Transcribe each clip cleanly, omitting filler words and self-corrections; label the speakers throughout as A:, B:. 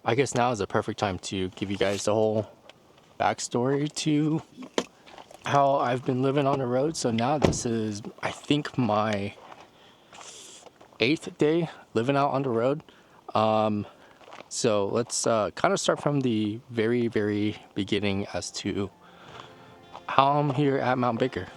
A: I guess now is the perfect time to give you guys the whole backstory to how I've been living on the road. So now this is, I think, my 8th day living out on the road. So let's kind of start from the very beginning as to how I'm here at Mount Baker.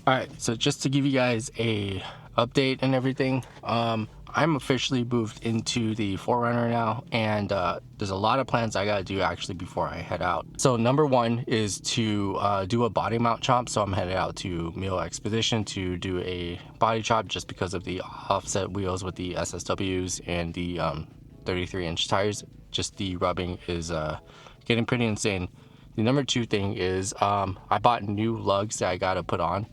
A: Alright, so just to give you guys a update and everything, I'm officially moved into the 4Runner now, and there's a lot of plans I gotta do actually before I head out. So number one is to do a body mount chop. So I'm headed out to Mule Expedition to do a body chop just because of the offset wheels with the SSWs and the 33-inch tires. Just the rubbing is getting pretty insane. The number two thing is I bought new lugs that I gotta put on,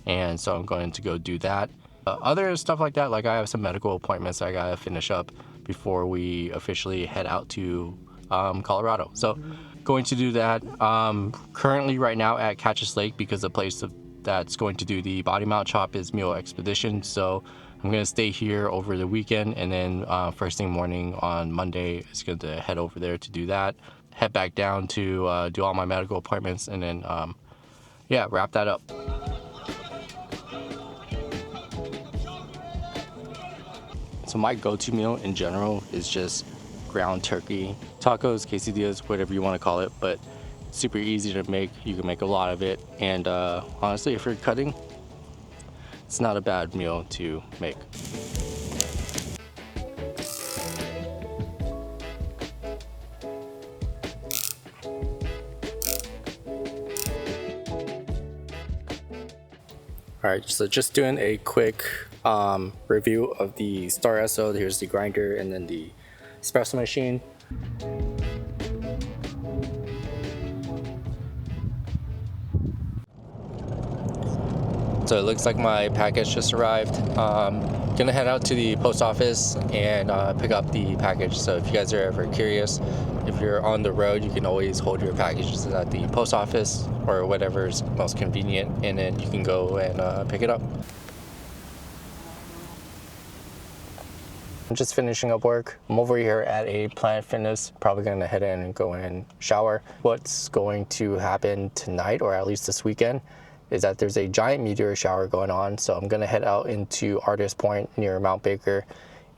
A: and so I'm going to go do that. Other stuff like that, like I have some medical appointments I gotta finish up before we officially head out to Colorado. So going to do that. Currently right now at Catches Lake, because the place that's going to do the body mount chop is Mule Expedition. So I'm gonna stay here over the weekend, and then first thing morning on Monday is going to head over there to do that. Head back down to do all my medical appointments, and then yeah, wrap that up. So my go-to meal in general is just ground turkey, tacos, quesadillas, whatever you want to call it, but super easy to make. You can make a lot of it, and honestly, if you're cutting, it's not a bad meal to make. Alright, so just doing a quick review of the Star SO. Here's the grinder and then the espresso machine. So it looks like my package just arrived. Gonna head out to the post office and pick up the package. So if you guys are ever curious, if you're on the road, you can always hold your packages at the post office or whatever's most convenient, and then you can go and pick it up. I'm just finishing up work. I'm over here at a Planet Fitness, probably gonna head in and go in and shower. What's going to happen tonight, or at least this weekend, is that there's a giant meteor shower going on. So I'm gonna head out into Artist Point near Mount Baker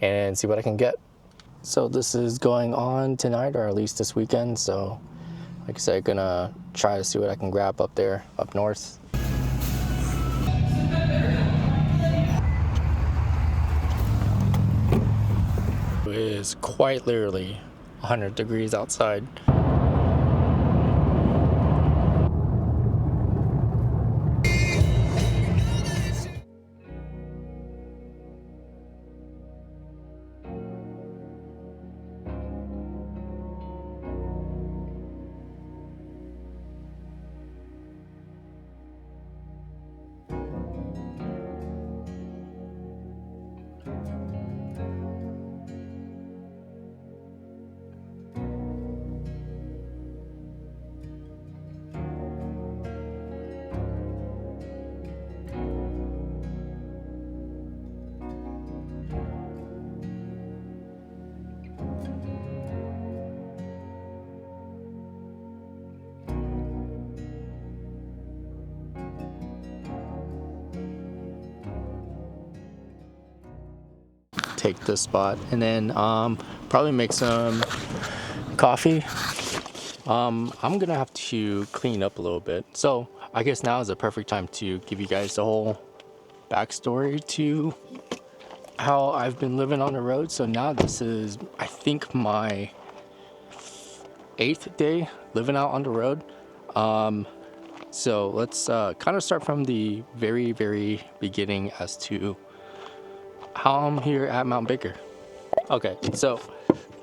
A: and see what I can get. So this is going on tonight, or at least this weekend. So like I said, gonna try to see what I can grab up there, up north. It is quite literally 100 degrees outside. Take this spot, and then probably make some coffee. I'm gonna have to clean up a little bit, so I guess now is the perfect time to give you guys the whole backstory to how I've been living on the road. So now this is, I think, my 8th day living out on the road. So let's kind of start from the very beginning as to how I'm here at Mount Baker. Okay, so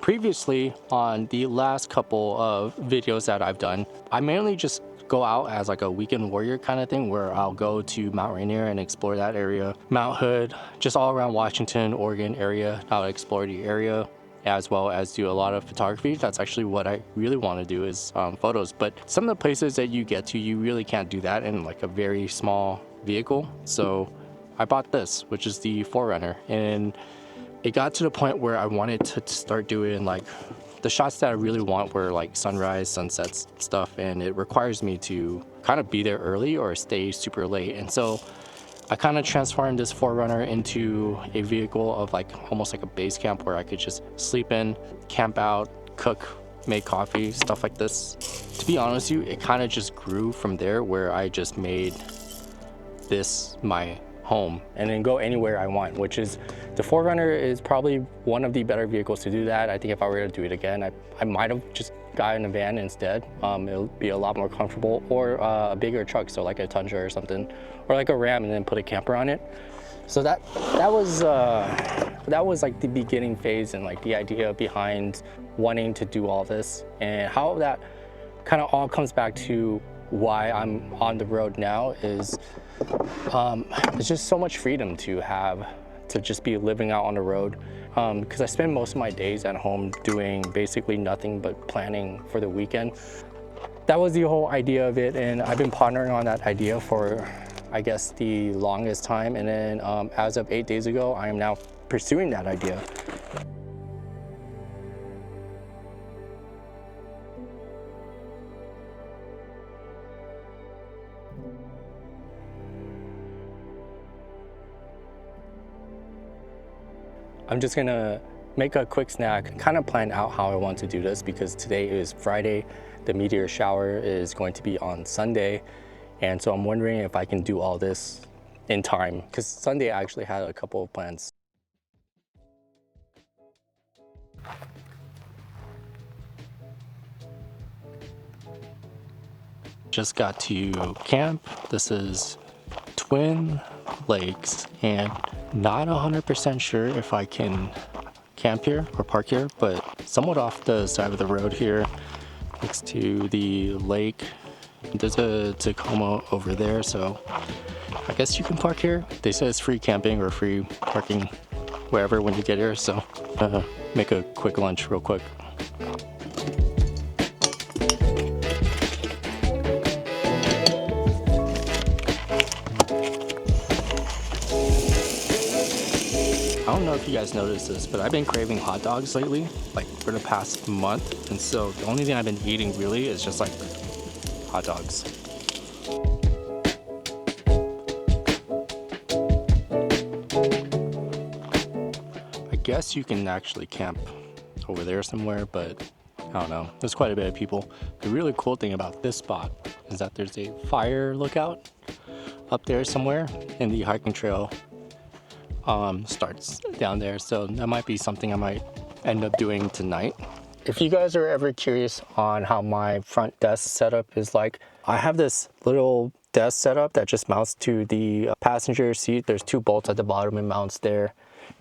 A: previously on the last couple of videos that I've done, I mainly just go out as like a weekend warrior kind of thing, where I'll go to Mount Rainier and explore that area, Mount Hood, just all around Washington, Oregon area. I'll explore the area as well as do a lot of photography. That's actually what I really want to do, is photos. But some of the places that you get to, you really can't do that in like a very small vehicle. So I bought this, which is the 4Runner, and it got to the point where I wanted to start doing like the shots that I really want, were like sunrise, sunsets stuff, and it requires me to kind of be there early or stay super late. And so I kind of transformed this 4Runner into a vehicle of like almost like a base camp, where I could just sleep in, camp out, cook, make coffee, stuff like this. To be honest with you, it kind of just grew from there, where I just made this my home and then go anywhere I want, which is the 4Runner is probably one of the better vehicles to do that. I think if I were to do it again, I might have just gotten a van instead. It'll be a lot more comfortable, or a bigger truck, so like a Tundra or something, or like a Ram, and then put a camper on it. So that was like the beginning phase, and like the idea behind wanting to do all this, and how that kind of all comes back to why I'm on the road now is there's just so much freedom to have, to just be living out on the road, because I spend most of my days at home doing basically nothing but planning for the weekend. That was the whole idea of it, and I've been pondering on that idea for, I guess, the longest time. And then as of 8 days ago, I am now pursuing that idea. I'm just gonna make a quick snack, kind of plan out how I want to do this, because today is Friday. The meteor shower is going to be on Sunday. And so I'm wondering if I can do all this in time, because Sunday I actually had a couple of plans. Just got to camp. This is Twin Lakes, and not 100% sure if I can camp here or park here, but somewhat off the side of the road here next to the lake. There's a Tacoma over there, so I guess you can park here. They said it's free camping or free parking wherever when you get here, so make a quick lunch real quick. I don't know if you guys noticed this, but I've been craving hot dogs lately, like for the past month. And so the only thing I've been eating really is just like hot dogs. I guess you can actually camp over there somewhere, but I don't know. There's quite a bit of people. The really cool thing about this spot is that there's a fire lookout up there somewhere, and the hiking trail starts down there, so that might be something I might end up doing tonight. If you guys are ever curious on how my front desk setup is like, I have this little desk setup that just mounts to the passenger seat. There's 2 bolts at the bottom and mounts there,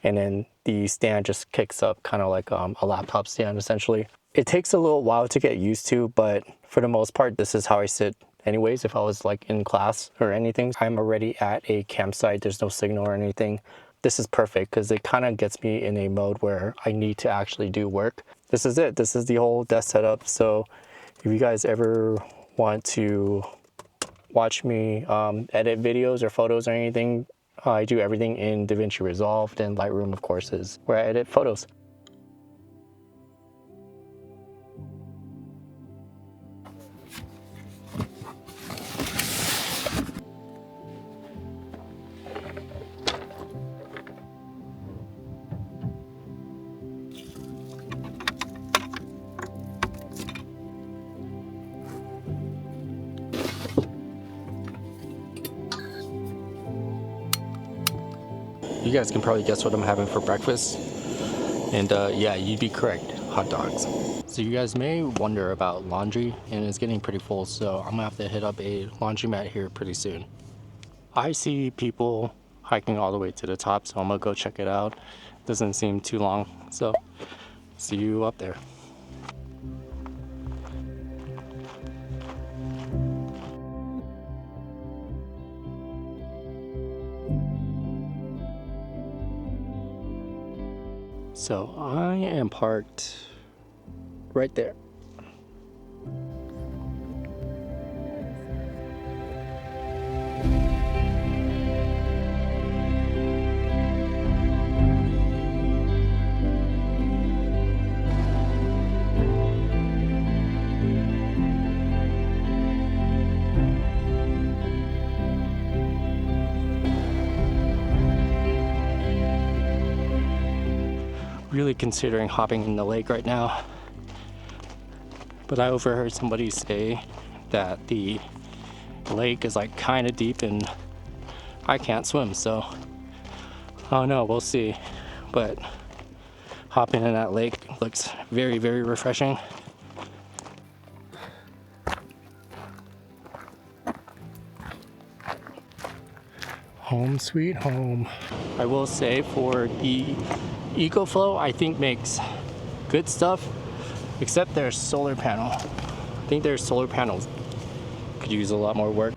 A: and then the stand just kicks up, kind of like a laptop stand essentially. It takes a little while to get used to, but for the most part, this is how I sit anyways. If I was like in class or anything, I'm already at a campsite, there's no signal or anything. This is perfect because it kind of gets me in a mode where I need to actually do work. This is it. This is the whole desk setup. So if you guys ever want to watch me edit videos or photos or anything, I do everything in DaVinci Resolve, and Lightroom, of course, is where I edit photos. You guys can probably guess what I'm having for breakfast. And yeah, you'd be correct, hot dogs. So you guys may wonder about laundry, and it's getting pretty full, so I'm gonna have to hit up a laundromat here pretty soon. I see people hiking all the way to the top, so I'm gonna go check it out. doesn't seem too long. So see you up there. So I am parked right there. Really considering hopping in the lake right now, but I overheard somebody say that the lake is like kind of deep and I can't swim, so I don't know, we'll see. But hopping in that lake looks very, very refreshing. Home sweet home. I will say for the EcoFlow, I think makes good stuff, except their solar panel. I think their solar panels could use a lot more work.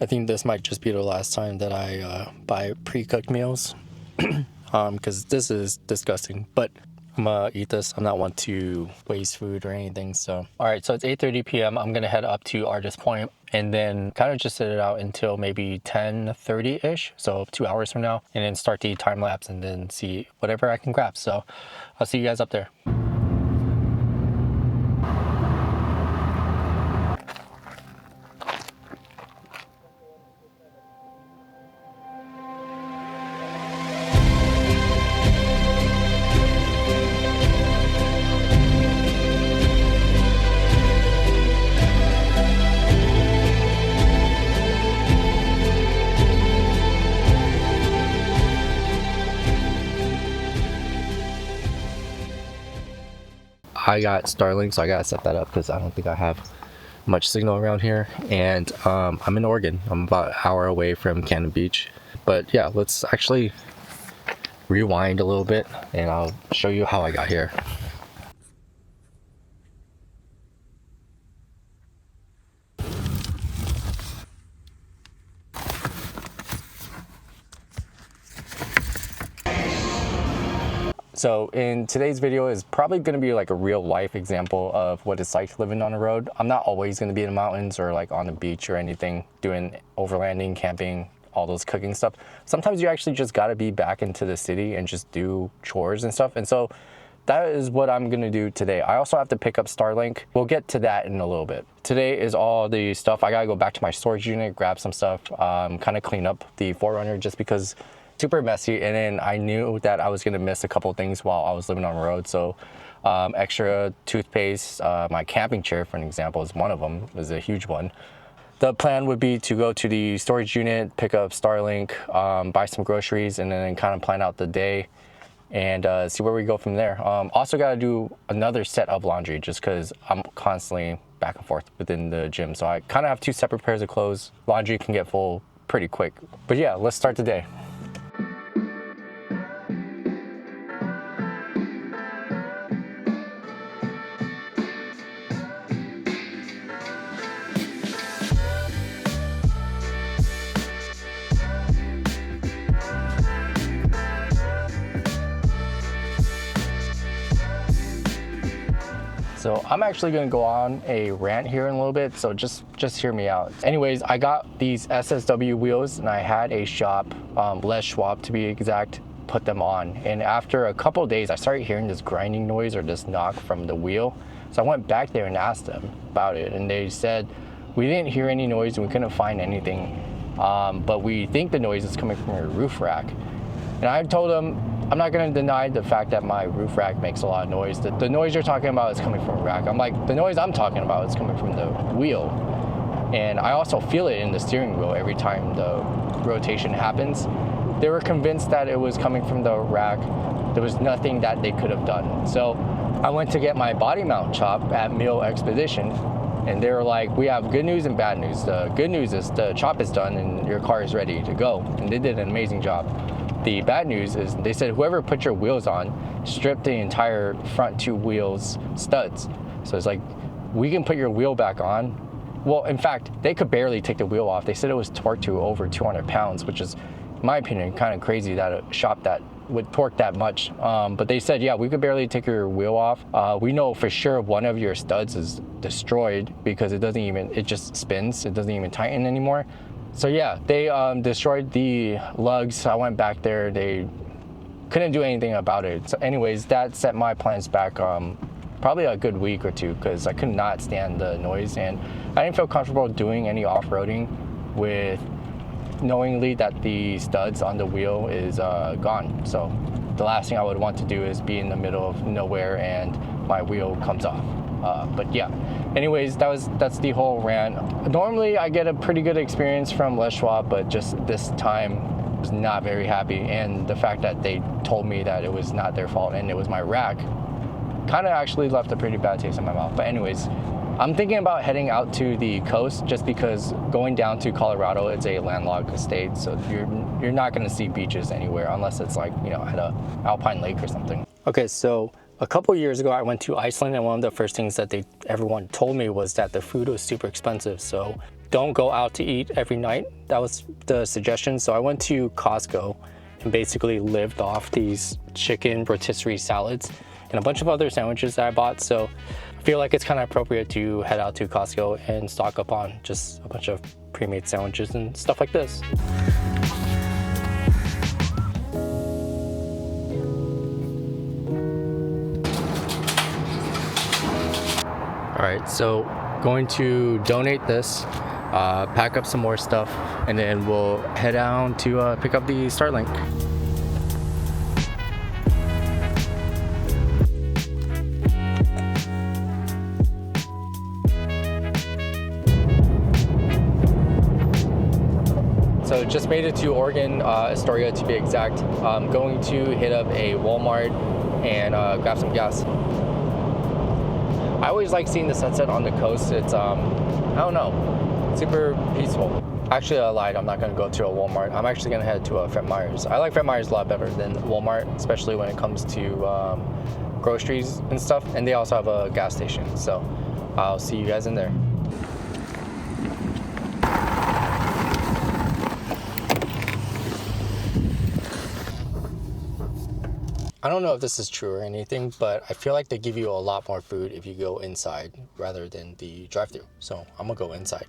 A: I think this might just be the last time that I buy pre-cooked meals, because this is disgusting, but I'm gonna eat this. I'm not one to waste food or anything. So all right, so it's 8:30 p.m. I'm gonna head up to Artist Point and then kind of just sit it out until maybe 10:30 ish, so 2 hours from now, and then start the time lapse and then see whatever I can grab. So I'll see you guys up there. I got Starlink, so I gotta set that up because I don't think I have much signal around here. And I'm in Oregon. I'm about an hour away from Cannon Beach. But yeah, let's actually rewind a little bit and I'll show you how I got here. So in today's video is probably going to be like a real life example of what it's like living on the road. I'm not always going to be in the mountains or like on the beach or anything, doing overlanding, camping, all those cooking stuff. Sometimes you actually just got to be back into the city and just do chores and stuff. And so that is what I'm going to do today. I also have to pick up Starlink. We'll get to that in a little bit. Today is all the stuff. I got to go back to my storage unit, grab some stuff, kind of clean up the 4Runner just because super messy, and then I knew that I was gonna miss a couple things while I was living on the road. So extra toothpaste, my camping chair for an example is one of them, is a huge one. The plan would be to go to the storage unit, pick up Starlink, buy some groceries, and then kind of plan out the day and see where we go from there. Also gotta do another set of laundry just because I'm constantly back and forth within the gym. So I kind of have two separate pairs of clothes. Laundry can get full pretty quick. But yeah, let's start the day. So I'm actually gonna go on a rant here in a little bit, so just hear me out. Anyways, I got these SSW wheels and I had a shop, Les Schwab to be exact, put them on. And after a couple of days, I started hearing this grinding noise or this knock from the wheel. So I went back there and asked them about it, and they said, we didn't hear any noise and we couldn't find anything, but we think the noise is coming from your roof rack. And I told them, I'm not gonna deny the fact that my roof rack makes a lot of noise. The noise you're talking about is coming from a rack. I'm like, the noise I'm talking about is coming from the wheel. And I also feel it in the steering wheel every time the rotation happens. They were convinced that it was coming from the rack. There was nothing that they could have done. So I went to get my body mount chop at Mill Expedition, and they were like, we have good news and bad news. The good news is the chop is done and your car is ready to go. And they did an amazing job. The bad news is they said, whoever put your wheels on, stripped the entire front two wheels studs. So it's like, we can put your wheel back on. Well, in fact, they could barely take the wheel off. They said it was torqued to over 200 pounds, which is, in my opinion, kind of crazy that a shop that would torque that much. But they said, yeah, we could barely take your wheel off. We know for sure one of your studs is destroyed because it just spins. It doesn't even tighten anymore. So yeah, they destroyed the lugs. I went back there. They couldn't do anything about it. So anyways, that set my plans back probably a good week or two because I could not stand the noise, and I didn't feel comfortable doing any off-roading with knowingly that the studs on the wheel is gone. So the last thing I would want to do is be in the middle of nowhere and my wheel comes off. But yeah, anyways, that's the whole rant. Normally I get a pretty good experience from Les Schwab, but just this time I was not very happy. And the fact that they told me that it was not their fault and it was my rack kind of actually left a pretty bad taste in my mouth. But anyways, I'm thinking about heading out to the coast just because going down to Colorado, it's a landlocked state, so you're not going to see beaches anywhere unless it's like, you know, at a alpine lake or something. Okay, so a couple years ago I went to Iceland, and one of the first things that everyone told me was that the food was super expensive, so don't go out to eat every night. That was the suggestion. So I went to Costco and basically lived off these chicken rotisserie salads and a bunch of other sandwiches that I bought. So I feel like it's kind of appropriate to head out to Costco and stock up on just a bunch of pre-made sandwiches and stuff like this. All right, so going to donate this, pack up some more stuff, and then we'll head down to pick up the Starlink. So just made it to Oregon, Astoria to be exact. I'm going to hit up a Walmart and grab some gas. I always like seeing the sunset on the coast. It's, I don't know, super peaceful. Actually, I lied. I'm not going to go to a Walmart. I'm actually going to head to a Fred Meyer's. I like Fred Meyer's a lot better than Walmart, especially when it comes to groceries and stuff. And they also have a gas station. So I'll see you guys in there. I don't know if this is true or anything, but I feel like they give you a lot more food if you go inside rather than the drive-thru. So I'm gonna go inside.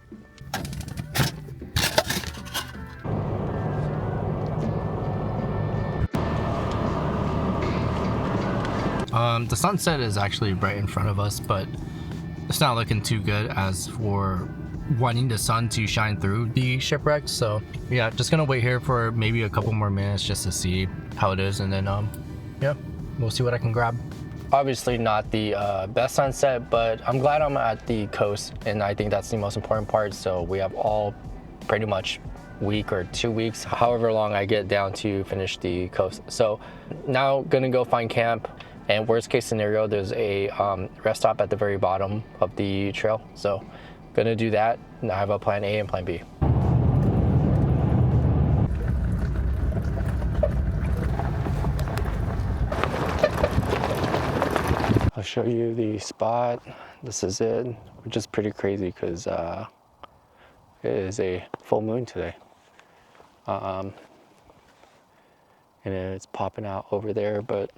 A: The sunset is actually right in front of us, but it's not looking too good as for wanting the sun to shine through the shipwreck. So yeah, just gonna wait here for maybe a couple more minutes just to see how it is, and then yeah, we'll see what I can grab. Obviously not the best sunset, but I'm glad I'm at the coast, and I think that's the most important part. So we have all pretty much week or 2 weeks, however long I get down to finish the coast. So now gonna go find camp, and worst case scenario, there's a rest stop at the very bottom of the trail. So gonna do that, and I have a plan A and plan B. I'll show you the spot. This is it, which is pretty crazy because it is a full moon today. And it's popping out over there, but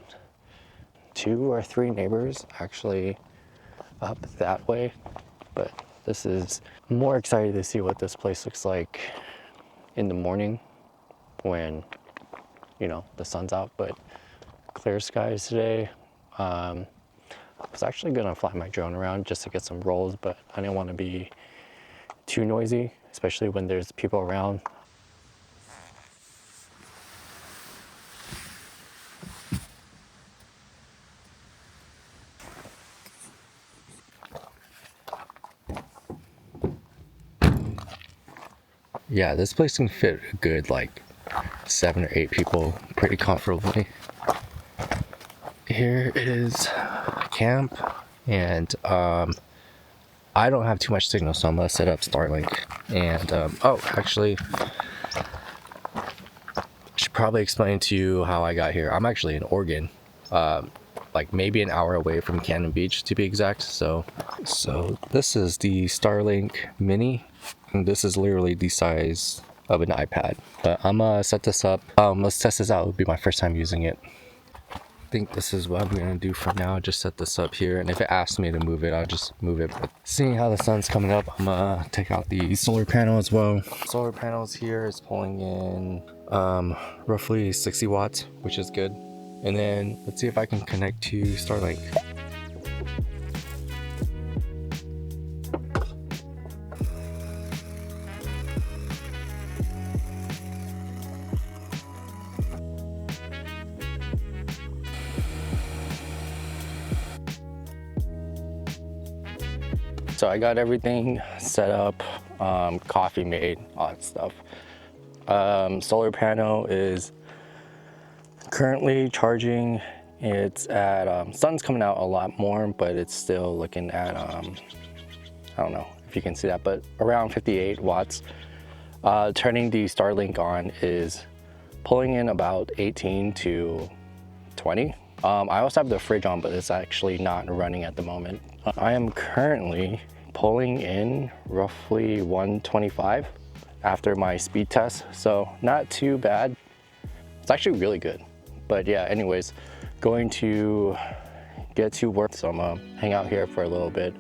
A: 2 or 3 neighbors actually up that way. But this is, I'm more excited to see what this place looks like in the morning when you know, the sun's out, but clear skies today. I was actually gonna fly my drone around just to get some rolls, but I didn't want to be too noisy, especially when there's people around. Yeah, this place can fit a good like 7 or 8 people pretty comfortably. Here is camp, and I don't have too much signal, so I'm gonna set up Starlink. And oh, actually, I should probably explain to you how I got here. I'm actually in Oregon, like maybe an hour away from Cannon Beach to be exact. So this is the Starlink Mini, and this is literally the size of an iPad. But I'm gonna set this up. Let's test this out. It'll be my first time using it. I think this is what I'm gonna do for now. Just set this up here, and if it asks me to move it, I'll just move it. But seeing how the sun's coming up, I'm gonna take out the solar panel as well. Solar panels here is pulling in roughly 60 watts, which is good. And then let's see if I can connect to Starlink. So I got everything set up, coffee made, all that stuff. Solar panel is currently charging. It's at, sun's coming out a lot more, but it's still looking at, I don't know if you can see that, but around 58 watts. Turning the Starlink on is pulling in about 18 to 20. I also have the fridge on, but it's actually not running at the moment. I am currently pulling in roughly 125 after my speed test, so not too bad. It's actually really good. But yeah, anyways, going to get to work, so I'm gonna hang out here for a little bit.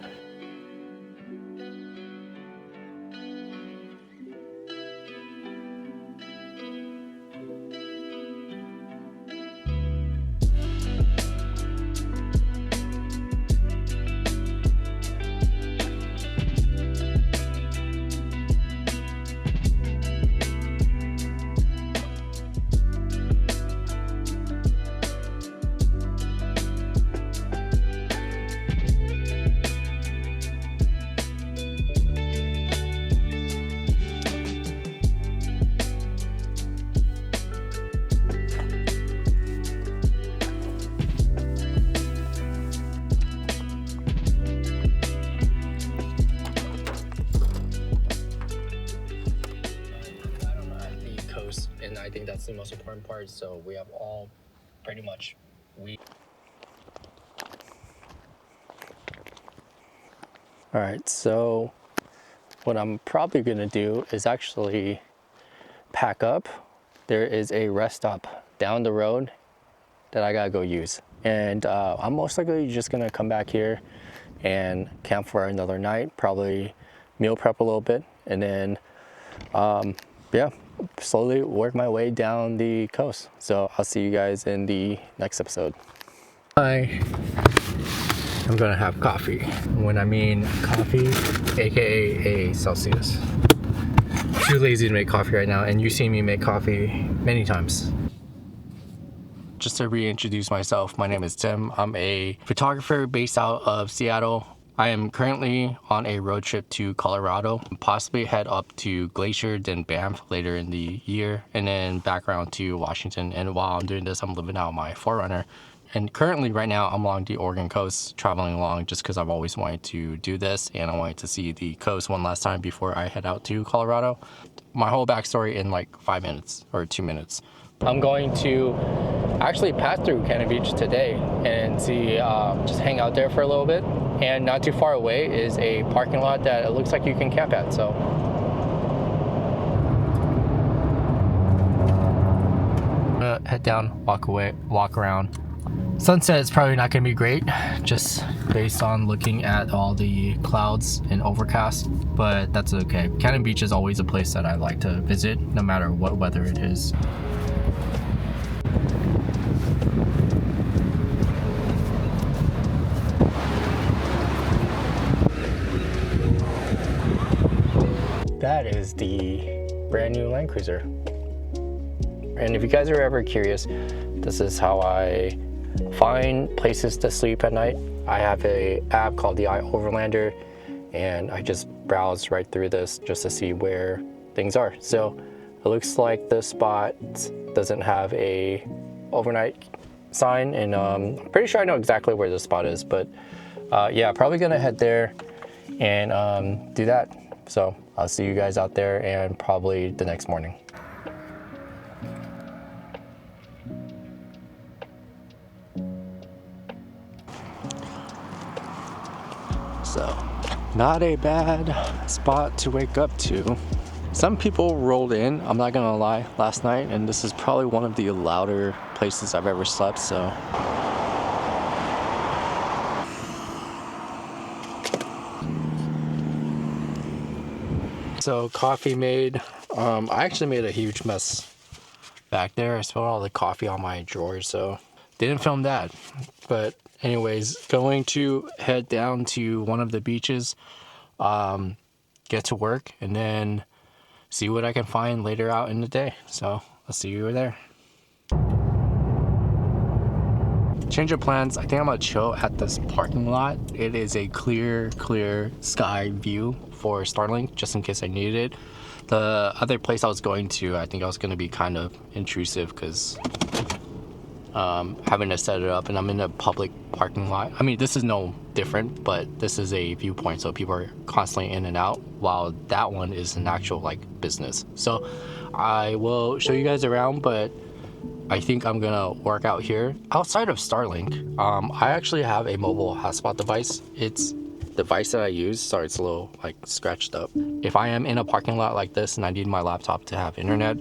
A: And I think that's the most important part. So we have all pretty much all right, so what I'm probably gonna do is actually pack up. There is a rest stop down the road that I gotta go use, and I'm most likely just gonna come back here and camp for another night, probably meal prep a little bit, and then yeah, slowly work my way down the coast. So I'll see you guys in the next episode. Hi, I'm gonna have coffee. When I mean coffee, aka a Celsius. Too lazy to make coffee right now, and you've seen me make coffee many times. Just to reintroduce myself, my name is Tim. I'm a photographer based out of Seattle. I am currently on a road trip to Colorado, possibly head up to Glacier, then Banff later in the year, and then back around to Washington. And while I'm doing this, I'm living out my 4Runner. And currently, right now, I'm along the Oregon coast, traveling along just because I've always wanted to do this, and I wanted to see the coast one last time before I head out to Colorado. My whole backstory in like 5 minutes or 2 minutes. I'm going to actually pass through Cannon Beach today and see, just hang out there for a little bit. And not too far away is a parking lot that it looks like you can camp at. So I'm gonna head down, walk away, walk around. Sunset is probably not gonna be great, just based on looking at all the clouds and overcast, but that's okay. Cannon Beach is always a place that I like to visit, no matter what weather it is. that is the brand new Land Cruiser. And if you guys are ever curious, this is how I find places to sleep at night. I have an app called the Overlander, and I just browse right through this just to see where things are. So it looks like this spot doesn't have a overnight sign, and I'm pretty sure I know exactly where this spot is, but yeah, probably gonna head there and do that. So I'll see you guys out there, and probably the next morning. So, not a bad spot to wake up to. Some people rolled in, I'm not gonna lie, last night, and this is probably one of the louder places I've ever slept, so. So, coffee made. I actually made a huge mess back there. I spilled all the coffee on my drawers, so didn't film that. But anyways, going to head down to one of the beaches, get to work, and then see what I can find later out in the day. So I'll see you there. Change of plans. I think I'm gonna chill at this parking lot. It is a clear sky view for Starlink, just in case I needed it. The other place I was going to, I think I was gonna be kind of intrusive because having to set it up, and I'm in a public parking lot. I mean, this is no different, but this is a viewpoint, so people are constantly in and out, while that one is an actual like business. So I will show you guys around, but I think I'm gonna work out here. Outside of Starlink, I actually have a mobile hotspot device. It's the device that I use, sorry it's a little like scratched up. If I am in a parking lot like this and I need my laptop to have internet,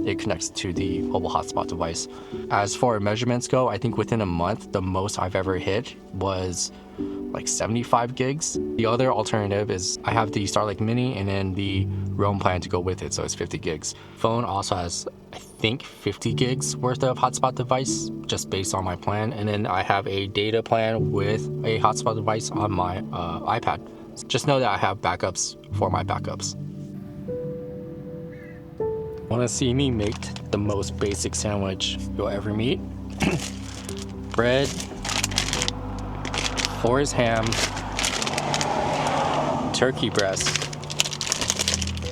A: it connects to the mobile hotspot device. As for measurements go, I think within a month, the most I've ever hit was like 75 gigs. The other alternative is I have the Starlink Mini and then the Roam plan to go with it, so it's 50 gigs. Phone also has, I think, 50 gigs worth of hotspot device, just based on my plan. And then I have a data plan with a hotspot device on my iPad. Just know that I have backups for my backups. Want to see me make the most basic sandwich you'll ever meet? Bread, Forrest ham, turkey breast,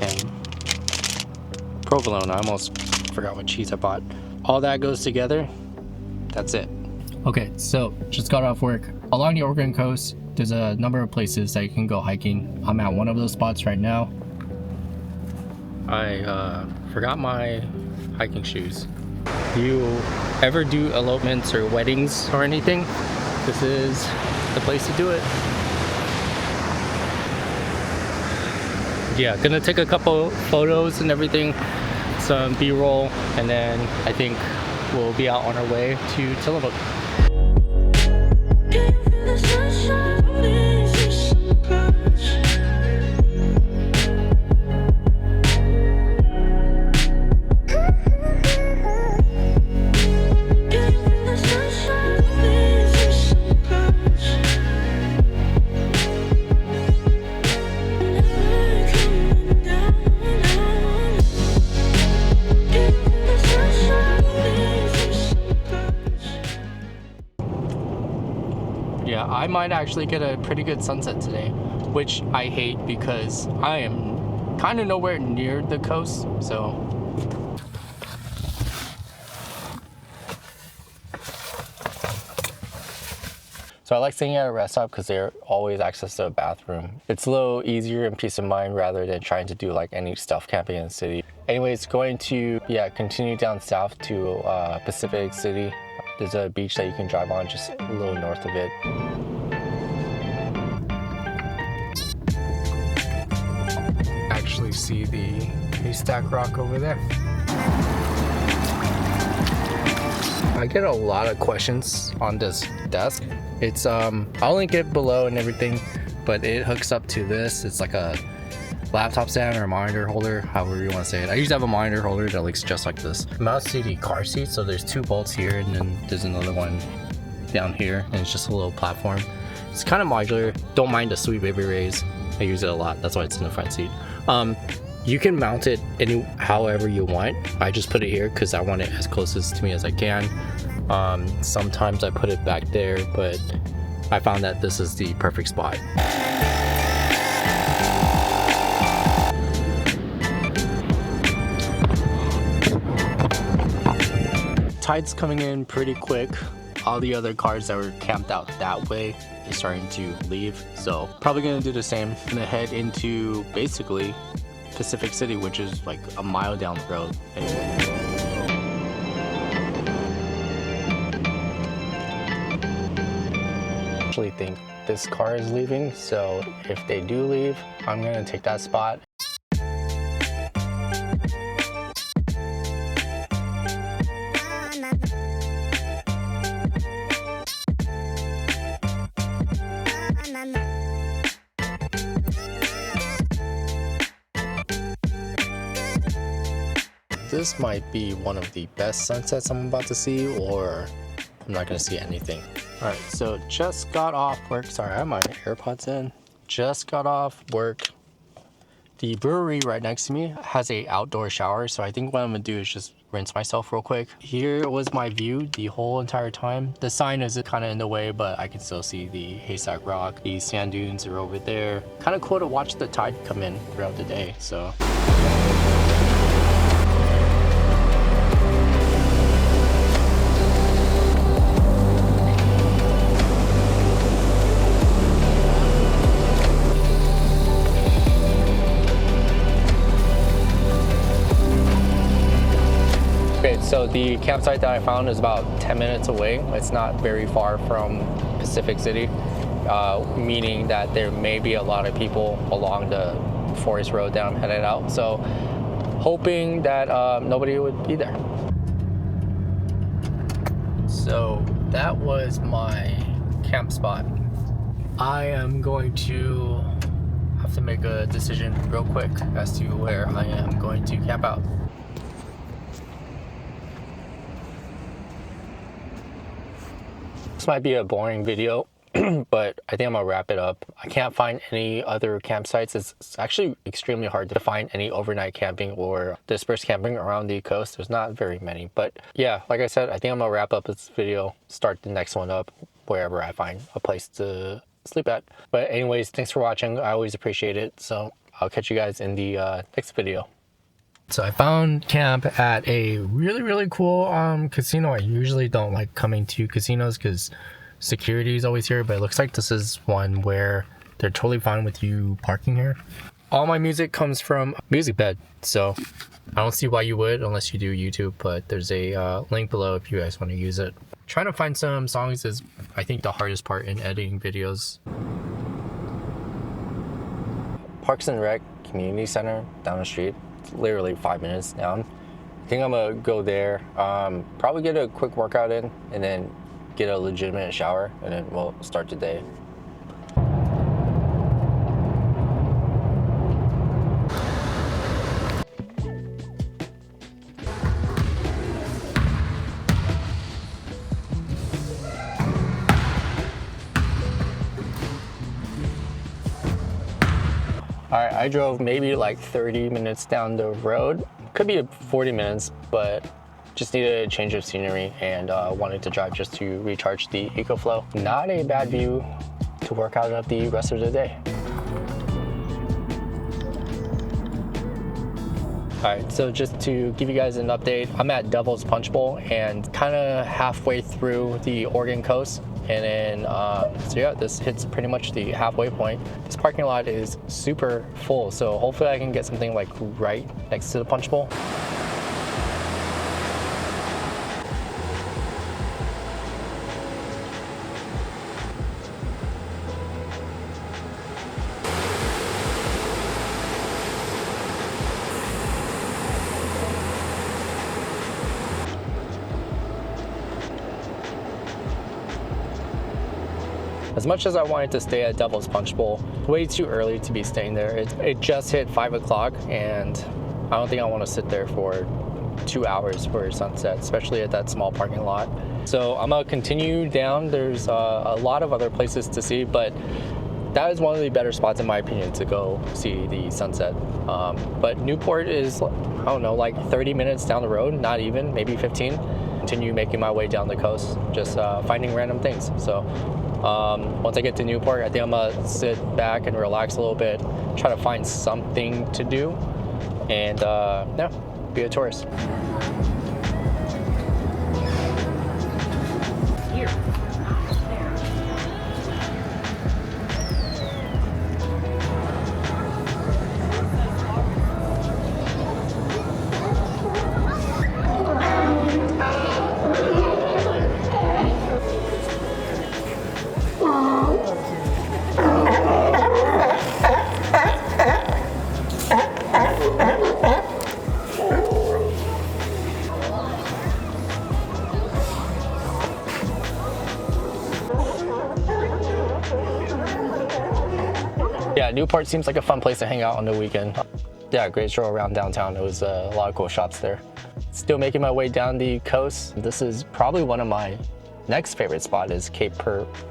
A: and provolone. I almost forgot what cheese I bought. All that goes together. That's it. Okay, so just got off work. Along the Oregon coast, there's a number of places that you can go hiking. I'm at one of those spots right now. I forgot my hiking shoes. You ever do elopements or weddings or anything? This is the place to do it. Yeah, gonna take a couple photos and everything, some B-roll, and then I think we'll be out on our way to Tillamook. Yeah, I might actually get a pretty good sunset today, which I hate because I am kind of nowhere near the coast, so. So I like staying at a rest stop because they're always access to a bathroom. It's a little easier and peace of mind rather than trying to do like any stuff camping in the city. Anyways, going to, continue down south to Pacific City. There's a beach that you can drive on just a little north of it. Actually see the haystack rock over there. I get a lot of questions on this desk. It's I'll link it below and everything, but it hooks up to this. It's like a laptop stand or a monitor holder, however you want to say it. I used to have a monitor holder that looks just like this. I'm out to the car seat, so there's two bolts here and then there's another one down here, and it's just a little platform. It's kind of modular. Don't mind the sweet baby rays. I use it a lot, that's why it's in the front seat. You can mount it however you want. I just put it here because I want it as closest to me as I can. Sometimes I put it back there, but I found that this is the perfect spot. Tide's coming in pretty quick. All the other cars that were camped out that way is starting to leave, so probably gonna do the same. I'm gonna head into basically Pacific City, which is like a mile down the road. I actually think this car is leaving, so if they do leave, I'm gonna take that spot. This might be one of the best sunsets I'm about to see, or I'm not gonna see anything. All right, so just got off work. Sorry, I have my AirPods in. Just got off work. The brewery right next to me has a outdoor shower, so I think what I'm gonna do is just rinse myself real quick. Here was my view the whole entire time. The sign is kind of in the way, but I can still see the Haystack Rock. The sand dunes are over there. Kind of cool to watch the tide come in throughout the day, so. So the campsite that I found is about 10 minutes away. It's not very far from Pacific City, meaning that there may be a lot of people along the forest road that I'm headed out. So hoping that nobody would be there. So that was my camp spot. I am going to have to make a decision real quick as to where I am going to camp out. This might be a boring video, but I think I'm gonna wrap it up. I can't find any other campsites. It's actually extremely hard to find any overnight camping or dispersed camping around the coast. There's not very many, but yeah, like I said, I think I'm gonna wrap up this video, start the next one up wherever I find a place to sleep at. But anyways, thanks for watching. I always appreciate it. So I'll catch you guys in the next video. So I found camp at a really cool casino. I usually don't like coming to casinos because security is always here, but it looks like this is one where they're totally fine with you parking here. All my music comes from Music Bed, so I don't see why you would unless you do YouTube, but there's a link below if you guys want to use it. Trying to find some songs is, I think, the hardest part in editing videos. Parks and Rec Community Center down the street. Literally 5 minutes down. I think I'm gonna go there, probably get a quick workout in and then get a legitimate shower, and then we'll start the day. All right, I drove maybe like 30 minutes down the road. Could be 40 minutes, but just needed a change of scenery and wanted to drive just to recharge the EcoFlow. Not a bad view to work out of the rest of the day. All right, so just to give you guys an update, I'm at Devil's Punch Bowl and kind of halfway through the Oregon coast. And then, so yeah, this hits pretty much the halfway point. This parking lot is super full, so hopefully I can get something like right next to the Punch Bowl. As much as I wanted to stay at Devil's Punch Bowl, way too early to be staying there. It just hit 5 o'clock and I don't think I want to sit there for 2 hours for sunset, especially at that small parking lot. So I'm gonna continue down. There's a lot of other places to see, but that is one of the better spots in my opinion to go see the sunset. But Newport is, I don't know, like 30 minutes down the road, not even, maybe 15. Continue making my way down the coast, just finding random things. So once I get to Newport, I think I'm gonna sit back and relax a little bit, try to find something to do, and yeah, be a tourist. Yeah, Newport seems like a fun place to hang out on the weekend. Yeah, great stroll around downtown. It was a lot of cool shops there. Still making my way down the coast. This is probably one of my next favorite spot is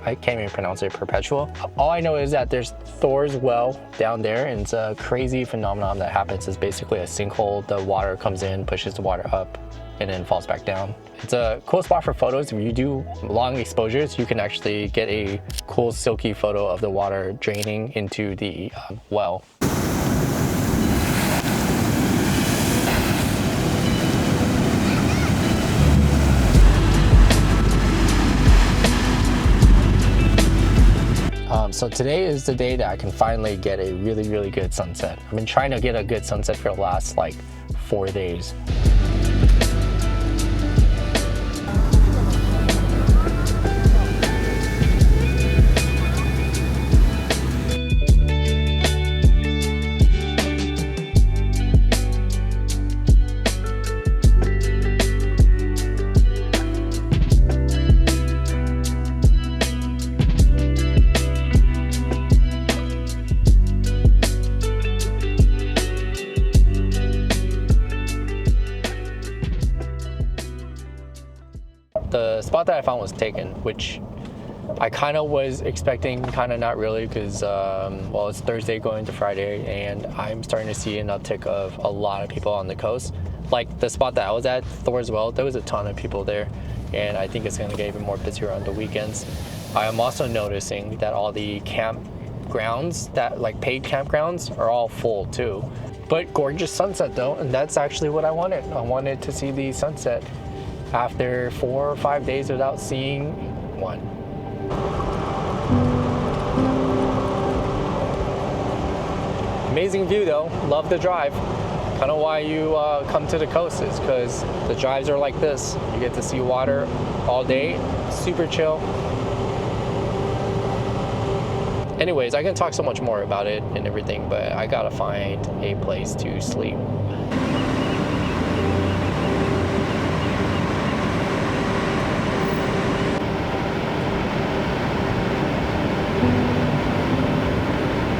A: I can't even pronounce it, Perpetual. All I know is that there's Thor's Well down there, and it's a crazy phenomenon that happens. It's basically a sinkhole. The water comes in, pushes the water up, and then falls back down. It's a cool spot for photos. If you do long exposures, you can actually get a cool silky photo of the water draining into the well. So today is the day that I can finally get a really, really good sunset. I've been trying to get a good sunset for the last like 4 days. The spot that I found was Teton, which I kind of was expecting, kind of not really, because well, it's Thursday going to Friday, and I'm starting to see an uptick of a lot of people on the coast. Like the spot that I was at, Thor's Well, there was a ton of people there, and I think it's going to get even more busier on the weekends. I am also noticing that all the campgrounds, that like paid campgrounds, are all full too. But gorgeous sunset though, and that's actually what I wanted. I wanted to see the sunset after 4 or 5 days without seeing one. Amazing view though, love the drive. Kind of why you come to the coast is because the drives are like this. You get to see water all day, super chill. Anyways, I can talk so much more about it and everything, but I gotta find a place to sleep.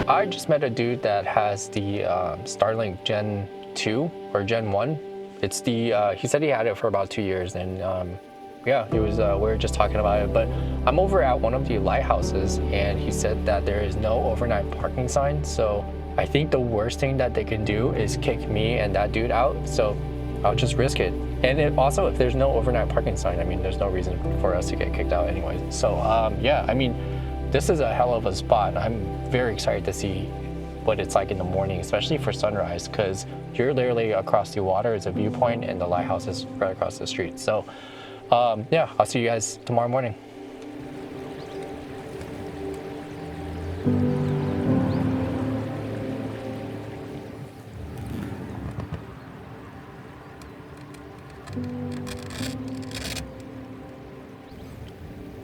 A: I just met a dude that has the Starlink Gen 2 or Gen 1. It's the, he said he had it for about 2 years, and yeah, it was, we were just talking about it. But I'm over at one of the lighthouses, and he said that there is no overnight parking sign. So I think the worst thing that they can do is kick me and that dude out. So I'll just risk it. And also, if there's no overnight parking sign, I mean, there's no reason for us to get kicked out anyways. So yeah, I mean, this is a hell of a spot. I'm very excited to see what it's like in the morning, especially for sunrise, because you're literally across the water is a viewpoint, and the lighthouse is right across the street. So yeah, I'll see you guys tomorrow morning.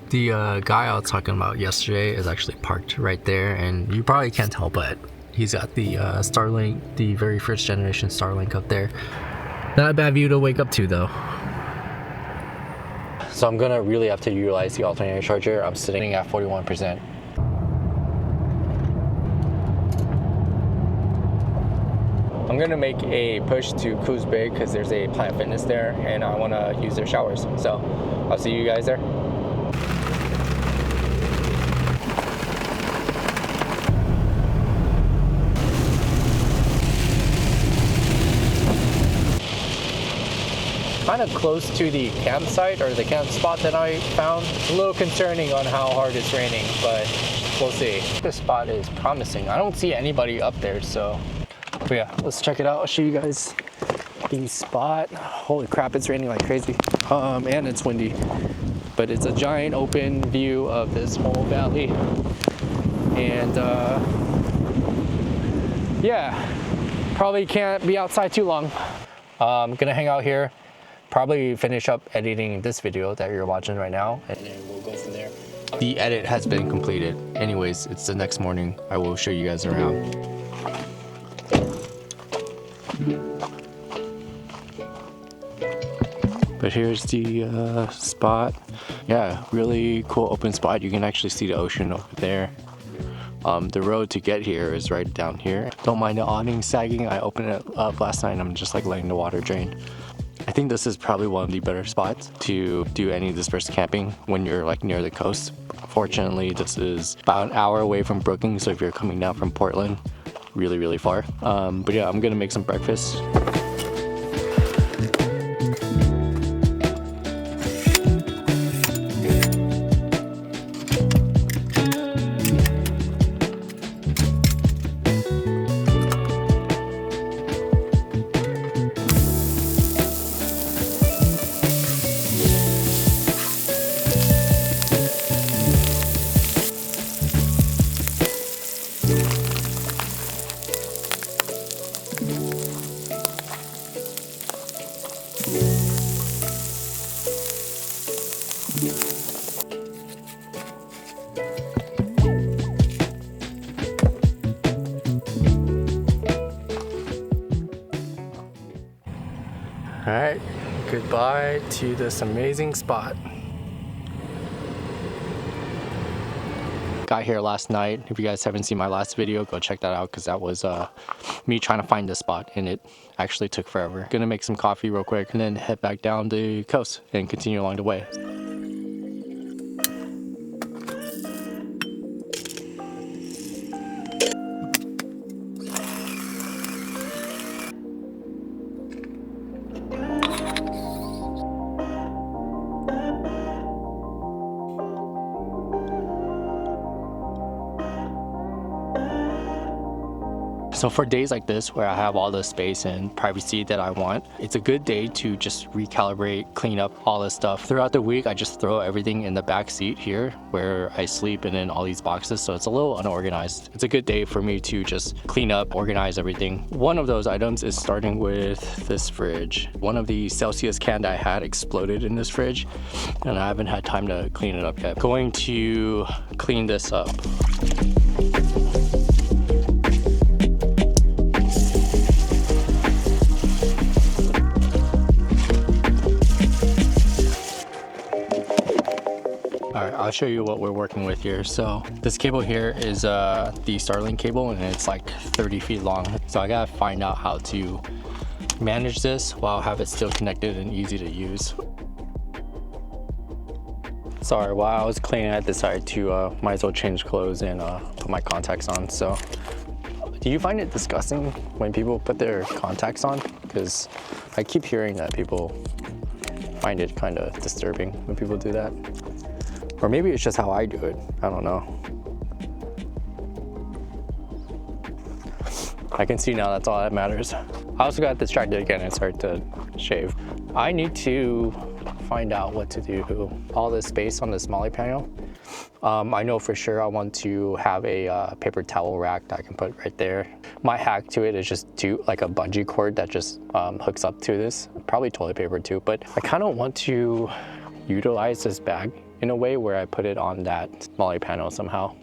A: The guy I was talking about yesterday is actually parked right there, and you probably can't tell, but he's got the Starlink, the very first generation Starlink up there. Not a bad view to wake up to though. So I'm gonna really have to utilize the alternator charger. I'm sitting at 41%. I'm gonna make a push to Coos Bay because there's a Planet Fitness there, and I wanna use their showers. So I'll see you guys there. kind of close to the campsite or the camp spot that I found. A little concerning on how hard it's raining, but we'll see. This spot is promising. I don't see anybody up there, so but yeah, let's check it out. I'll show you guys the spot. Holy crap, it's raining like crazy. And it's windy. But it's a giant open view of this whole valley. And yeah, probably can't be outside too long. I'm gonna hang out here, probably finish up editing this video that you're watching right now, and then we'll go from there. The edit has been completed. Anyways, it's the next morning. I will show you guys around. But here's the spot. Yeah, really cool open spot. You can actually see the ocean over there. The road to get here is right down here. Don't mind the awning sagging. I opened it up last night and I'm just like letting the water drain. I think this is probably one of the better spots to do any dispersed camping when you're like near the coast. Fortunately, this is about an hour away from Brookings, so if you're coming down from Portland, really far. But yeah, I'm gonna make some breakfast. Alright, goodbye to this amazing spot. Got here last night. If you guys haven't seen my last video, go check that out because that was me trying to find this spot and it actually took forever. Gonna make some coffee real quick and then head back down the coast and continue along the way. So for days like this where I have all the space and privacy that I want, it's a good day to just recalibrate, clean up all this stuff. Throughout the week, I just throw everything in the back seat here where I sleep and in all these boxes, so it's a little unorganized. It's a good day for me to just clean up, organize everything. One of those items is starting with this fridge. One of the Celsius cans I had exploded in this fridge and I haven't had time to clean it up yet. Going to clean this up. Alright, I'll show you what we're working with here. So this cable here is the Starlink cable and it's like 30 feet long. So I gotta find out how to manage this while have it still connected and easy to use. Sorry, while I was cleaning, I decided to might as well change clothes and put my contacts on. So do you find it disgusting when people put their contacts on? Because I keep hearing that people find it kind of disturbing when people do that. Or maybe it's just how I do it. I don't know. I can see now, that's all that matters. I also got distracted again and started to shave. I need to find out what to do. All this space on the Molly panel. I know for sure I want to have a paper towel rack that I can put right there. My hack to it is just do like a bungee cord that just hooks up to this. Probably toilet paper too, but I kind of want to utilize this bag in a way where I put it on that Molly panel somehow.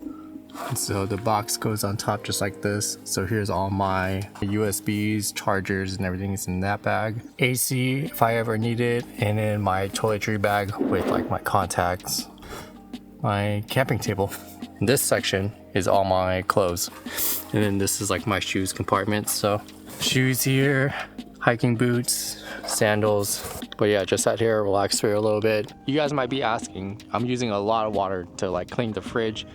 A: So the box goes on top just like this. So here's all my USBs, chargers, and everything is in that bag. AC if I ever need it, and then my toiletry bag with like my contacts, my camping table. And this section is all my clothes. And then this is like my shoes compartment. So shoes here, hiking boots, sandals. But yeah, just sat here, relaxed for a little bit. You guys might be asking, I'm using a lot of water to like clean the fridge,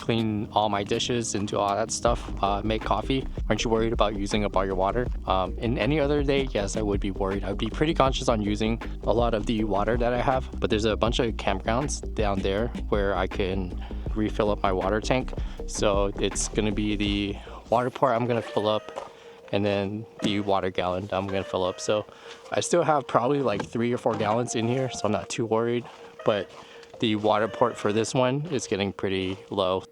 A: clean all my dishes and do all that stuff, make coffee. Aren't you worried about using up all your water? In any other day, yes, I would be worried. I would be pretty conscious on using a lot of the water that I have, but there's a bunch of campgrounds down there where I can refill up my water tank. So it's gonna be the water port I'm gonna fill up, and then the water gallon I'm gonna fill up. So I still have probably like 3 or 4 gallons in here, so I'm not too worried, but the water port for this one is getting pretty low.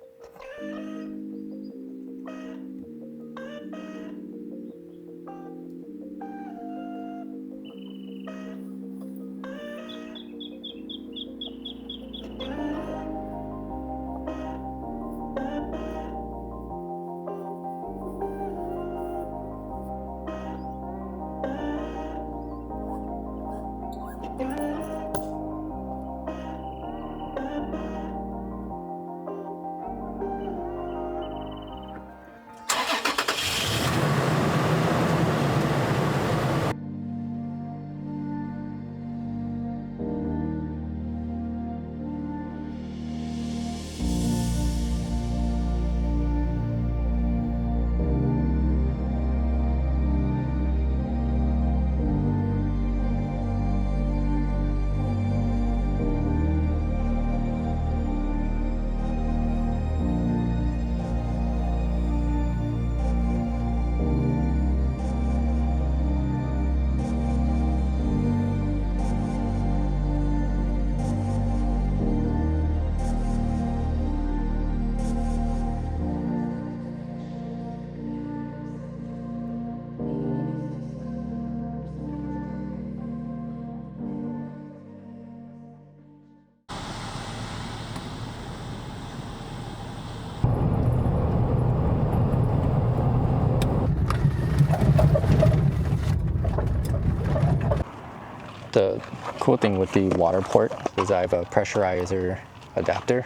A: The cool thing with the water port is I have a pressurizer adapter.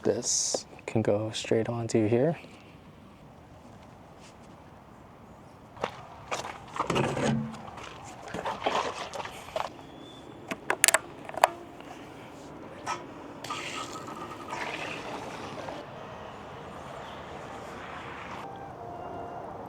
A: This can go straight onto here.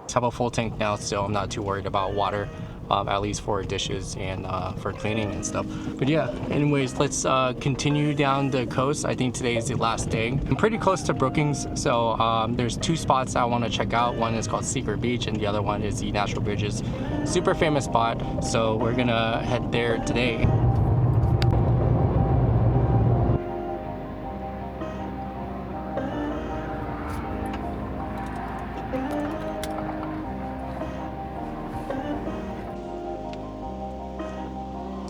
A: I have a full tank now, so I'm not too worried about water, at least for dishes and for cleaning and stuff. But yeah, anyways, let's continue down the coast. I think today is the last day. I'm pretty close to Brookings, so there's 2 spots I want to check out. One is called Secret Beach, and the other one is the Natural Bridges. Super famous spot, so we're gonna head there today.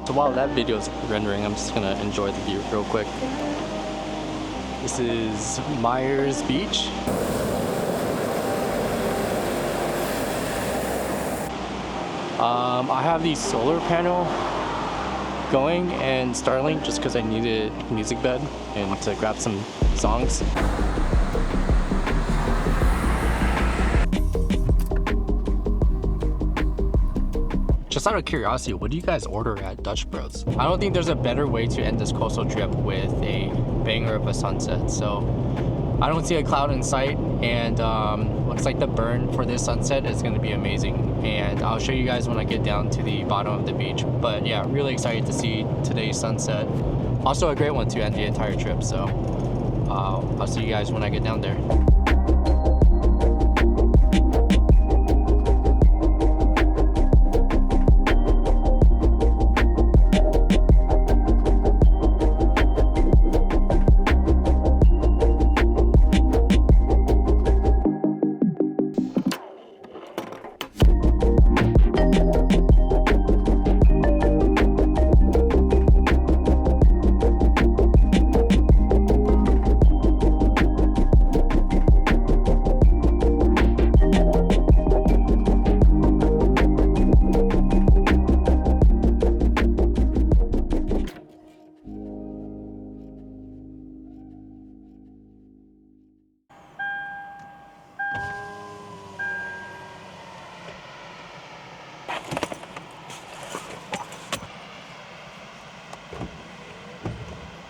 A: So while that video is rendering, I'm just gonna enjoy the view real quick. This is Myers Beach. I have the solar panel going and Starlink just because I needed a music bed and to grab some songs. Just out of curiosity, what do you guys order at Dutch Bros? I don't think there's a better way to end this coastal trip with a banger of a sunset. So I don't see a cloud in sight, and looks like the burn for this sunset is going to be amazing. And I'll show you guys when I get down to the bottom of the beach. But yeah, really excited to see today's sunset. Also a great one to end the entire trip. So I'll see you guys when I get down there.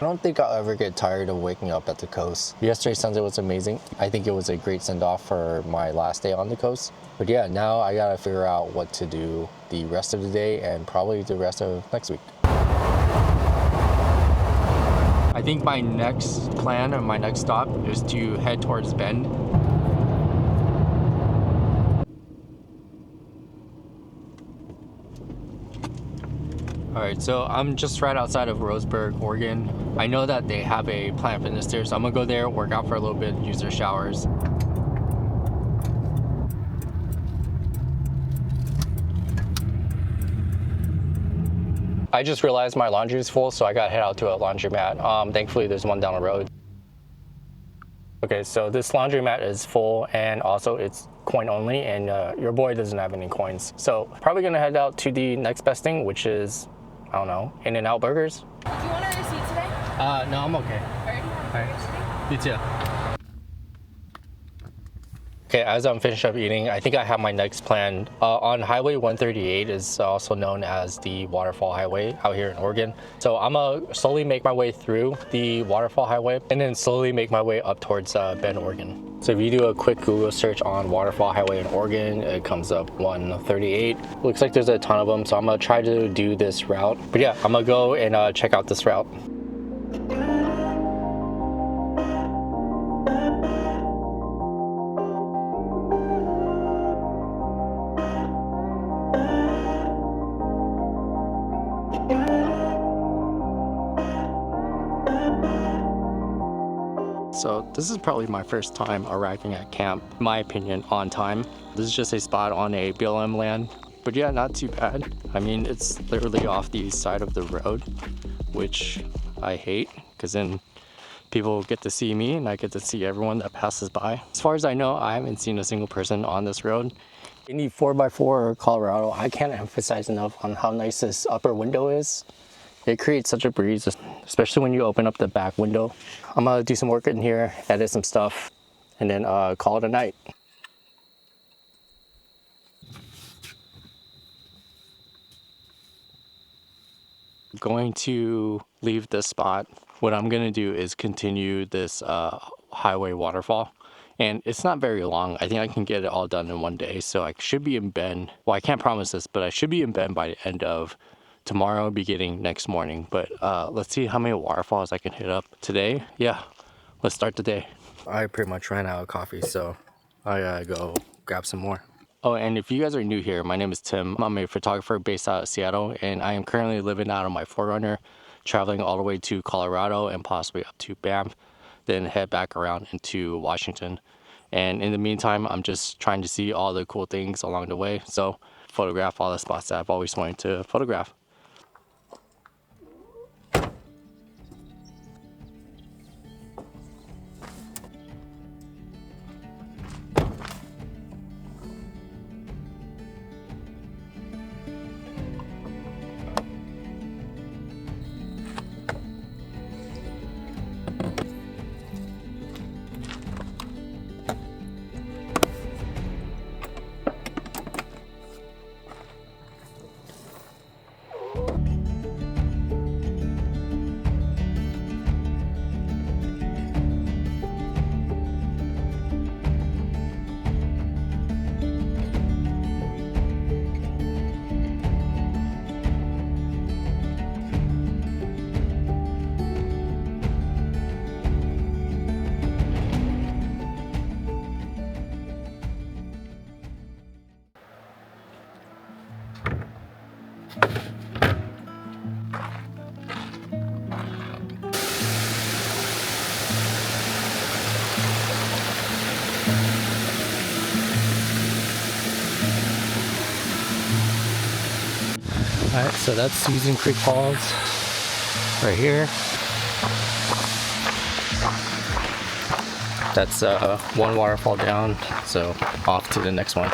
A: don't think I'll ever get tired of waking up at the coast. Yesterday's sunset was amazing. I think it was a great send-off for my last day on the coast. But yeah, now I gotta figure out what to do the rest of the day and probably the rest of next week. I think my next plan or my next stop is to head towards Bend. Alright, so I'm just right outside of Roseburg, Oregon. I know that they have a Planet Fitness there, so I'm gonna go there, work out for a little bit, use their showers. I just realized my laundry is full, so I gotta head out to a laundromat. Thankfully, there's one down the road. Okay, so this laundromat is full, and also it's coin only, and your boy doesn't have any coins. So probably gonna head out to the next best thing, which is, I don't know, In-N-Out Burgers.
B: Do you want a receipt today?
A: No, I'm okay.
B: Alright.
A: You too. Okay, as I'm finished up eating, I think I have my next plan. On Highway 138 is also known as the Waterfall Highway out here in Oregon. So I'm gonna slowly make my way through the Waterfall Highway and then slowly make my way up towards Bend, Oregon. So if you do a quick Google search on Waterfall Highway in Oregon, it comes up 138. Looks like there's a ton of them, so I'm gonna try to do this route. But yeah, I'm gonna go and check out this route. So this is probably my first time arriving at camp, in my opinion, on time. This is just a spot on a BLM land, but yeah, not too bad. I mean, it's literally off the side of the road, which I hate, because then people get to see me and I get to see everyone that passes by. As far as I know, I haven't seen a single person on this road. Any 4x4 Colorado, I can't emphasize enough on how nice this upper window is. It creates such a breeze, especially when you open up the back window. I'm gonna do some work in here, edit some stuff, and then call it a night. I'm going to leave this spot. What I'm gonna do is continue this highway waterfall. And it's not very long. I think I can get it all done in one day. So I should be in Bend. Well, I can't promise this, but I should be in Bend by the end of tomorrow, beginning next morning. But let's see how many waterfalls I can hit up today. Yeah, let's start the day. I pretty much ran out of coffee, so I gotta go grab some more. Oh, and if you guys are new here, my name is Tim. I'm a photographer based out of Seattle, and I am currently living out of my 4Runner, traveling all the way to Colorado and possibly up to Banff, then head back around into Washington. And in the meantime, I'm just trying to see all the cool things along the way. So photograph all the spots that I've always wanted to photograph. Alright, so that's Susan Creek Falls right here. That's one waterfall down, so off to the next one.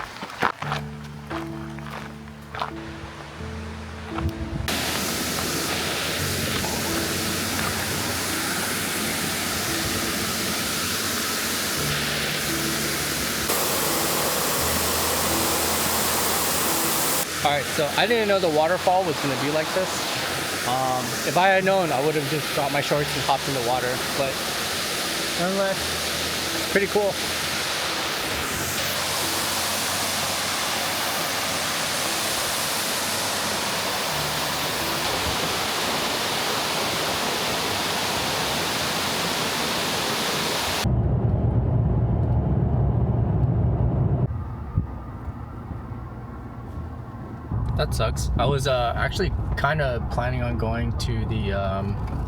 A: Alright, so I didn't know the waterfall was going to be like this. If I had known, I would have just dropped my shorts and hopped in the water, but nonetheless, pretty cool. That sucks. I was actually kind of planning on going to the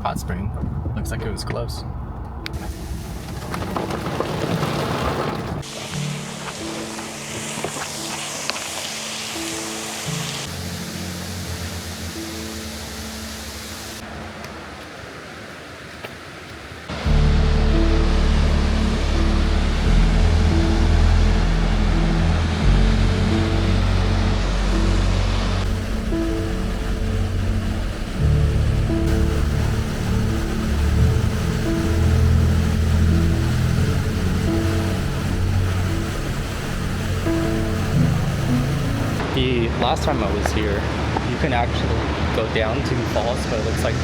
A: hot spring. Looks like it was close. The last time I was here, you can actually go down to the falls, but it looks like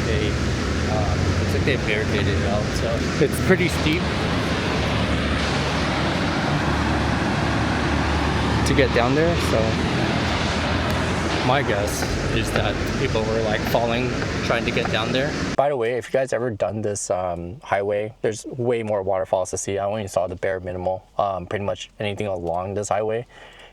A: they barricaded it out, so it's pretty steep to get down there. So my guess is that people were like falling trying to get down there. By the way, if you guys ever done this highway, there's way more waterfalls to see. I only saw the bare minimal. Pretty much anything along this highway.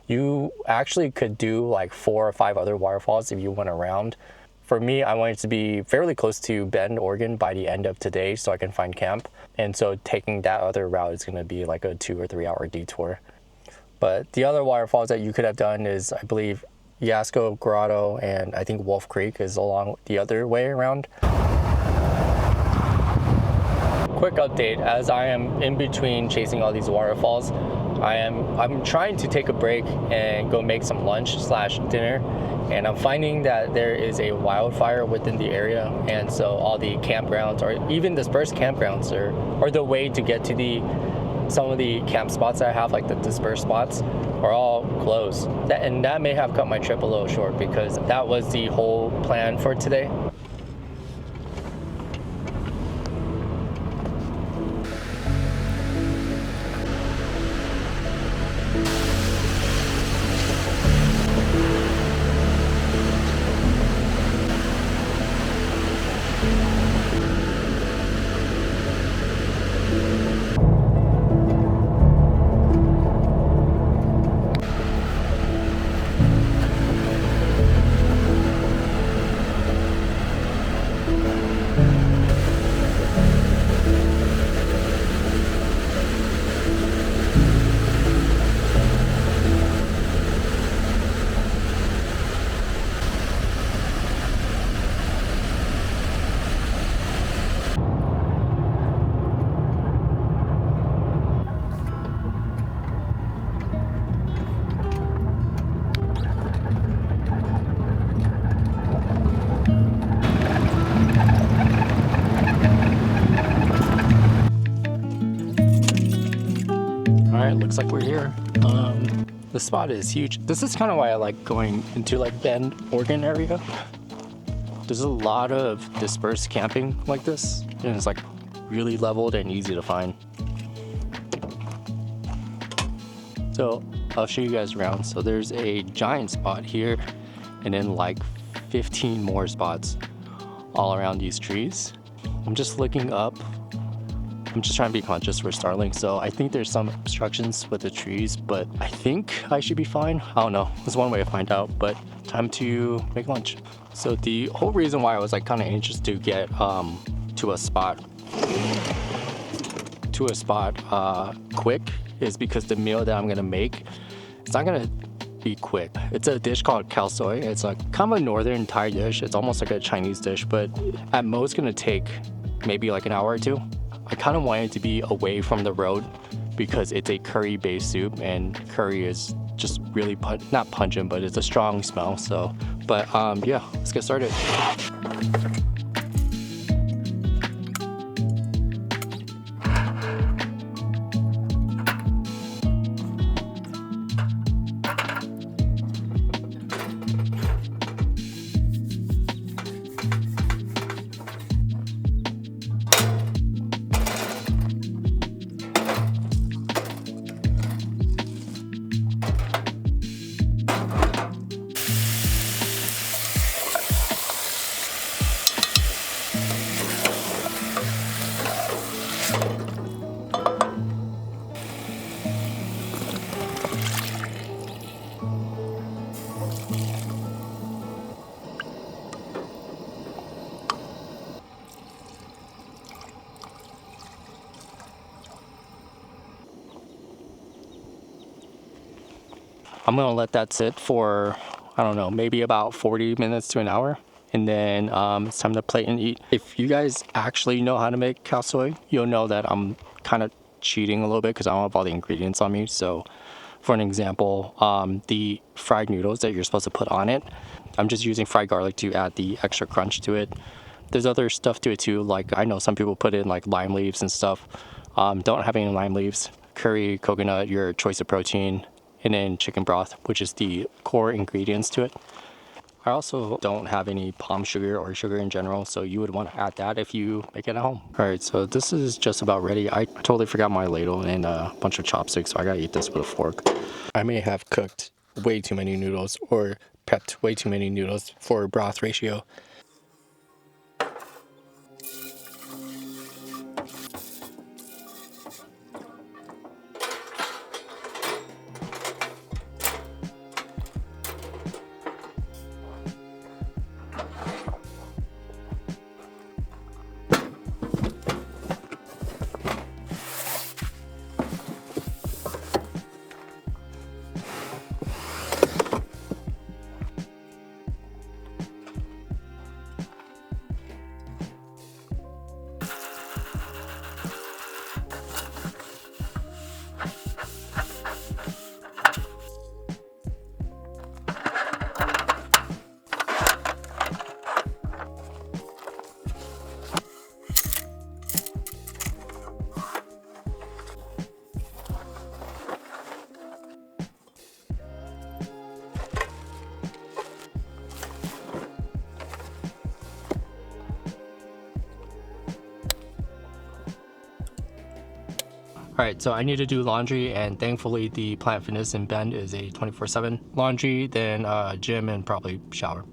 A: You actually could do like 4 or 5 other waterfalls if you went around. For me, I wanted to be fairly close to Bend, Oregon by the end of today so I can find camp. And so taking that other route is gonna be like a 2 or 3 hour detour. But the other waterfalls that you could have done is, I believe, Yasco Grotto and I think Wolf Creek is along the other way around. Quick update, as I am in between chasing all these waterfalls, I'm trying to take a break and go make some lunch / dinner, and I'm finding that there is a wildfire within the area, and so all the campgrounds or even dispersed campgrounds or the way to get to some of the camp spots that I have, like the dispersed spots, are all closed. And that may have cut my trip a little short because that was the whole plan for today. Looks like we're here. The spot is huge. This is kind of why I like going into like Bend, Oregon area. There's a lot of dispersed camping like this, and it's like really leveled and easy to find. So I'll show you guys around. So there's a giant spot here, and then like 15 more spots all around these trees. I'm just looking up. I'm just trying to be conscious for Starlink, so I think there's some obstructions with the trees, but I think I should be fine. I don't know. There's one way to find out, but time to make lunch. So the whole reason why I was like kind of anxious to get to a spot quick is because the meal that I'm gonna make, it's not gonna be quick. It's a dish called khao soi. It's like kind of a northern Thai dish. It's almost like a Chinese dish, but at most gonna take maybe like an hour or 2. I kind of want it to be away from the road because it's a curry-based soup, and curry is just really not pungent, but it's a strong smell. So, but yeah, let's get started. I'm gonna let that sit for, I don't know, maybe about 40 minutes to an hour. And then it's time to plate and eat. If you guys actually know how to make cow soy, you'll know that I'm kind of cheating a little bit because I don't have all the ingredients on me. So for an example, the fried noodles that you're supposed to put on it, I'm just using fried garlic to add the extra crunch to it. There's other stuff to it too, like I know some people put in like lime leaves and stuff. Don't have any lime leaves. Curry, coconut, your choice of protein, and then chicken broth, which is the core ingredients to it. I also don't have any palm sugar or sugar in general, so you would want to add that if you make it at home. All right, so this is just about ready. I totally forgot my ladle and a bunch of chopsticks, so I gotta eat this with a fork. I may have cooked way too many noodles or prepped way too many noodles for broth ratio. All right, so I need to do laundry, and thankfully the Planet Fitness in Bend is a 24/7 laundry, then gym, and probably shower.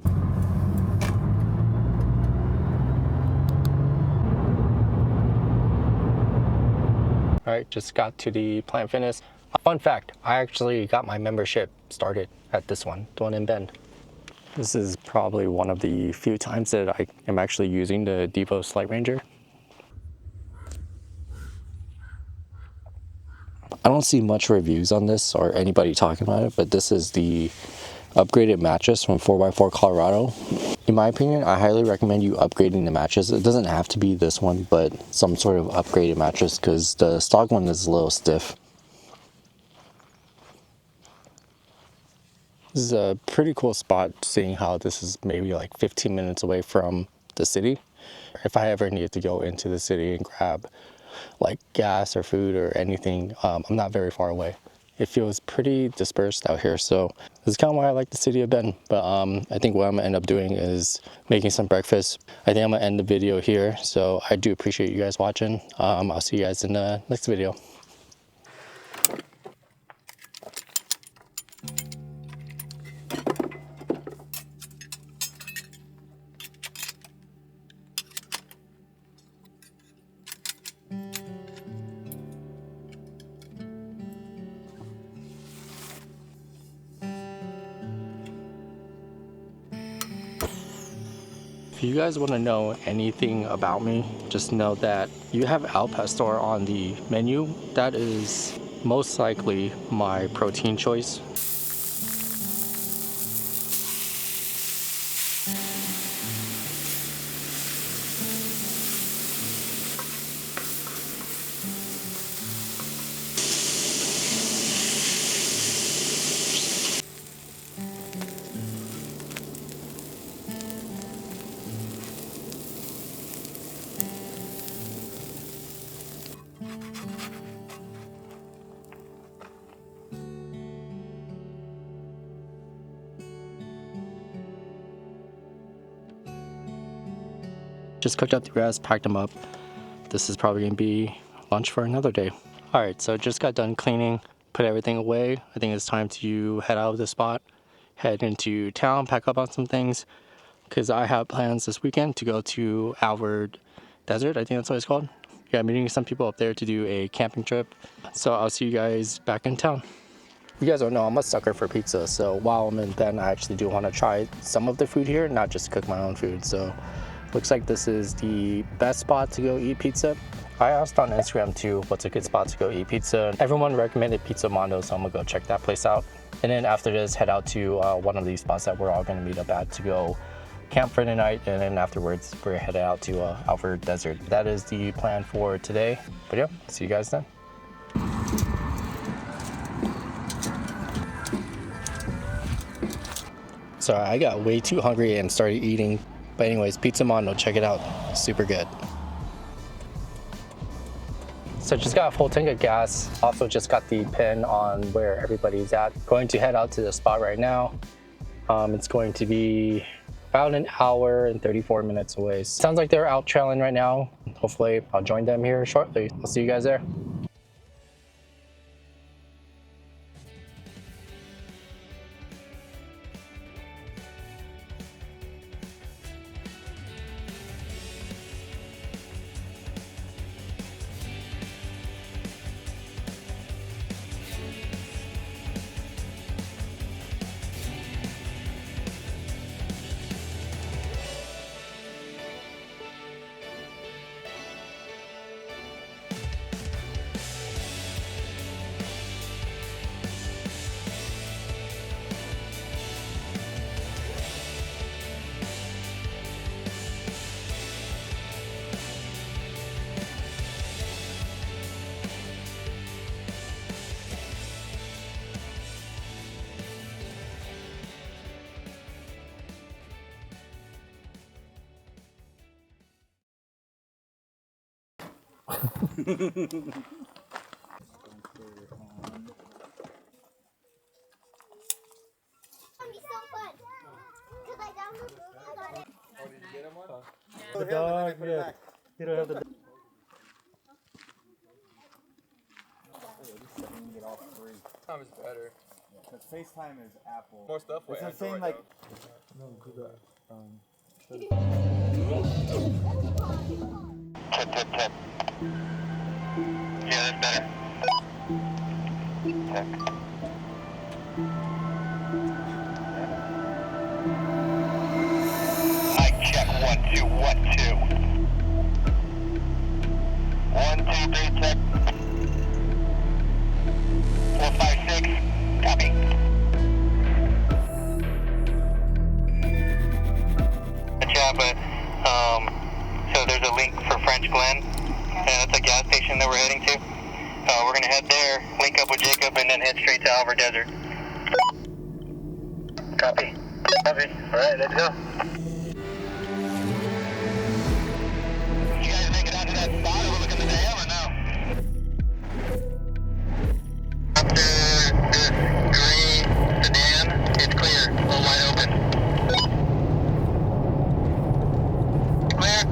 A: All right, just got to the Planet Fitness. Fun fact, I actually got my membership started at this one, the one in Bend. This is probably one of the few times that I am actually using the Devo Slight Ranger. I don't see much reviews on this or anybody talking about it, but this is the upgraded mattress from 4x4 Colorado. In my opinion, I highly recommend you upgrading the mattress. It doesn't have to be this one, but some sort of upgraded mattress because the stock one is a little stiff. This is a pretty cool spot, seeing how this is maybe like 15 minutes away from the city. If I ever need to go into the city and grab like gas or food or anything, I'm not very far away. It feels pretty dispersed out here, so this is kind of why I like the city of Bend. But I think what I'm gonna end up doing is making some breakfast. I think I'm gonna end the video here, so I do appreciate you guys watching. I'll see you guys in the next video. If you guys want to know anything about me, just know that you have Al Pastor on the menu. That is most likely my protein choice. Just cooked up the rest, packed them up. This is probably gonna be lunch for another day. All right, so just got done cleaning, put everything away. I think it's time to head out of the spot, head into town, pack up on some things, because I have plans this weekend to go to Alvord Desert. I think that's what it's called. Yeah, I'm meeting some people up there to do a camping trip. So I'll see you guys back in town. You guys don't know, I'm a sucker for pizza. So while I'm in Bend, I actually do want to try some of the food here, not just cook my own food. So looks like this is the best spot to go eat pizza. I asked on Instagram too what's a good spot to go eat pizza. Everyone recommended Pizza Mondo, so I'm gonna go check that place out. And then after this, head out to one of these spots that we're all gonna meet up at to go camp for the night. And then afterwards, we're headed out to Alfred Desert. That is the plan for today. But yeah, see you guys then. So I got way too hungry and started eating. But anyways, Pizza Mondo, check it out. Super good. So just got a full tank of gas. Also just got the pin on where everybody's at. Going to head out to the spot right now. It's going to be about an hour and 34 minutes away. Sounds like they're out trailing right now. Hopefully I'll join them here shortly. I'll see you guys there.
C: The dog, yeah. You don't have the.
D: Time is better.
E: Because FaceTime is Apple.
D: More stuff.
E: It's the same like.
F: Tip, tip, tip. Yeah, that's better. Check. Mic check, 1, 2, 1, 2. 1, 2, 3, check. 4, 5, 6. Copy. Java, so there's a link for French Glen, and it's a gas station that we're heading to. We're gonna head there, link up with Jacob, and then head straight to Alfred Desert. Copy. Copy. Alright, let's go. You guys make it out to that spot overlooking the dam or no? After this gray sedan, it's clear, all wide open. Clear.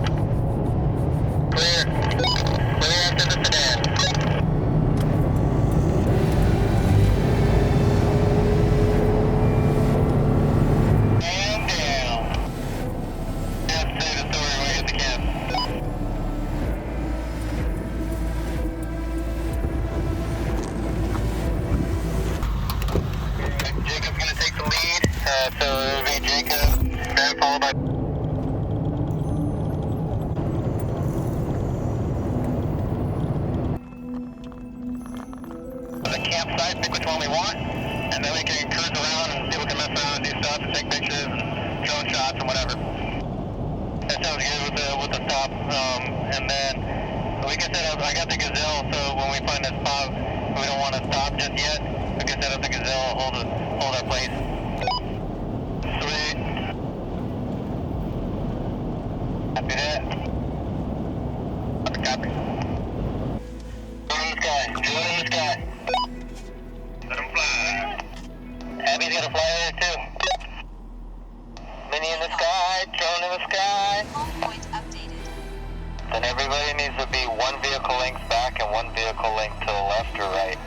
F: Clear. Clear after the sedan. And down. Just say the story when we get to camp. Jacob's gonna take the lead, so it'll be Jacob, then followed by the campsite, pick which one we want, and then we can cruise around and people can mess around and do stuff and take pictures and drone shots and whatever. That sounds good with the stop. And then we can set up, I got the Gazelle, so when we find a spot we don't want to stop just yet, we can set up the Gazelle, hold our place. Sweet. Copy that. Copy. Drone in the sky, drone in the sky. Let him fly. Abby's gonna fly there too. Mini in the sky, drone in the sky.
G: Home point updated.
F: Then everybody needs to be one vehicle length back and one vehicle length to the left or right.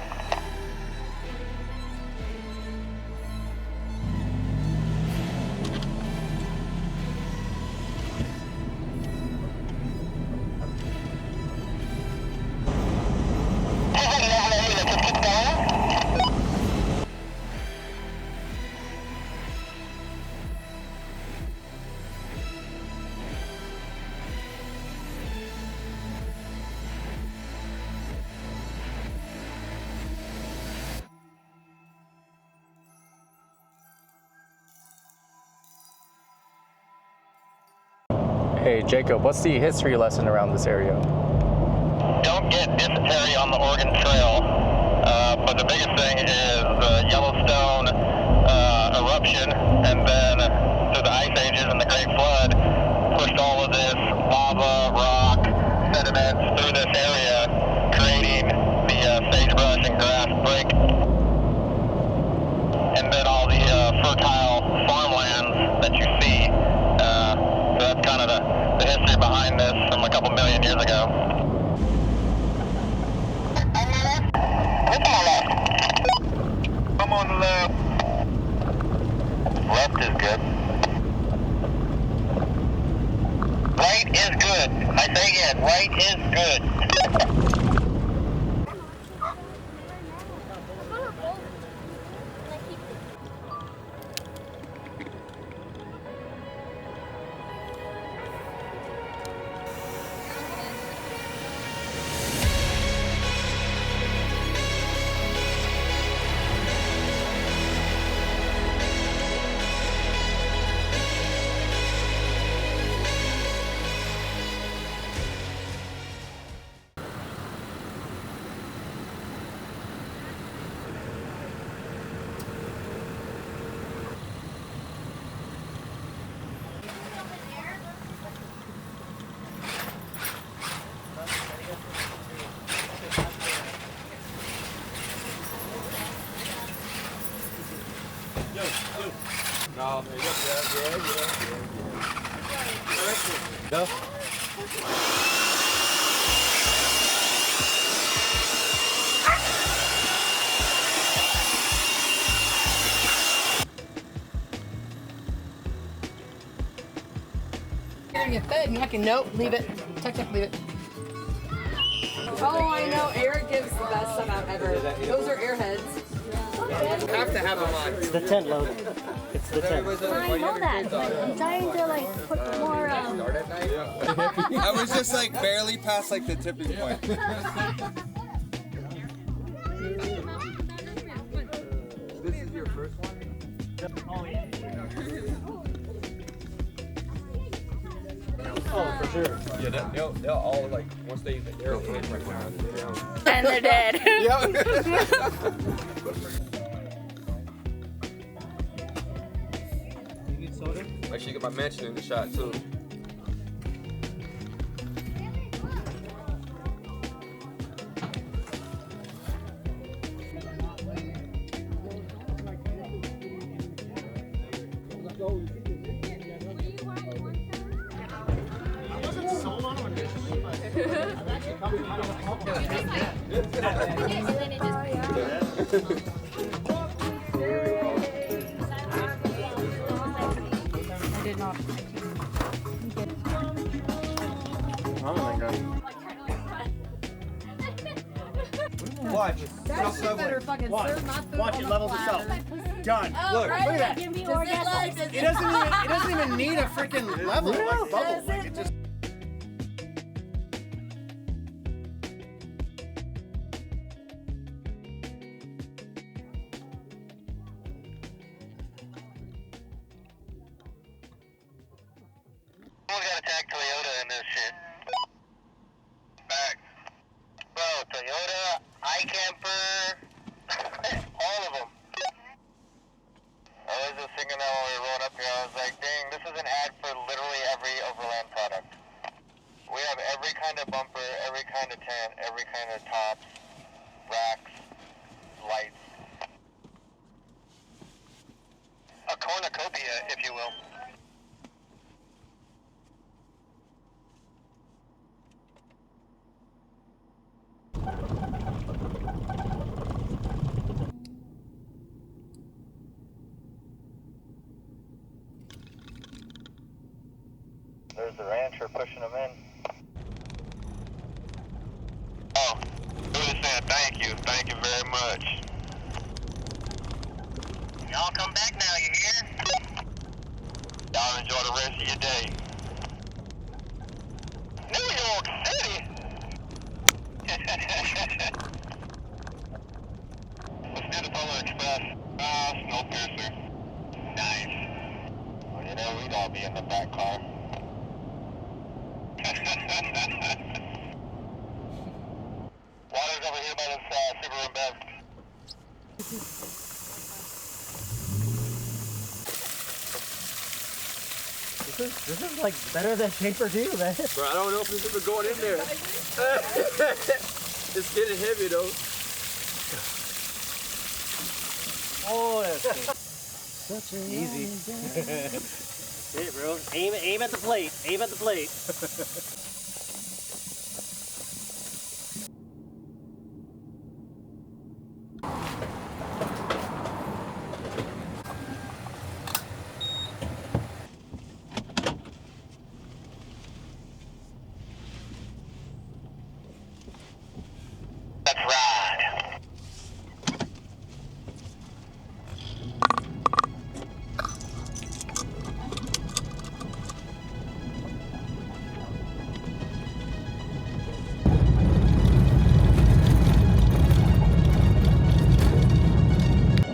A: Hey, Jacob, what's the history lesson around this area?
F: Don't get dysentery on the Oregon Trail. But the biggest thing is the Yellowstone eruption, and then through the ice ages and the Great Flood, pushed all of this lava, rock, sediments through this area, creating the sagebrush and grass break, and then all the fertile farmlands that you see. So that's kind of the history behind this from a couple million years ago. I'm on the left. Left is good. Right is good. I say again, right is good.
D: No, man, yeah.
A: Go.
B: You're gonna get fed and I can nope, leave it. Tuck, leave it. Oh, I know. Eric gives the best stuff out ever. Those are airheads.
D: You have to have them on.
C: It's the tent, Logan. It's the tent.
G: I know that. I'm trying to like put more.
D: I was just like barely past like the tipping point. This is your first one?
C: Oh, yeah. Oh, for sure.
D: Yeah, they'll all like, once they they're right now.
G: And they're dead.
C: You need soda?
D: Make sure you get my mention in the shot too.
B: I did not.
E: Watch.
B: That shit better fucking serve my food.
C: Watch
B: on
C: it
B: the
C: levels
B: platter.
C: itself. Done.
B: Look,
C: Look at that.
G: Give me
B: Does it
G: orgasms.
B: like- does
C: It doesn't even need a freaking level like bubble. Like it just.
F: We gotta tag Toyota in this shit. Back. Bro, Toyota, iCamper, all of them. I was just thinking that while we were rolling up here, I was like, dang, this is an ad for literally every Overland product. We have every kind of bumper, every kind of tent, every kind of tops, racks, lights. A cornucopia, if you will. There's the rancher pushing them in. Oh, we just saying thank you. Thank you very much. Y'all come back now, you hear? Y'all enjoy the rest of your day. New York City? Let's do the Polar Express. Snowpiercer. Nice. Well, you know, we'd all be in the back car. Bev.
E: This is like better than pay-per-view, man.
H: Bro, I don't know if this is going in there. It's getting heavy though.
E: Oh, that's such an easy. Hey, bro. Aim at the plate. Aim at the plate.
F: Let's ride.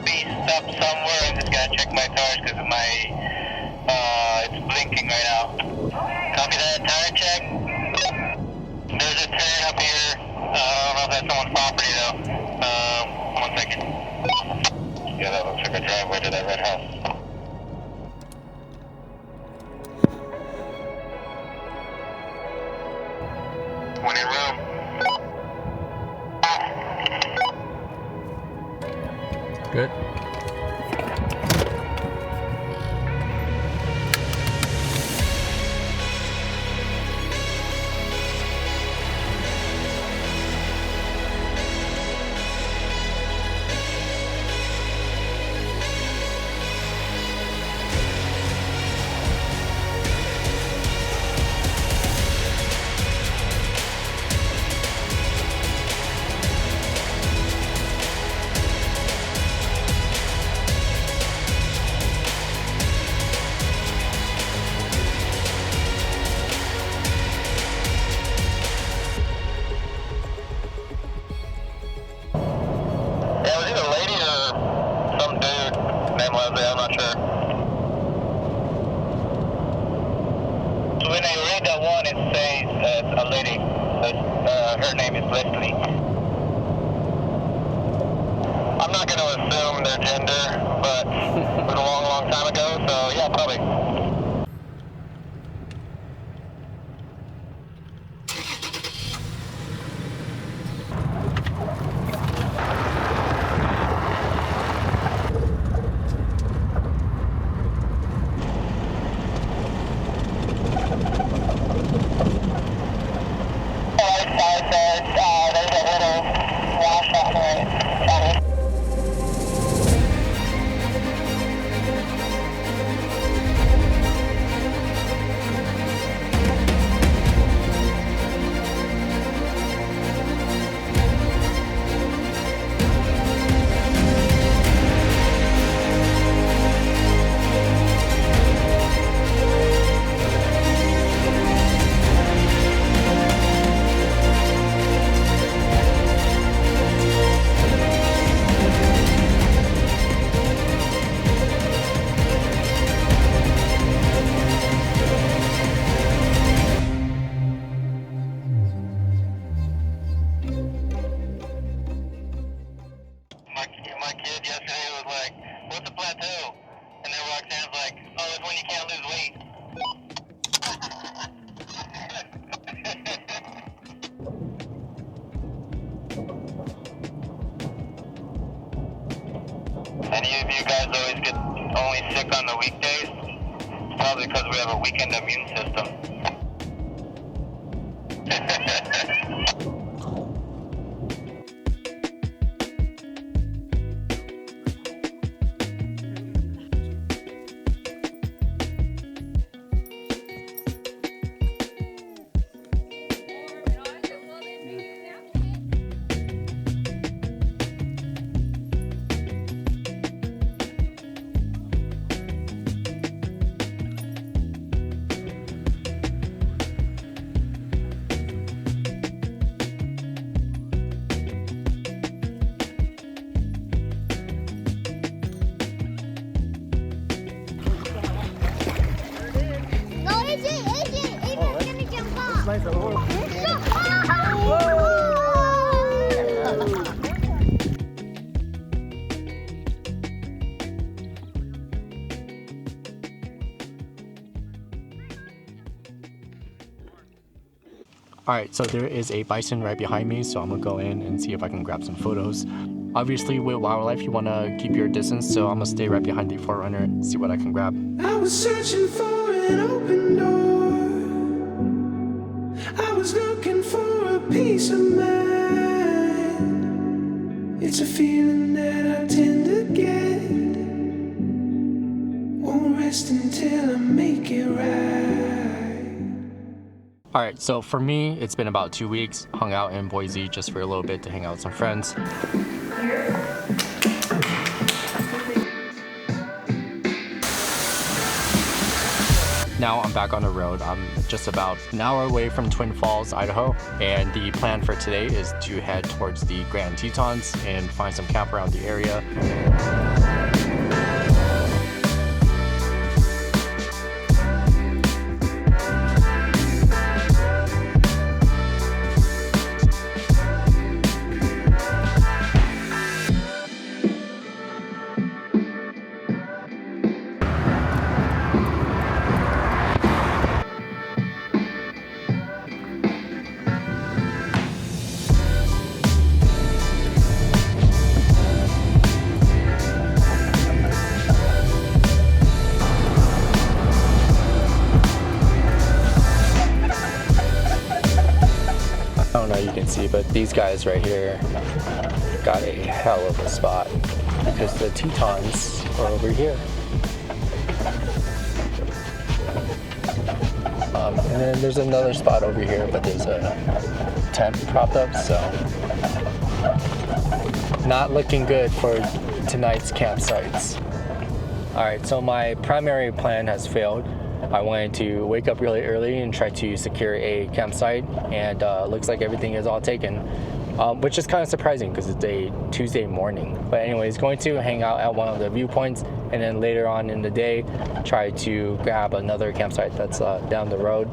F: Be stopped somewhere. I'm just gonna check my tires because it's blinking right now. Copy that. Tire check. There's a turn up here. I don't know if that's someone's property though. 1 second. Yeah, that looks like a driveway to that red house. One in room.
A: Good.
F: Yeah, it was either a lady or some dude named Leslie, I'm not sure. So when I read that one, it says a lady. Her name is Leslie. I'm not going to assume their gender, but it was a long, long time ago, so yeah, probably. There's a little wash up there. My kid yesterday was like, what's a plateau? And then Roxanne's like, oh, it's when you can't lose weight. Any of you guys always get only sick on the weekdays? It's probably because we have a weekend immune system.
A: Alright, so there is a bison right behind me, so I'm gonna go in and see if I can grab some photos. Obviously with wildlife you want to keep your distance, so I'm gonna stay right behind the 4Runner and see what I can grab.
I: I was searching for an open door. I was looking for a peace of mind. It's a feeling that I tend to get. Won't rest until I make it right.
A: Alright, so for me, it's been about 2 weeks. Hung out in Boise just for a little bit to hang out with some friends. Now I'm back on the road. I'm just about an hour away from Twin Falls, Idaho, and the plan for today is to head towards the Grand Tetons and find some camp around the area. I don't know if you can see, but these guys right here got a hell of a spot because the Tetons are over here. And then there's another spot over here, but there's a tent propped up, so not looking good for tonight's campsites. Alright, so my primary plan has failed. I wanted to wake up really early and try to secure a campsite, and looks like everything is all taken, which is kind of surprising because it's a Tuesday morning. But anyways, going to hang out at one of the viewpoints, and then later on in the day try to grab another campsite that's down the road.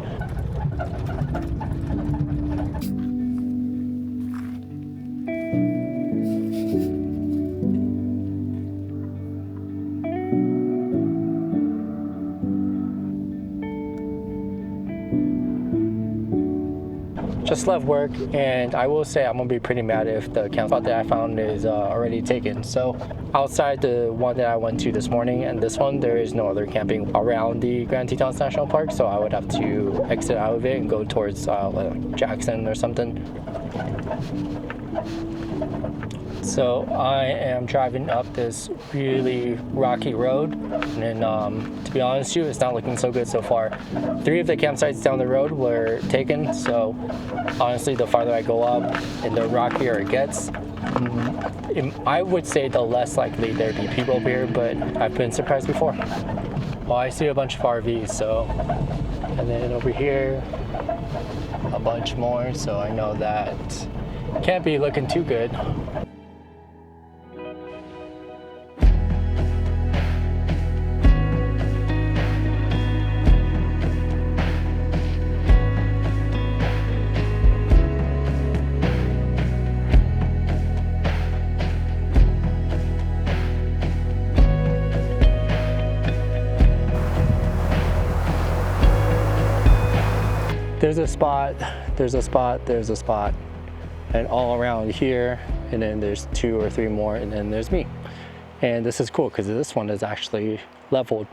A: Just left work, and I will say I'm gonna be pretty mad if the campsite that I found is already taken. So outside the one that I went to this morning and this one, there is no other camping around the Grand Tetons National Park, so I would have to exit out of it and go towards like Jackson or something. So I am driving up this really rocky road, and then to be honest with you, it's not looking so good so far. 3 of the campsites down the road were taken, so honestly the farther I go up and the rockier it gets, I would say the less likely there'd be people up here, but I've been surprised before. Well, I see a bunch of RVs, so, and then over here a bunch more, so I know that can't be looking too good. There's a spot, there's a spot, there's a spot, and all around here, and then there's 2 or 3 more, and then there's me. And this is cool because this one is actually leveled.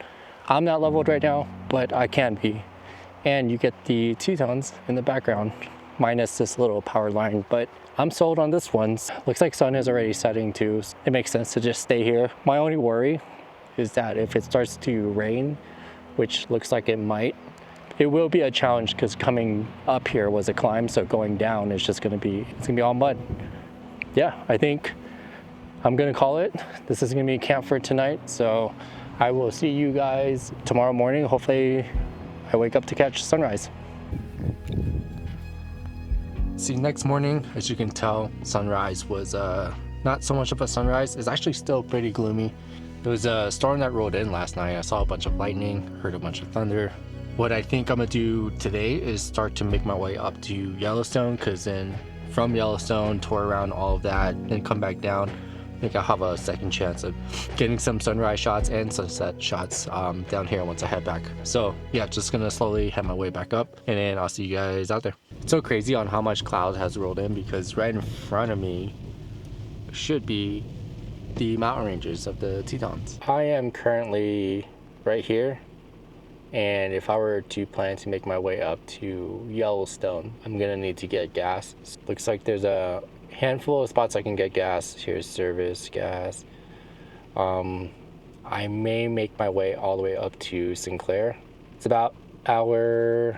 A: I'm not leveled right now, but I can be. And you get the Tetons in the background, minus this little power line, but I'm sold on this one. Looks like sun is already setting too. It makes sense to just stay here. My only worry is that if it starts to rain, which looks like it might, it will be a challenge because coming up here was a climb, so going down is just gonna be all mud. Yeah, I think I'm gonna call it. This is gonna be camp for tonight, so I will see you guys tomorrow morning. Hopefully I wake up to catch sunrise. See, next morning, as you can tell, sunrise was not so much of a sunrise. It's actually still pretty gloomy. There was a storm that rolled in last night. I saw a bunch of lightning, heard a bunch of thunder. What I think I'm gonna do today is start to make my way up to Yellowstone, because then from Yellowstone, tour around all of that, then come back down. think I'll have a second chance of getting some sunrise shots and sunset shots down here once I head back. So yeah, just gonna slowly head my way back up, and then I'll see you guys out there. It's so crazy on how much cloud has rolled in, because right in front of me should be the mountain ranges of the Tetons. I am currently right here, and if I were to plan to make my way up to Yellowstone, I'm gonna need to get gas. Looks like there's a handful of spots I can get gas. Here's service gas. I may make my way all the way up to Sinclair. It's about hour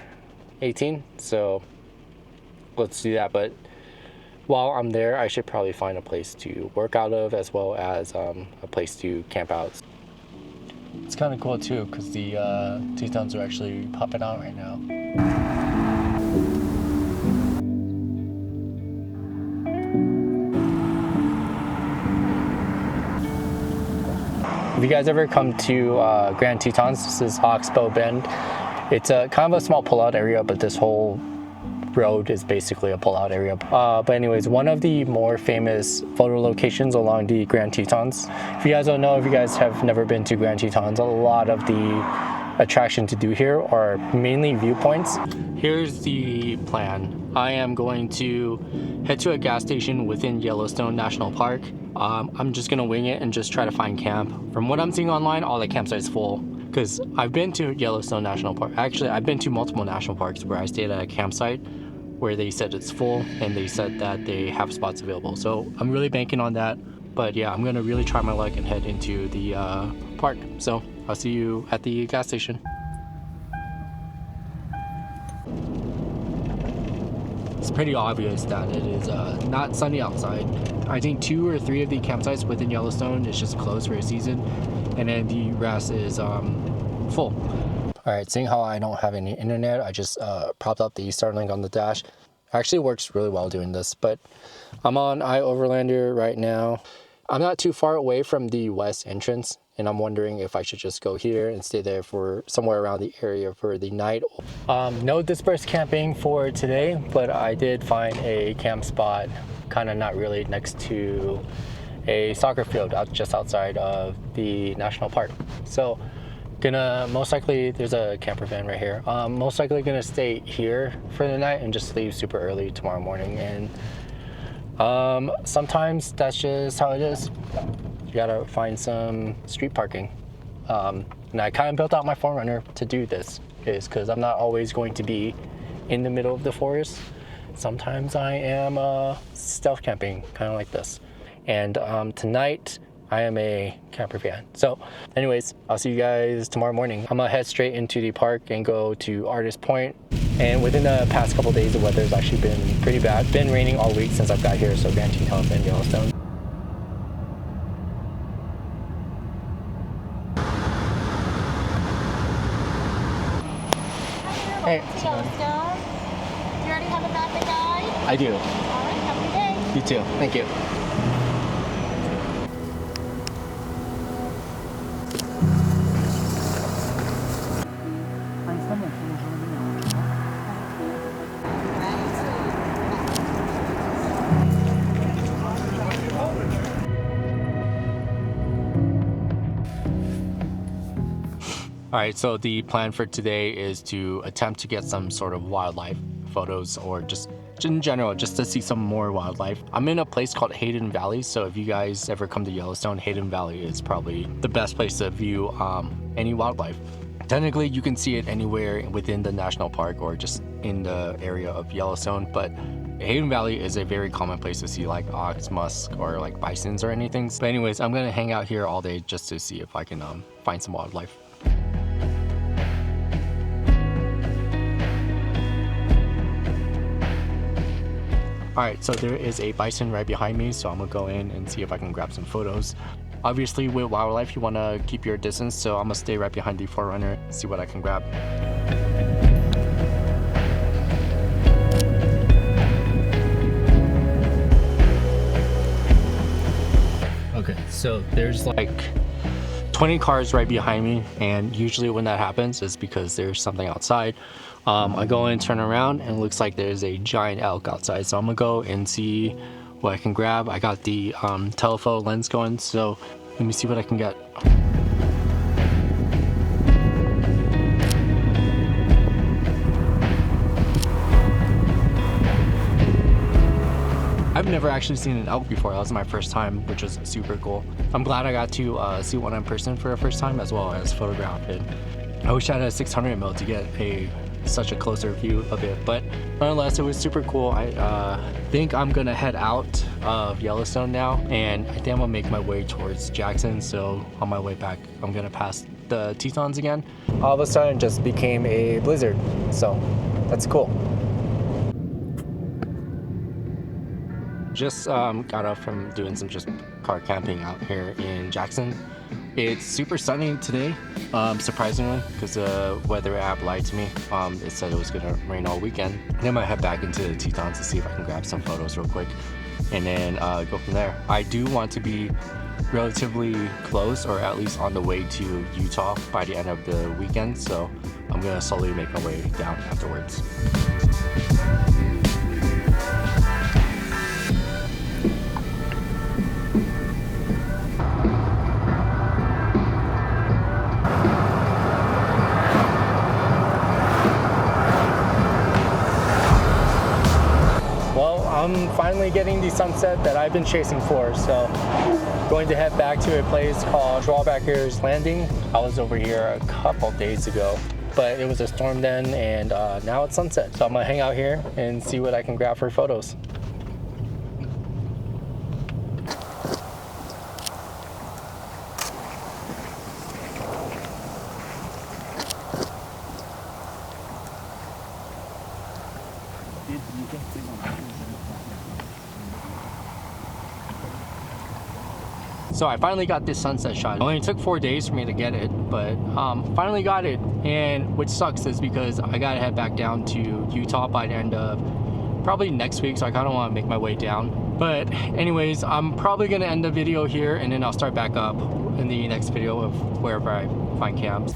A: 18, so let's do that. But while I'm there, I should probably find a place to work out of, as well as a place to camp out. It's kind of cool too, because the Tetons are actually popping out right now. If you guys ever come to Grand Tetons, this is Oxbow Bend. It's a kind of a small pullout area, but this whole road is basically a pullout area. But anyways, one of the more famous photo locations along the Grand Tetons. If you guys don't know, if you guys have never been to Grand Tetons, a lot of the attraction to do here are mainly viewpoints. Here's the plan. I am going to head to a gas station within Yellowstone National Park. I'm just gonna wing it and just try to find camp. From what I'm seeing online, all the campsites full. Because I've been to Yellowstone National Park. Actually, I've been to multiple national parks where I stayed at a campsite where they said it's full, and they said that they have spots available. So I'm really banking on that. But yeah, I'm gonna really try my luck and head into the park. So I'll see you at the gas station. It's pretty obvious that it is not sunny outside. I think 2 or 3 of the campsites within Yellowstone is just closed for a season, and then the rest is full. All right, seeing how I don't have any internet, I just propped up the Starlink on the dash. Actually works really well doing this, but I'm on Overlander right now. I'm not too far away from the west entrance, and I'm wondering if I should just go here and stay there for somewhere around the area for the night. No dispersed camping for today, but I did find a camp spot, kind of not really, next to a soccer field just outside of the national park. So gonna most likely, there's a camper van right here. Most likely gonna stay here for the night and just leave super early tomorrow morning. And sometimes that's just how it is. You gotta find some street parking. And I kind of built out my 4Runner to do this, is because I'm not always going to be in the middle of the forest. Sometimes I am stealth camping, kind of like this. And tonight I am a camper van. So anyways, I'll see you guys tomorrow morning. I'm gonna head straight into the park and go to Artist Point. And within the past couple days, the weather's actually been pretty bad. It's been raining all week since I've got here, so Grand Teton and Yellowstone. Hey.
G: Yellowstone. Do you already have a map and guide?
A: I do.
G: All right, have a good day.
A: You too. Thank you. All right, so the plan for today is to attempt to get some sort of wildlife photos, or just in general, just to see some more wildlife. I'm in a place called Hayden Valley, so if you guys ever come to Yellowstone, Hayden Valley is probably the best place to view any wildlife. Technically, you can see it anywhere within the national park or just in the area of Yellowstone, but Hayden Valley is a very common place to see like ox, musk, or like bisons or anything. But anyways, I'm gonna hang out here all day just to see if I can find some wildlife. All right, so there is a bison right behind me, so I'm gonna go in and see if I can grab some photos. Obviously, with wildlife, you wanna keep your distance, so I'm gonna stay right behind the 4Runner, see what I can grab. Okay, so there's like 20 cars right behind me, and usually when that happens is because there's something outside. I go in, turn around, and it looks like there's a giant elk outside, so I'm gonna go and see what I can grab. I got the telephoto lens going, so let me see what I can get. I've never actually seen an elk before. That was my first time, which was super cool. I'm glad I got to see one in person for the first time, as well as photograph it. I wish I had a 600mm to get such a closer view of it, but nonetheless, it was super cool. I think I'm gonna head out of Yellowstone now, and I think I'm gonna make my way towards Jackson. So on my way back, I'm gonna pass the Tetons again. All of a sudden, it just became a blizzard, so that's cool. Just got off from doing some just car camping out here in Jackson. It's super sunny today, surprisingly, because the weather app lied to me. It said it was gonna rain all weekend. And then I might head back into the Tetons to see if I can grab some photos real quick, and then go from there. I do want to be relatively close, or at least on the way to Utah by the end of the weekend, so I'm gonna slowly make my way down afterwards. I'm finally getting the sunset that I've been chasing for, so going to head back to a place called Drawbacker's Landing. I was over here a couple days ago, but it was a storm then, and now it's sunset. So I'm gonna hang out here and see what I can grab for photos. So I finally got this sunset shot. It only took 4 days for me to get it, but finally got it. And which sucks is because I gotta head back down to Utah by the end of probably next week, so I kinda wanna make my way down. But anyways, I'm probably gonna end the video here, and then I'll start back up in the next video of wherever I find camps.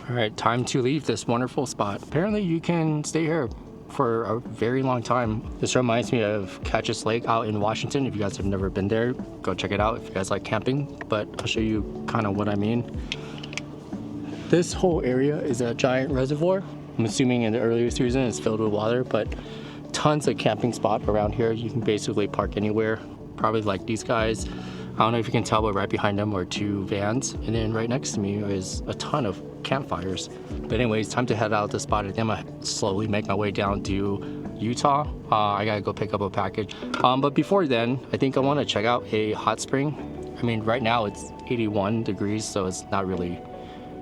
A: All right, time to leave this wonderful spot. Apparently you can stay here for a very long time. This reminds me of Catches Lake out in Washington. If you guys have never been there, go check it out if you guys like camping, but I'll show you kind of what I mean. This whole area is a giant reservoir. I'm assuming in the earlier season it's filled with water, but tons of camping spot around here. You can basically park anywhere, probably like these guys. I don't know if you can tell, but right behind them are 2 vans, and then right next to me is a ton of campfires. But anyways, time to head out the spot. I'm gonna slowly make my way down to Utah. I gotta go pick up a package. But before then, I think I want to check out a hot spring. I mean, right now it's 81 degrees, so it's not really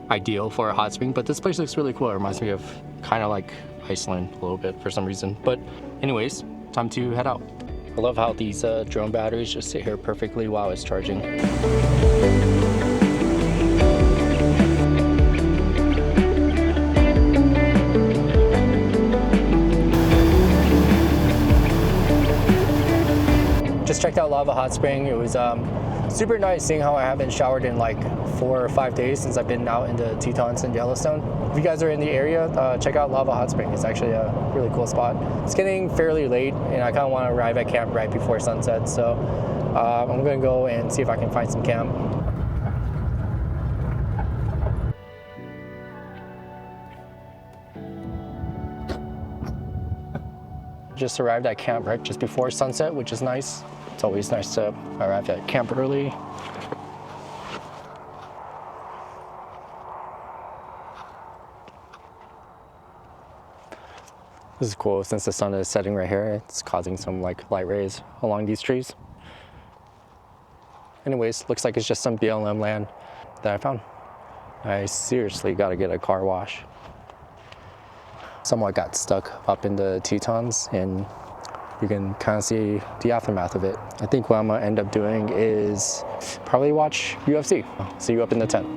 A: ideal for a hot spring, but this place looks really cool. It reminds me of kind of like Iceland a little bit for some reason. But anyways, time to head out. I love how these drone batteries just sit here perfectly while it's charging. Just checked out Lava Hot Spring. It was super nice seeing how I haven't showered in like 4 or 5 days since I've been out in the Tetons in Yellowstone. If you guys are in the area, check out Lava Hot Spring. It's actually a really cool spot. It's getting fairly late and I kind of want to arrive at camp right before sunset. So I'm going to go and see if I can find some camp. Just arrived at camp right just before sunset, which is nice. It's always nice to arrive at camp early. This is cool since the sun is setting right here. It's causing some like light rays along these trees. Anyways, looks like it's just some BLM land that I found. I seriously gotta get a car wash. Someone got stuck up in the Tetons and you can kind of see the aftermath of it. I think what I'm gonna end up doing is probably watch UFC. See you up in the tent.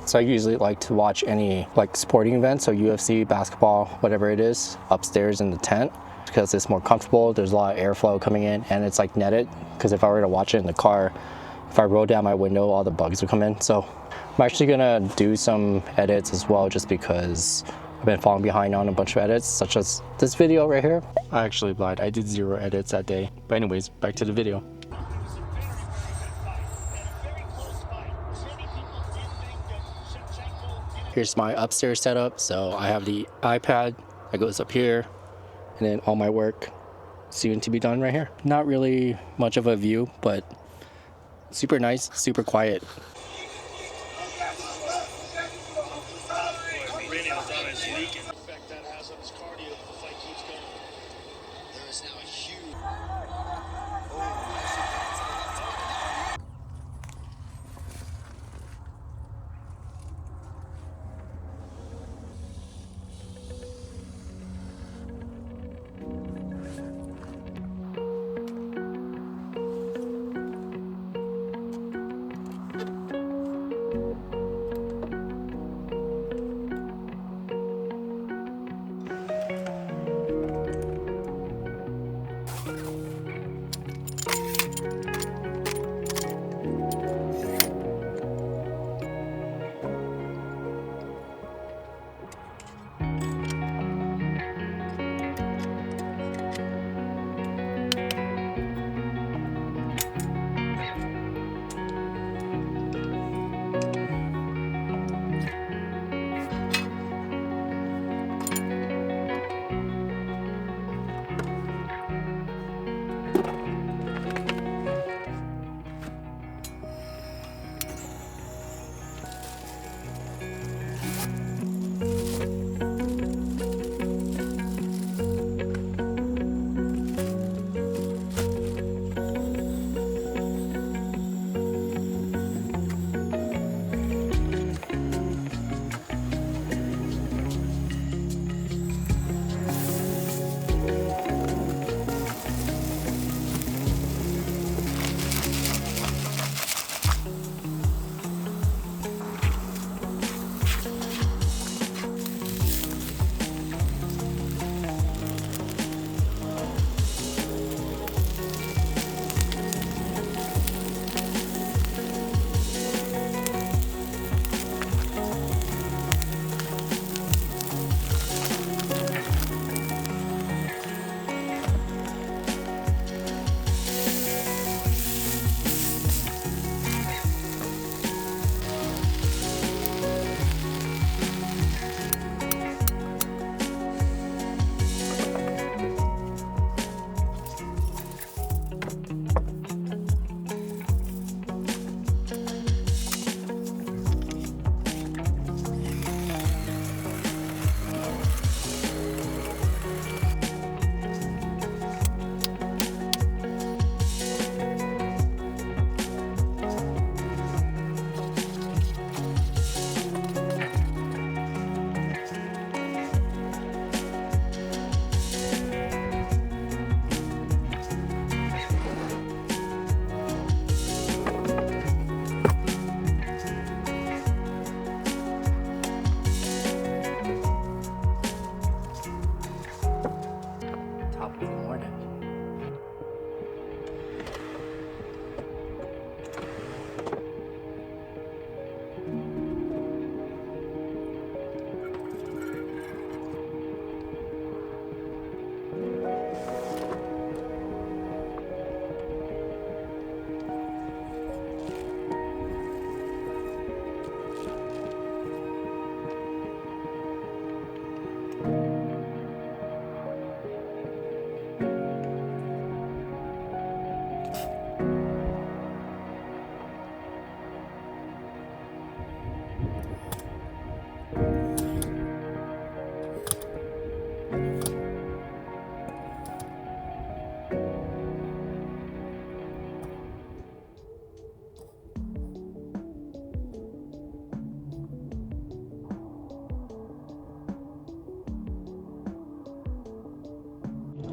A: So I usually like to watch any like sporting events, so UFC, basketball, whatever it is, upstairs in the tent because it's more comfortable. There's a lot of airflow coming in and it's like netted, because if I were to watch it in the car, if I roll down my window, all the bugs would come in. So I'm actually gonna do some edits as well, just because I've been falling behind on a bunch of edits, such as this video right here. I actually lied, I did 0 edits that day. But anyways, back to the video. Here's my upstairs setup. So I have the iPad that goes up here, and then all my work soon to be done right here. Not really much of a view, but super nice, super quiet.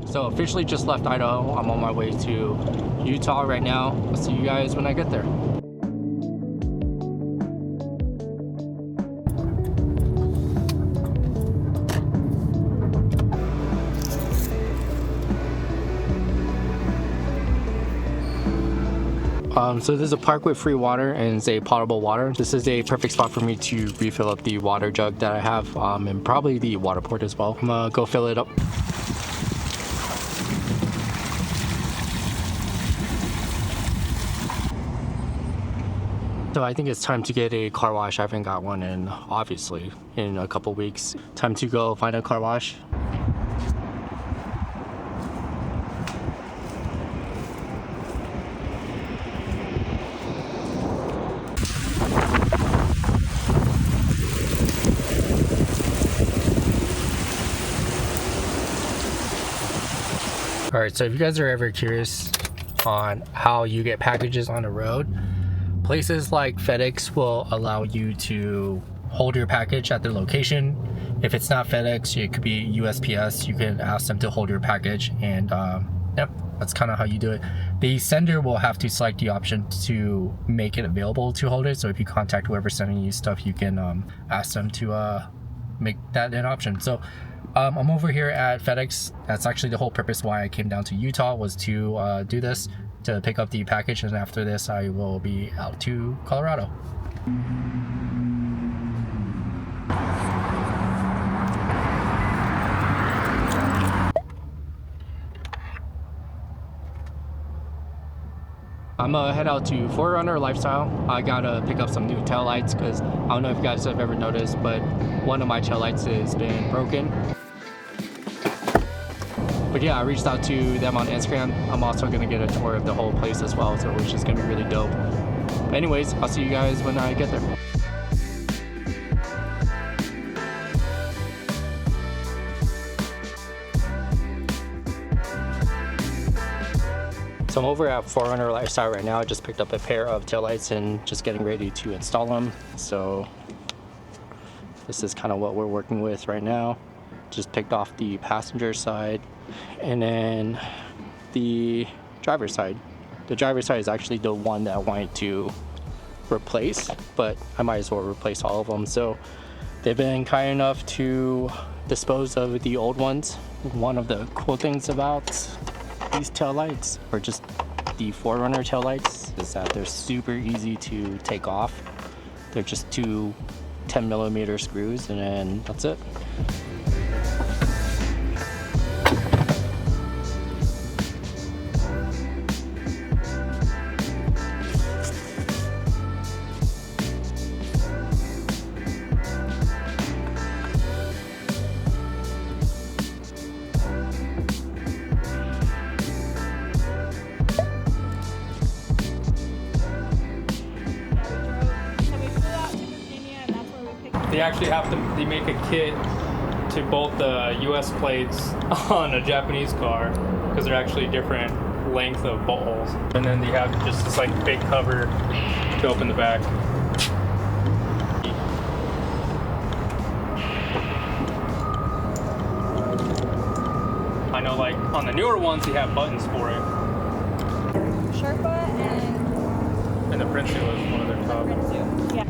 A: So officially just left Idaho. I'm on my way to Utah right now. I'll see you guys when I get there. So there's a park with free water and it's a potable water. This is a perfect spot for me to refill up the water jug that I have, and probably the water port as well. I'm gonna go fill it up. So I think it's time to get a car wash. I haven't got one in, obviously, in a couple weeks. Time to go find a car wash. All right, so if you guys are ever curious on how you get packages on the road, places like FedEx will allow you to hold your package at their location. If it's not FedEx, it could be USPS. You can ask them to hold your package, and yep, that's kind of how you do it. The sender will have to select the option to make it available to hold it. So if you contact whoever's sending you stuff, you can ask them to make that an option. So I'm over here at FedEx. That's actually the whole purpose why I came down to Utah, was to do this, to pick up the package, and after this I will be out to Colorado. I'm gonna head out to 4Runner Lifestyle. I gotta pick up some new taillights because I don't know if you guys have ever noticed, but one of my taillights has been broken. But yeah, I reached out to them on Instagram. I'm also gonna get a tour of the whole place as well, so which is gonna be really dope. But anyways, I'll see you guys when I get there. So I'm over at 4Runner Lifestyle right now. I just picked up a pair of taillights and just getting ready to install them. So this is kind of what we're working with right now. Just picked off the passenger side and then the driver's side. The driver's side is actually the one that I wanted to replace, but I might as well replace all of them. So they've been kind enough to dispose of the old ones. One of the cool things about these taillights, or just the 4Runner taillights, is that they're super easy to take off. They're just two 10mm screws, and then that's it.
J: They actually they make a kit to bolt the US plates on a Japanese car because they're actually different length of bolt holes. And then they have just this like big cover to open the back. I know like on the newer ones they have buttons for it.
B: Sherpa
J: And the Prince is one of their top.
B: yeah.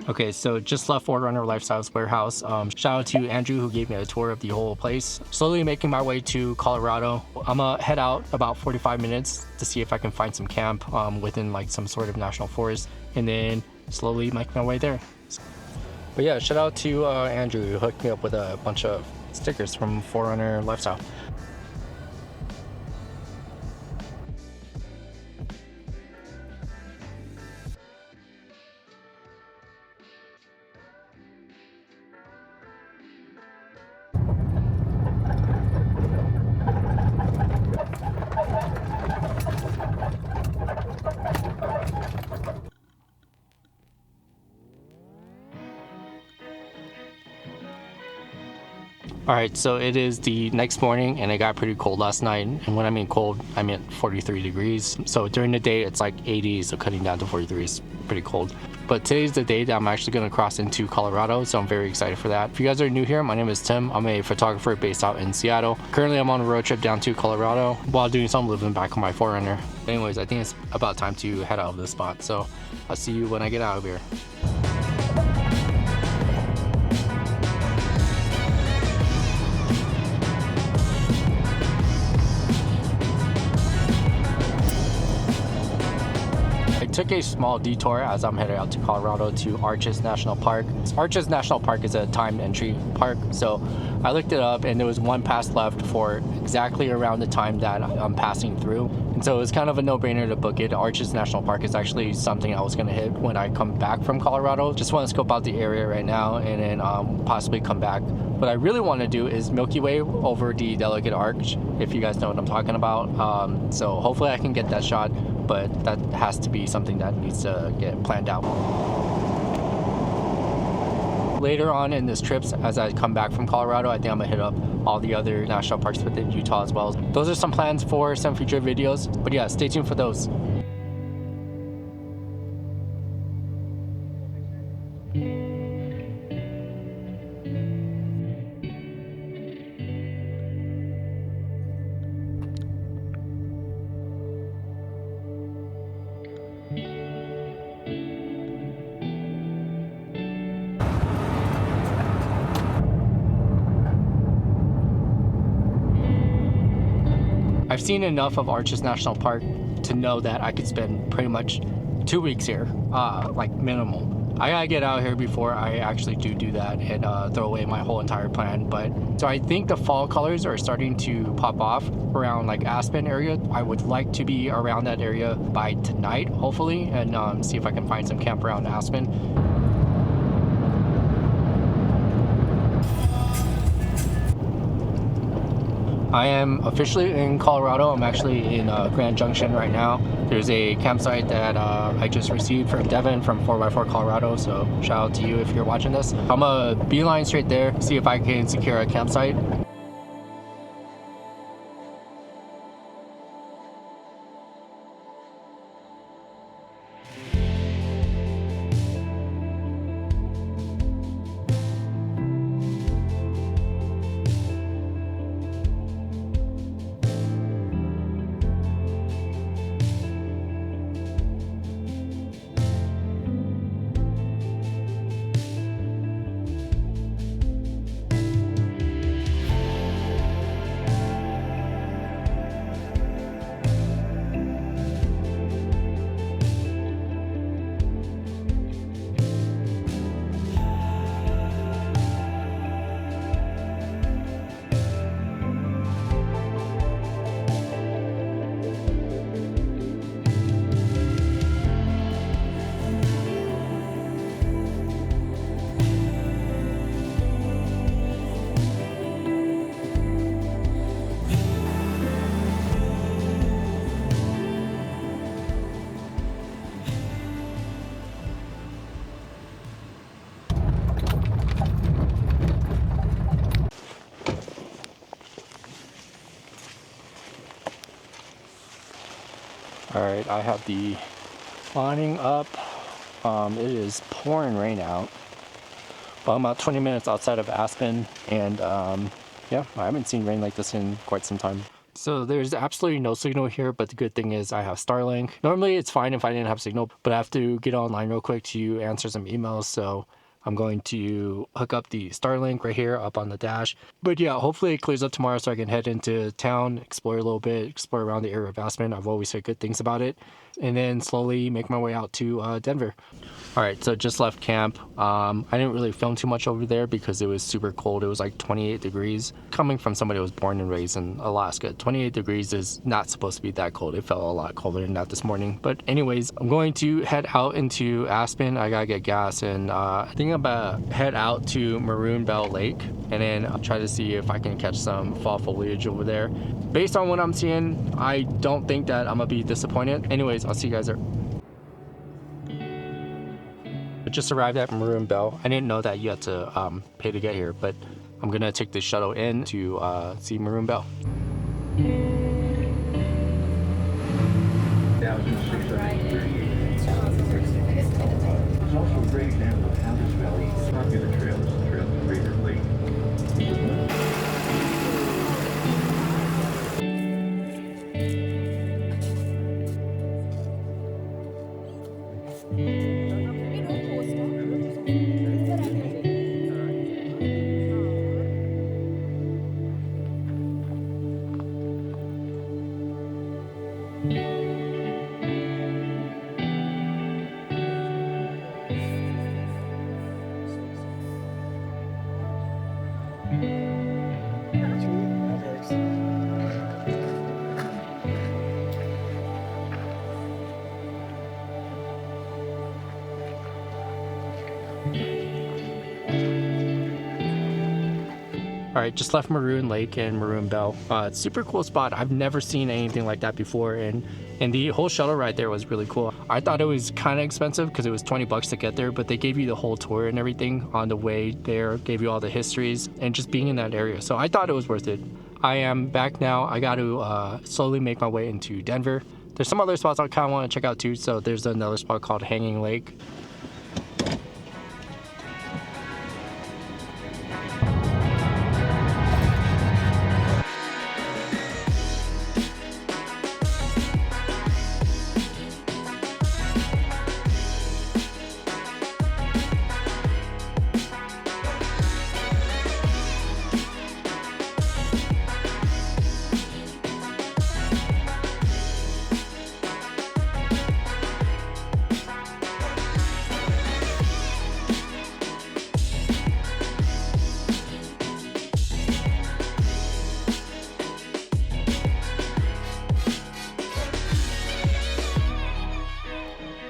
A: Okay, so just left 4Runner Lifestyle's warehouse. Shout out to Andrew who gave me a tour of the whole place. Slowly making my way to Colorado. I'm gonna head out about 45 minutes to see if I can find some camp within like some sort of national forest, and then slowly make my way there. But yeah, shout out to Andrew who hooked me up with a bunch of stickers from 4Runner Lifestyle. Alright, so it is the next morning and it got pretty cold last night. And when I mean cold, I meant 43 degrees. So during the day it's like 80, so cutting down to 43 is pretty cold. But today's the day that I'm actually going to cross into Colorado, so I'm very excited for that. If you guys are new here, my name is Tim. I'm a photographer based out in Seattle. Currently I'm on a road trip down to Colorado while doing some living back on my 4Runner. Anyways, I think it's about time to head out of this spot, so I'll see you when I get out of here. I took a small detour as I'm headed out to Colorado to Arches National Park. Arches National Park is a timed entry park, so I looked it up and there was one pass left for exactly around the time that I'm passing through. And so it was kind of a no-brainer to book it. Arches National Park is actually something I was going to hit when I come back from Colorado. Just want to scope out the area right now and then possibly come back. What I really want to do is Milky Way over the Delicate Arch, if you guys know what I'm talking about. So hopefully I can get that shot, but that has to be something that needs to get planned out. Later on in this trip, as I come back from Colorado, I think I'm gonna hit up all the other national parks within Utah as well. Those are some plans for some future videos, but yeah, stay tuned for those. I've seen enough of Arches National Park to know that I could spend pretty much 2 weeks here, like minimal. I gotta get out here before I actually do that and throw away my whole entire plan. But so I think the fall colors are starting to pop off around like Aspen area. I would like to be around that area by tonight, hopefully, and see if I can find some camp around Aspen. I am officially in Colorado. I'm actually in Grand Junction right now. There's a campsite that I just received from Devin from 4x4 Colorado, so shout out to you if you're watching this. I'm gonna beeline straight there, see if I can secure a campsite. Alright, I have the awning up. It is pouring rain out. Well, I'm about 20 minutes outside of Aspen, and yeah, I haven't seen rain like this in quite some time. So there's absolutely no signal here, but the good thing is I have Starlink. Normally it's fine if I didn't have signal, but I have to get online real quick to answer some emails, so I'm going to hook up the Starlink right here up on the dash. But yeah, hopefully it clears up tomorrow so I can head into town, explore a little bit, explore around the area of Aspen. I've always said good things about it. And then slowly make my way out to Denver. All right, so just left camp. I didn't really film too much over there because it was super cold. It was like 28 degrees. Coming from somebody who was born and raised in Alaska, 28 degrees is not supposed to be that cold. It felt a lot colder than that this morning. But anyways, I'm going to head out into Aspen. I gotta get gas, and I think I'm about to head out to Maroon Bell Lake, and then I'll try to see if I can catch some fall foliage over there. Based on what I'm seeing, I don't think that I'm gonna be disappointed. Anyways, I'll see you guys there. I just arrived at Maroon Bell. I didn't know that you had to pay to get here, but I'm I'm gonna take the shuttle in to see Maroon Bell.
K: There's also a great example of how this valley is popular trail is the Trail to Crater Lake.
A: All right, just left Maroon Lake and Maroon Bell. It's a super cool spot. I've never seen anything like that before, and the whole shuttle ride there was really cool. I thought it was kind of expensive because it was $20 to get there, but they gave you the whole tour and everything on the way there, gave you all the histories, and just being in that area. So I thought it was worth it. I am back now. I got to slowly make my way into Denver. There's some other spots I kind of want to check out too. So there's another spot called Hanging Lake.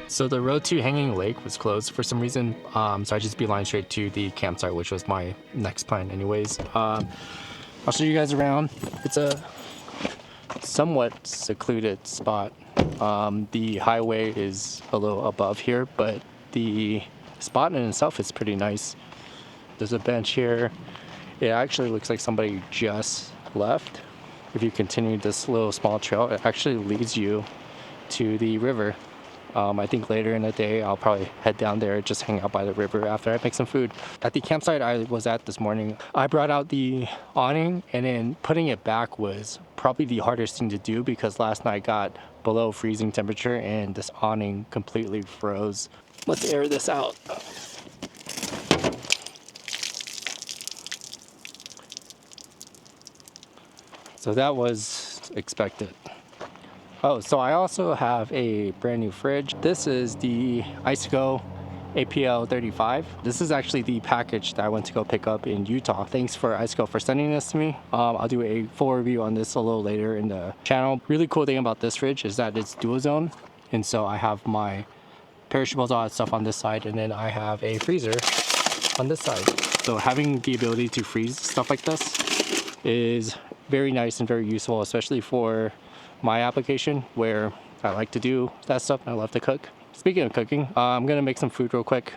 A: So the road to Hanging Lake was closed for some reason, so I just beeline straight to the campsite, which was my next plan anyways. I'll show you guys around. It's a somewhat secluded spot. The highway is a little above here, but the spot in itself is pretty nice. There's a bench here. It actually looks like somebody just left. If you continue this little small trail, it actually leads you to the river. I think later in the day I'll probably head down there, just hang out by the river after I make some food. At the campsite I was at this morning, I brought out the awning, and then putting it back was probably the hardest thing to do because last night got below freezing temperature and this awning completely froze. Let's air this out. So that was expected. Oh, so I also have a brand new fridge. This is the Iceco APL 35. This is actually the package that I went to go pick up in Utah. Thanks for Iceco for sending this to me. I'll do a full review on this a little later in the channel. Really cool thing about this fridge is that it's dual zone. And so I have my perishables, all that stuff on this side, and then I have a freezer on this side. So having the ability to freeze stuff like this is very nice and very useful, especially for my application where I like to do that stuff and I love to cook. Speaking of cooking, I'm gonna make some food real quick.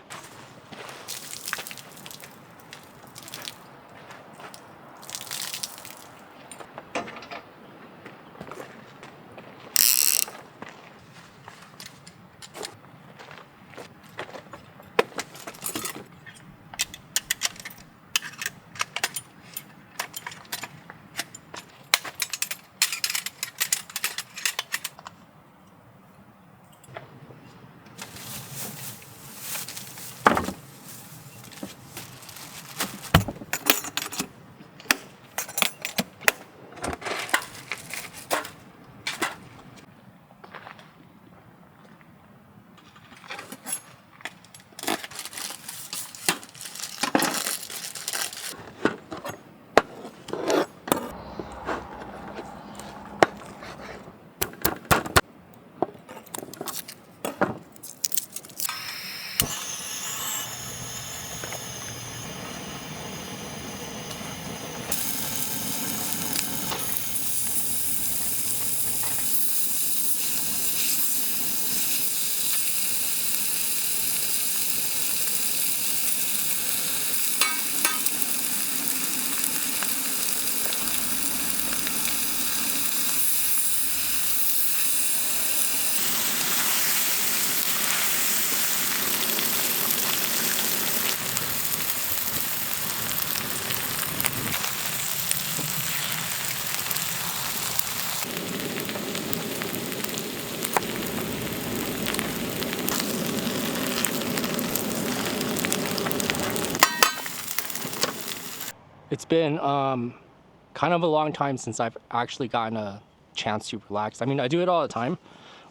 A: It's been kind of a long time since I've actually gotten a chance to relax. I mean, I do it all the time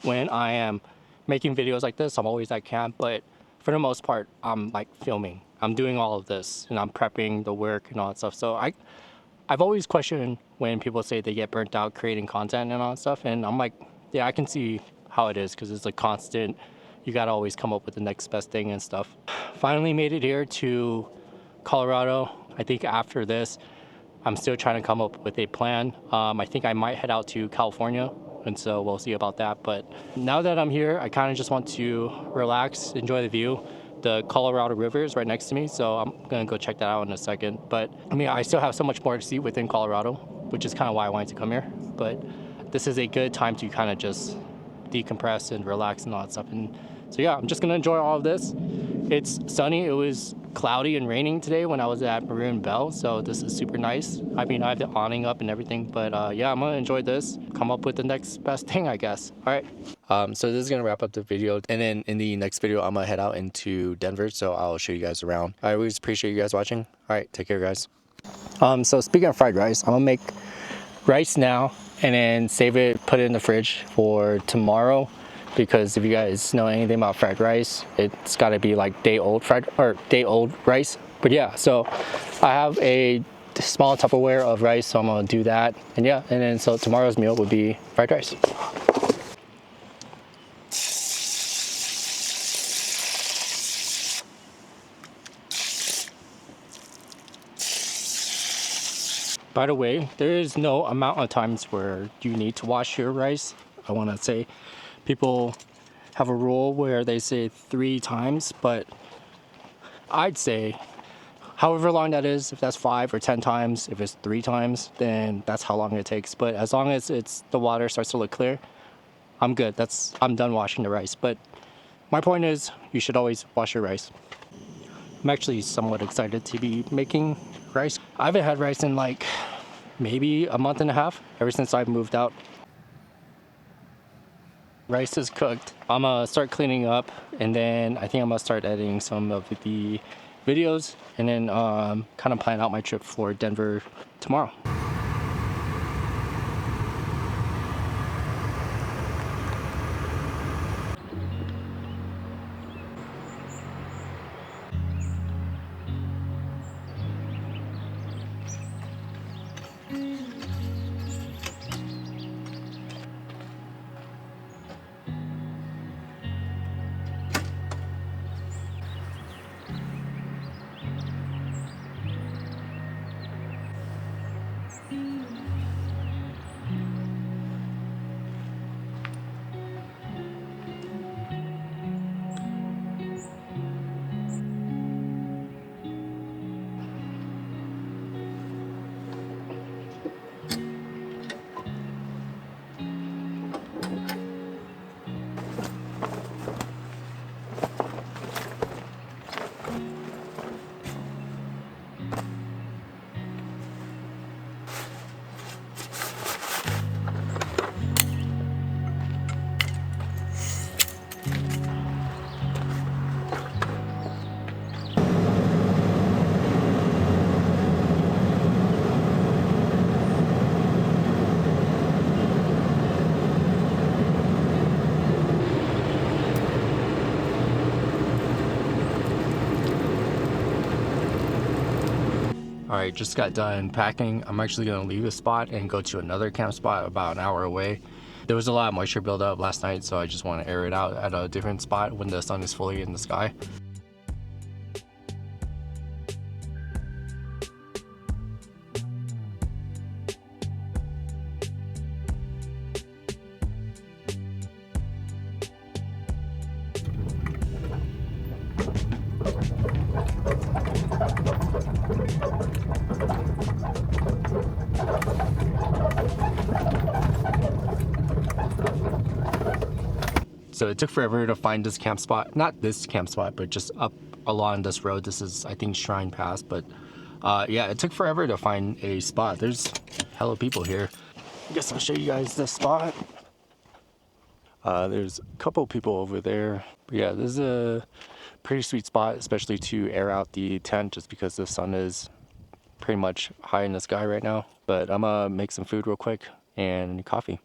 A: when I am making videos like this. I'm always at camp, but for the most part, I'm like filming. I'm doing all of this and I'm prepping the work and all that stuff. So I've always questioned when people say they get burnt out creating content and all that stuff. And I'm like, yeah, I can see how it is because it's a constant, you got to always come up with the next best thing and stuff. Finally made it here to Colorado. I think after this, I'm still trying to come up with a plan. I think I might head out to California, and so we'll see about that. But now that I'm here, I kind of just want to relax, enjoy the view. The Colorado River is right next to me, so I'm gonna go check that out in a second. But I mean, I still have so much more to see within Colorado, which is kind of why I wanted to come here. But this is a good time to kind of just decompress and relax and all that stuff. And so yeah, I'm just gonna enjoy all of this. It's sunny. It was cloudy and raining today when I was at Maroon Bell, so this is super nice. I mean, I have the awning up and everything, but yeah, I'm gonna enjoy this, come up with the next best thing, I guess. All right, so this is gonna wrap up the video, and then in the next video I'm gonna head out into Denver, so I'll show you guys around. I always appreciate you guys watching. All right, take care, guys. So speaking of fried rice, I'm gonna make rice now and then save it, put it in the fridge for tomorrow, because if you guys know anything about fried rice, it's got to be like day old rice. But yeah, so I have a small Tupperware of rice, so I'm gonna do that. And yeah, and then so tomorrow's meal would be fried rice. By the way, there is no amount of times where you need to wash your rice. I want to say people have a rule where they say 3 times, but I'd say however long that is, if that's 5 or 10 times, if it's 3 times, then that's how long it takes. But as long as the water starts to look clear, I'm good. I'm done washing the rice. But my point is, you should always wash your rice. I'm actually somewhat excited to be making rice. I haven't had rice in like maybe a month and a half, ever since I moved out. Rice is cooked. I'm gonna start cleaning up, and then I think I'm gonna start editing some of the videos, and then kind of plan out my trip for Denver tomorrow. Alright, just got done packing. I'm actually going to leave a spot and go to another camp spot about an hour away. There was a lot of moisture buildup last night, so I just want to air it out at a different spot when the sun is fully in the sky. So it took forever to find this camp spot. Not this camp spot, but just up along this road. This is, I think, Shrine Pass. But yeah, it took forever to find a spot. There's hella people here. I guess I'll show you guys this spot. There's a couple people over there. But yeah, this is a pretty sweet spot, especially to air out the tent, just because the sun is pretty much high in the sky right now. But I'm gonna make some food real quick and coffee.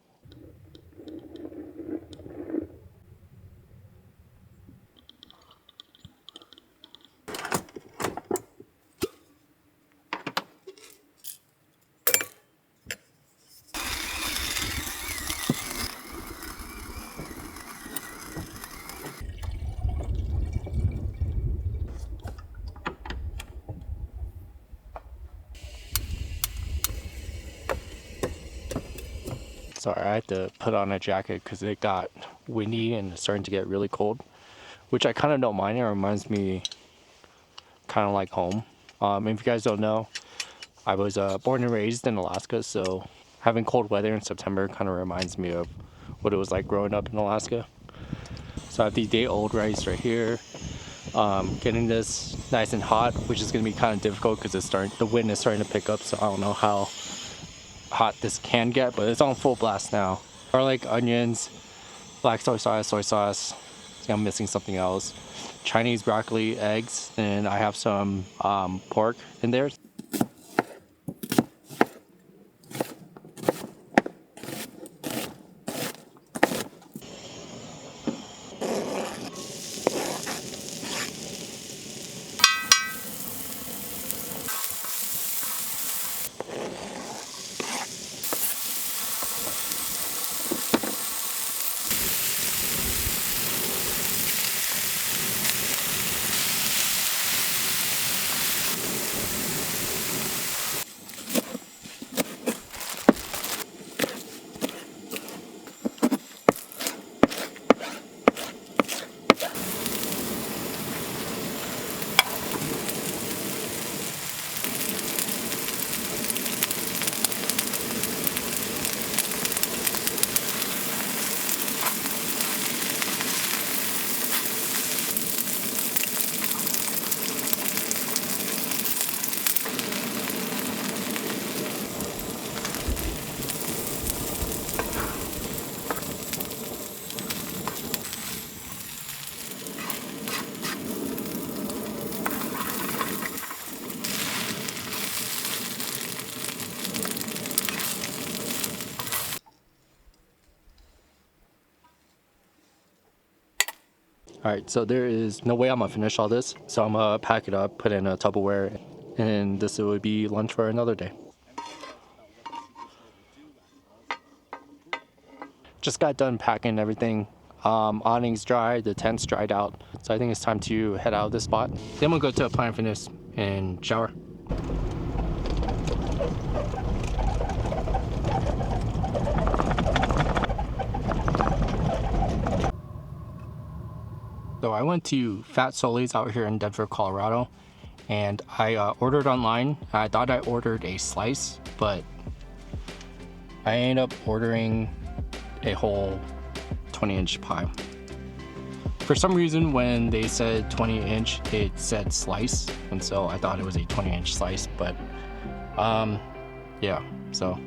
A: Sorry, I had to put on a jacket because it got windy and it's starting to get really cold, which I kind of don't mind. It reminds me kind of like home. If you guys don't know, I was born and raised in Alaska, so having cold weather in September kind of reminds me of what it was like growing up in Alaska. So I have the day-old rice right here. Getting this nice and hot, which is going to be kind of difficult because the wind is starting to pick up, so I don't know how hot this can get, but it's on full blast now. Garlic, onions, black soy sauce. I think I'm missing something else. Chinese broccoli, eggs, and I have some pork in there. Alright, so there is no way I'm gonna finish all this, so I'm gonna pack it up, put it in a Tupperware, and this would be lunch for another day. Just got done packing everything. Awning's dry, the tent's dried out, so I think it's time to head out of this spot. Then we'll go to Planet Fitness and shower. So I went to Fat Sully's out here in Denver, Colorado, and I ordered online. I thought I ordered a slice, but I ended up ordering a whole 20-inch pie. For some reason, when they said 20-inch, it said slice, and so I thought it was a 20-inch slice, but yeah, so.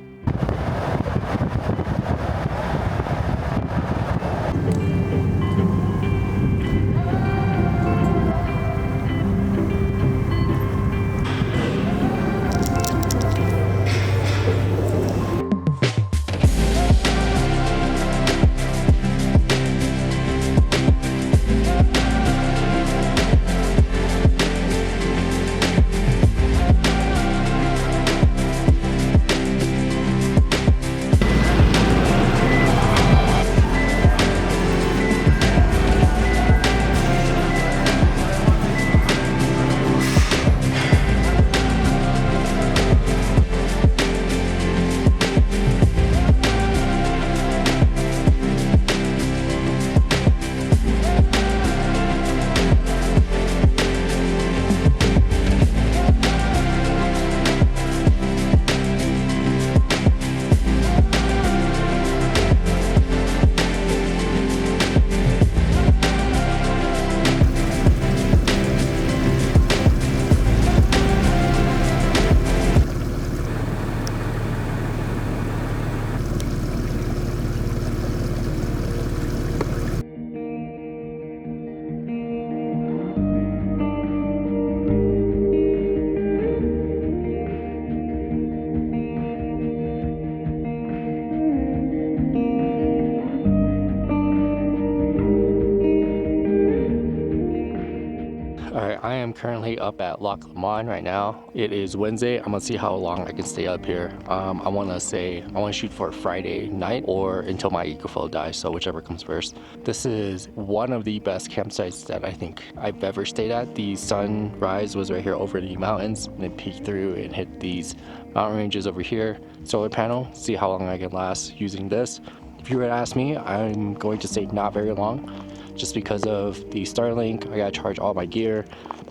A: Alright, I am currently up at Loch Lomond right now. It is Wednesday. I'm gonna see how long I can stay up here. I want to shoot for Friday night or until my EcoFlow dies, so whichever comes first. This is one of the best campsites that I think I've ever stayed at. The sunrise was right here over the mountains, and it peeked through and hit these mountain ranges over here. Solar panel, see how long I can last using this. If you were to ask me, I'm going to say not very long. Just because of the Starlink, I gotta charge all my gear,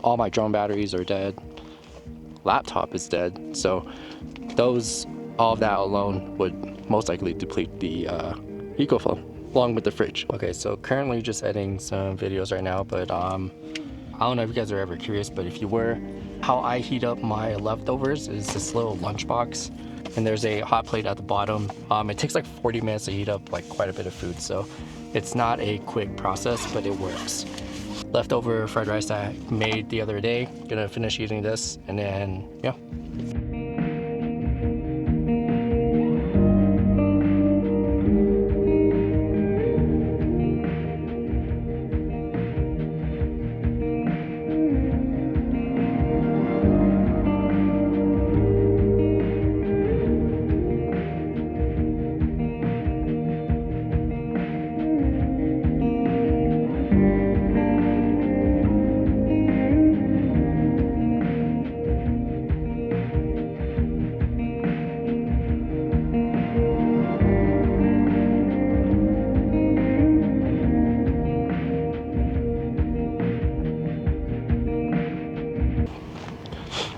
A: all my drone batteries are dead, laptop is dead, so all of that alone would most likely deplete the EcoFlow, along with the fridge. Okay, so currently just editing some videos right now, but I don't know if you guys are ever curious, but if you were, how I heat up my leftovers is this little lunchbox, and there's a hot plate at the bottom. It takes like 40 minutes to heat up like quite a bit of food, so it's not a quick process, but it works. Leftover fried rice that I made the other day. Gonna finish eating this, and then, yeah.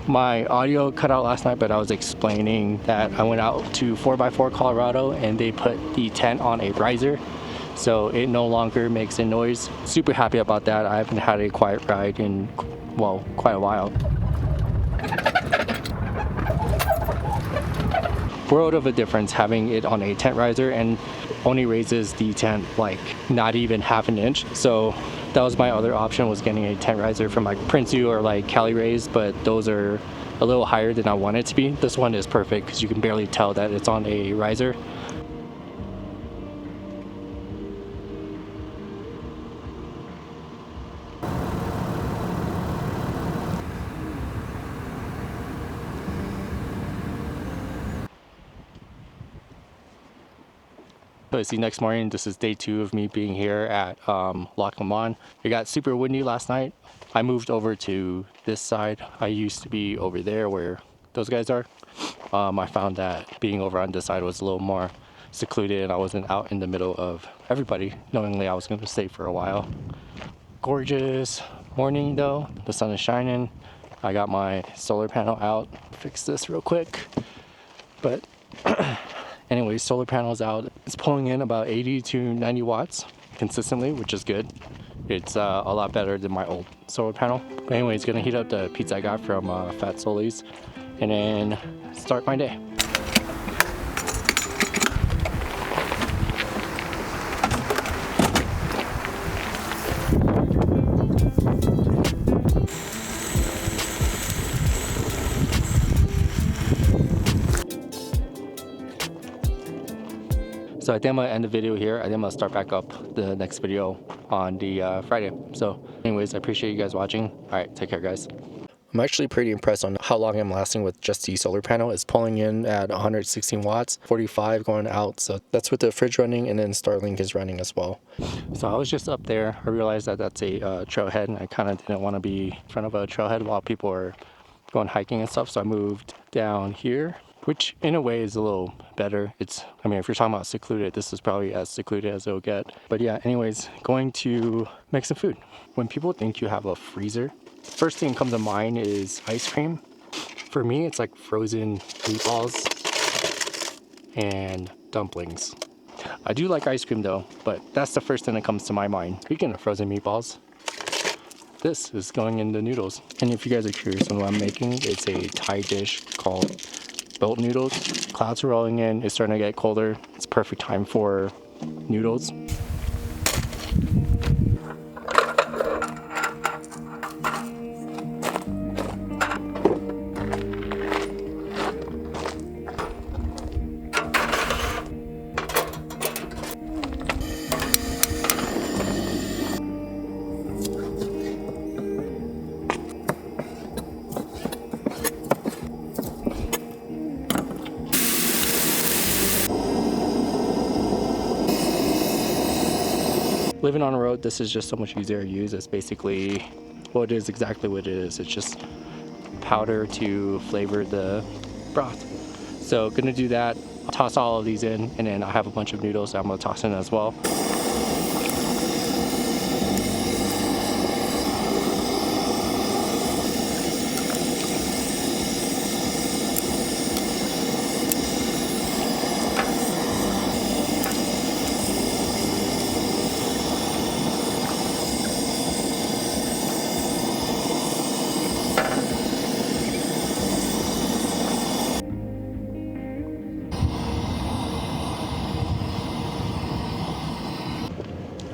A: My audio cut out last night, but I was explaining that I went out to 4x4 Colorado and they put the tent on a riser, so it no longer makes a noise. Super happy about that. I haven't had a quiet ride in, well, quite a while. World of a difference having it on a tent riser, and only raises the tent like not even half an inch. So that was my other option, was getting a tent riser from like Prince-U or like Cali Rays, but those are a little higher than I want it to be. This one is perfect because you can barely tell that it's on a riser. So see, next morning, this is day 2 of me being here at Loch Lomond. It got super windy last night. I moved over to this side. I used to be over there where those guys are. I found that being over on this side was a little more secluded and I wasn't out in the middle of everybody, knowingly I was going to stay for a while. Gorgeous morning though. The sun is shining. I got my solar panel out. Fix this real quick. But anyways, solar panels out. It's pulling in about 80 to 90 watts consistently, which is good. It's a lot better than my old solar panel. But anyways, gonna heat up the pizza I got from Fat Soli's and then start my day. So I think I'm gonna end the video here. I think I'm gonna start back up the next video on the Friday. So anyways, I appreciate you guys watching. All right, take care guys. I'm actually pretty impressed on how long I'm lasting with just the solar panel. It's pulling in at 116 watts, 45 going out. So that's with the fridge running, and then Starlink is running as well. So I was just up there. I realized that that's a trailhead, and I kind of didn't want to be in front of a trailhead while people are going hiking and stuff. So I moved down here, which in a way is a little better. I mean, if you're talking about secluded, this is probably as secluded as it'll get. But yeah, anyways, going to make some food. When people think you have a freezer, first thing that comes to mind is ice cream. For me, it's like frozen meatballs and dumplings. I do like ice cream though, but that's the first thing that comes to my mind. Speaking of frozen meatballs, this is going in the noodles. And if you guys are curious on what I'm making, it's a Thai dish called boat noodles. Clouds are rolling in, it's starting to get colder. It's perfect time for noodles. living on the road, this is just so much easier to use. It's basically, well, it is exactly what it is. It's just powder to flavor the broth. So gonna do that, toss all of these in, and then I have a bunch of noodles that I'm gonna toss in as well.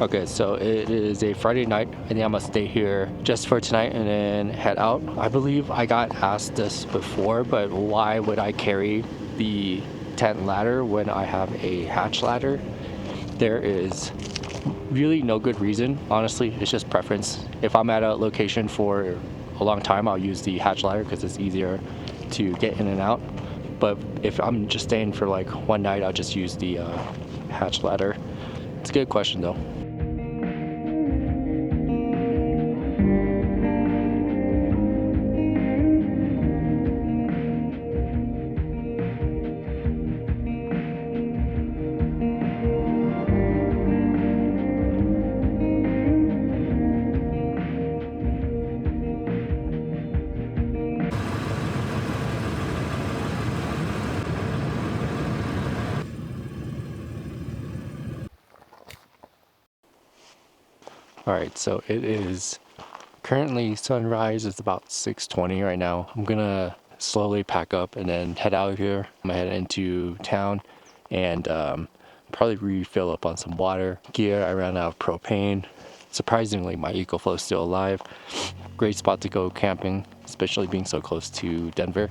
A: Okay, so it is a Friday night. I think I'm gonna stay here just for tonight and then head out. I believe I got asked this before, but why would I carry the tent ladder when I have a hatch ladder? There is really no good reason. Honestly, it's just preference. If I'm at a location for a long time, I'll use the hatch ladder because it's easier to get in and out. But if I'm just staying for like one night, I'll just use the hatch ladder. It's a good question though. Alright, so it is currently sunrise. It's about 6:20 right now. I'm gonna slowly pack up and then head out of here. I'm gonna head into town and probably refill up on some water. Gear, I ran out of propane. Surprisingly, my EcoFlow is still alive. Great spot to go camping, especially being so close to Denver.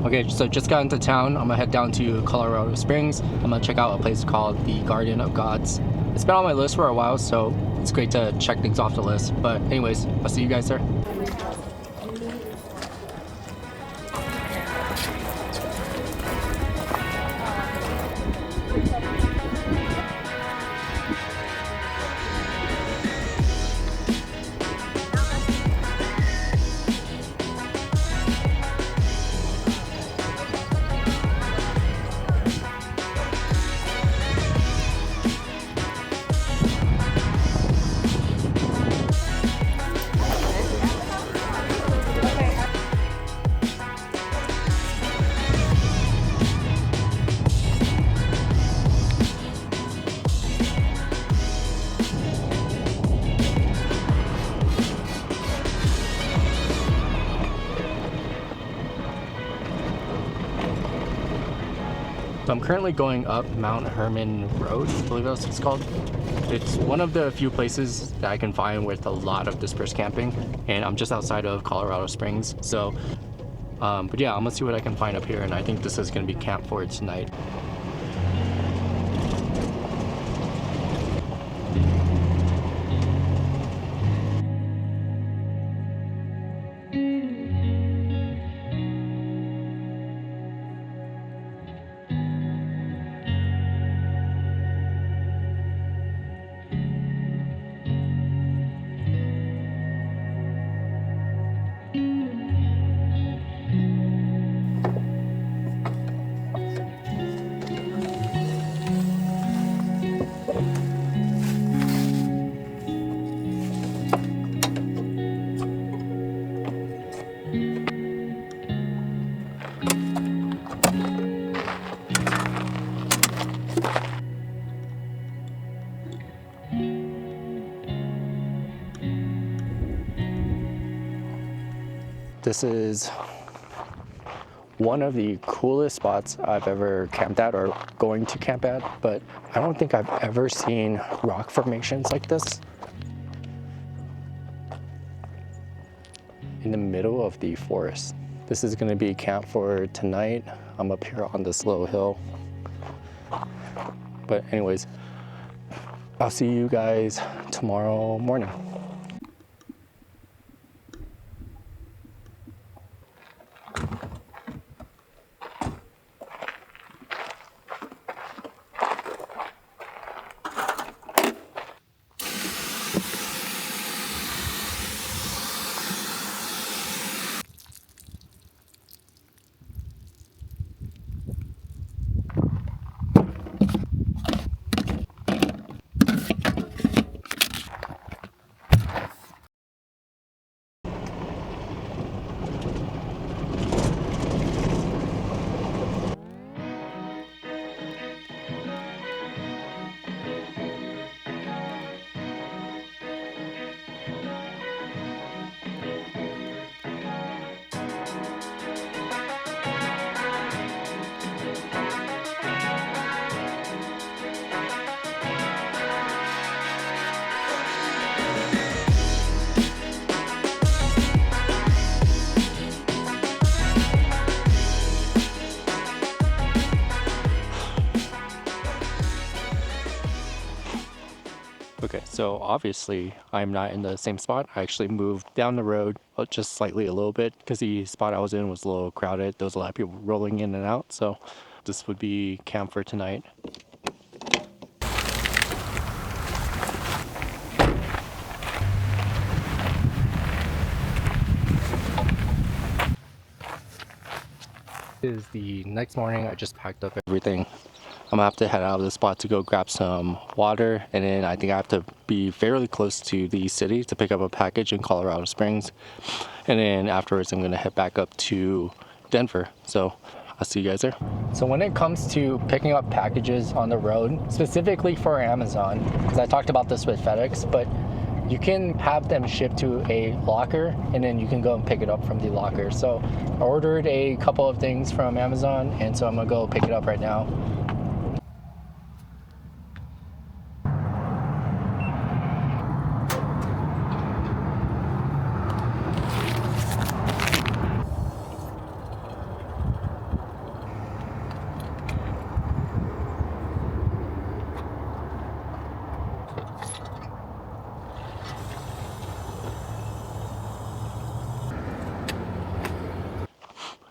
A: Okay, so just got into town. I'm gonna head down to Colorado Springs. I'm gonna check out a place called the Garden of Gods. It's been on my list for a while, so it's great to check things off the list. But anyways, I'll see you guys there. So I'm currently going up Mount Herman Road, I believe that's what it's called. It's one of the few places that I can find with a lot of dispersed camping, and I'm just outside of Colorado Springs. So, but yeah, I'm gonna see what I can find up here, and I think this is gonna be camp for tonight. This is one of the coolest spots I've ever camped at or going to camp at, but I don't think I've ever seen rock formations like this in the middle of the forest. This is gonna be camp for tonight. I'm up here on this little hill. But anyways, I'll see you guys tomorrow morning. Okay, so obviously I'm not in the same spot. I actually moved down the road just slightly a little bit because the spot I was in was a little crowded. There was a lot of people rolling in and out, so this would be camp for tonight. It is the next morning. I just packed up everything. I'm gonna have to head out of the spot to go grab some water, and then I think I have to be fairly close to the city to pick up a package in Colorado Springs, and then afterwards I'm gonna head back up to Denver. So I'll see you guys there. So when it comes to picking up packages on the road, specifically for Amazon, because I talked about this with FedEx, but you can have them shipped to a locker and then you can go and pick it up from the locker. So I ordered a couple of things from Amazon, and so I'm gonna go pick it up right now.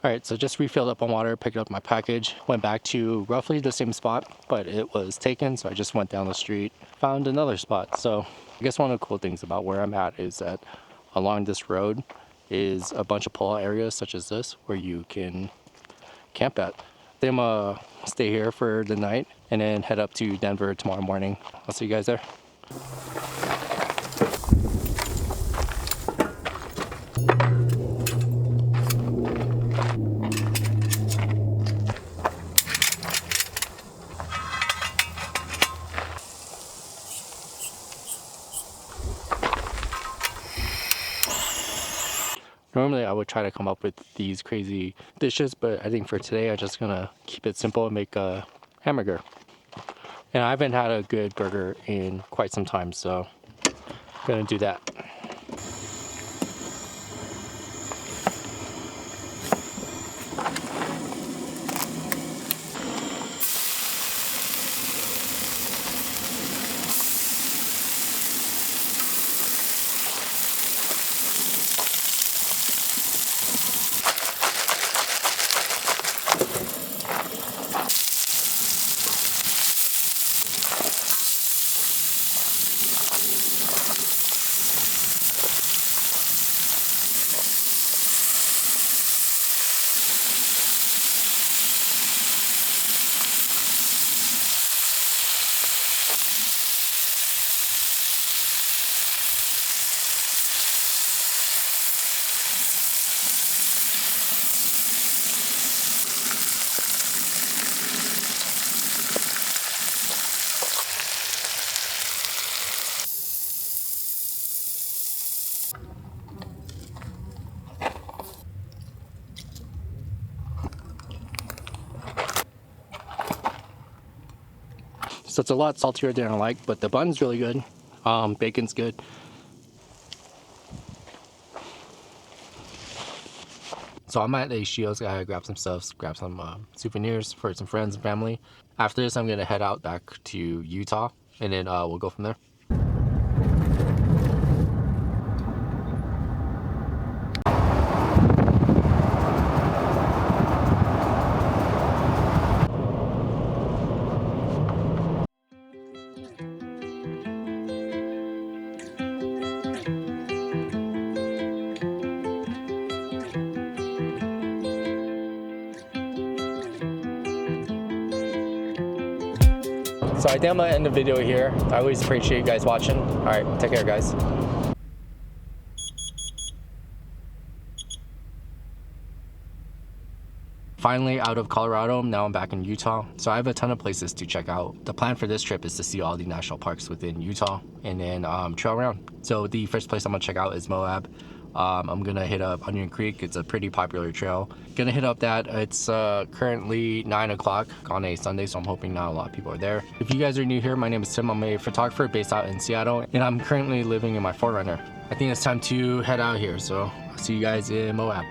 A: All right, so just refilled up on water, picked up my package, went back to roughly the same spot, but it was taken, so I just went down the street, found another spot. So I guess one of the cool things about where I'm at is that along this road is a bunch of pull-out areas such as this where you can camp at. Then I'm gonna stay here for the night and then head up to Denver tomorrow morning. I'll see you guys there. Normally I would try to come up with these crazy dishes, but I think for today I'm just gonna keep it simple and make a hamburger. And I haven't had a good burger in quite some time, so I'm gonna do that. so it's a lot saltier than I like, but the bun's really good. Bacon's good. So I'm at Shio's. Gotta grab some stuff, grab some souvenirs for some friends and family. After this, I'm gonna head out back to Utah, and then we'll go from there. So I think I'm gonna end the video here. I always appreciate you guys watching. All right, take care, guys. Finally out of Colorado, now I'm back in Utah. So I have a ton of places to check out. The plan for this trip is to see all the national parks within Utah and then trail around. So the first place I'm gonna check out is Moab. I'm gonna hit up Onion Creek. It's a pretty popular trail. Gonna hit up that. It's currently 9 o'clock on a Sunday, so I'm hoping not a lot of people are there. If you guys are new here, my name is Tim. I'm a photographer based out in Seattle, and I'm currently living in my 4Runner. I think it's time to head out here, so I'll see you guys in Moab.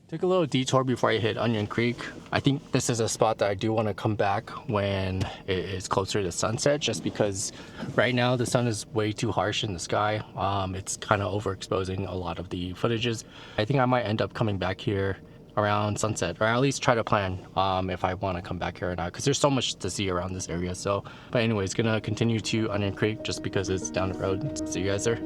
A: Took a little detour before I hit Onion Creek. I think this is a spot that I do want to come back when it is closer to sunset, just because right now the sun is way too harsh in the sky. It's kind of overexposing a lot of the footages. I think I might end up coming back here around sunset, or at least try to plan if I want to come back here or not, because there's so much to see around this area. So, but anyways, gonna continue to Onion Creek just because it's down the road. See you guys there.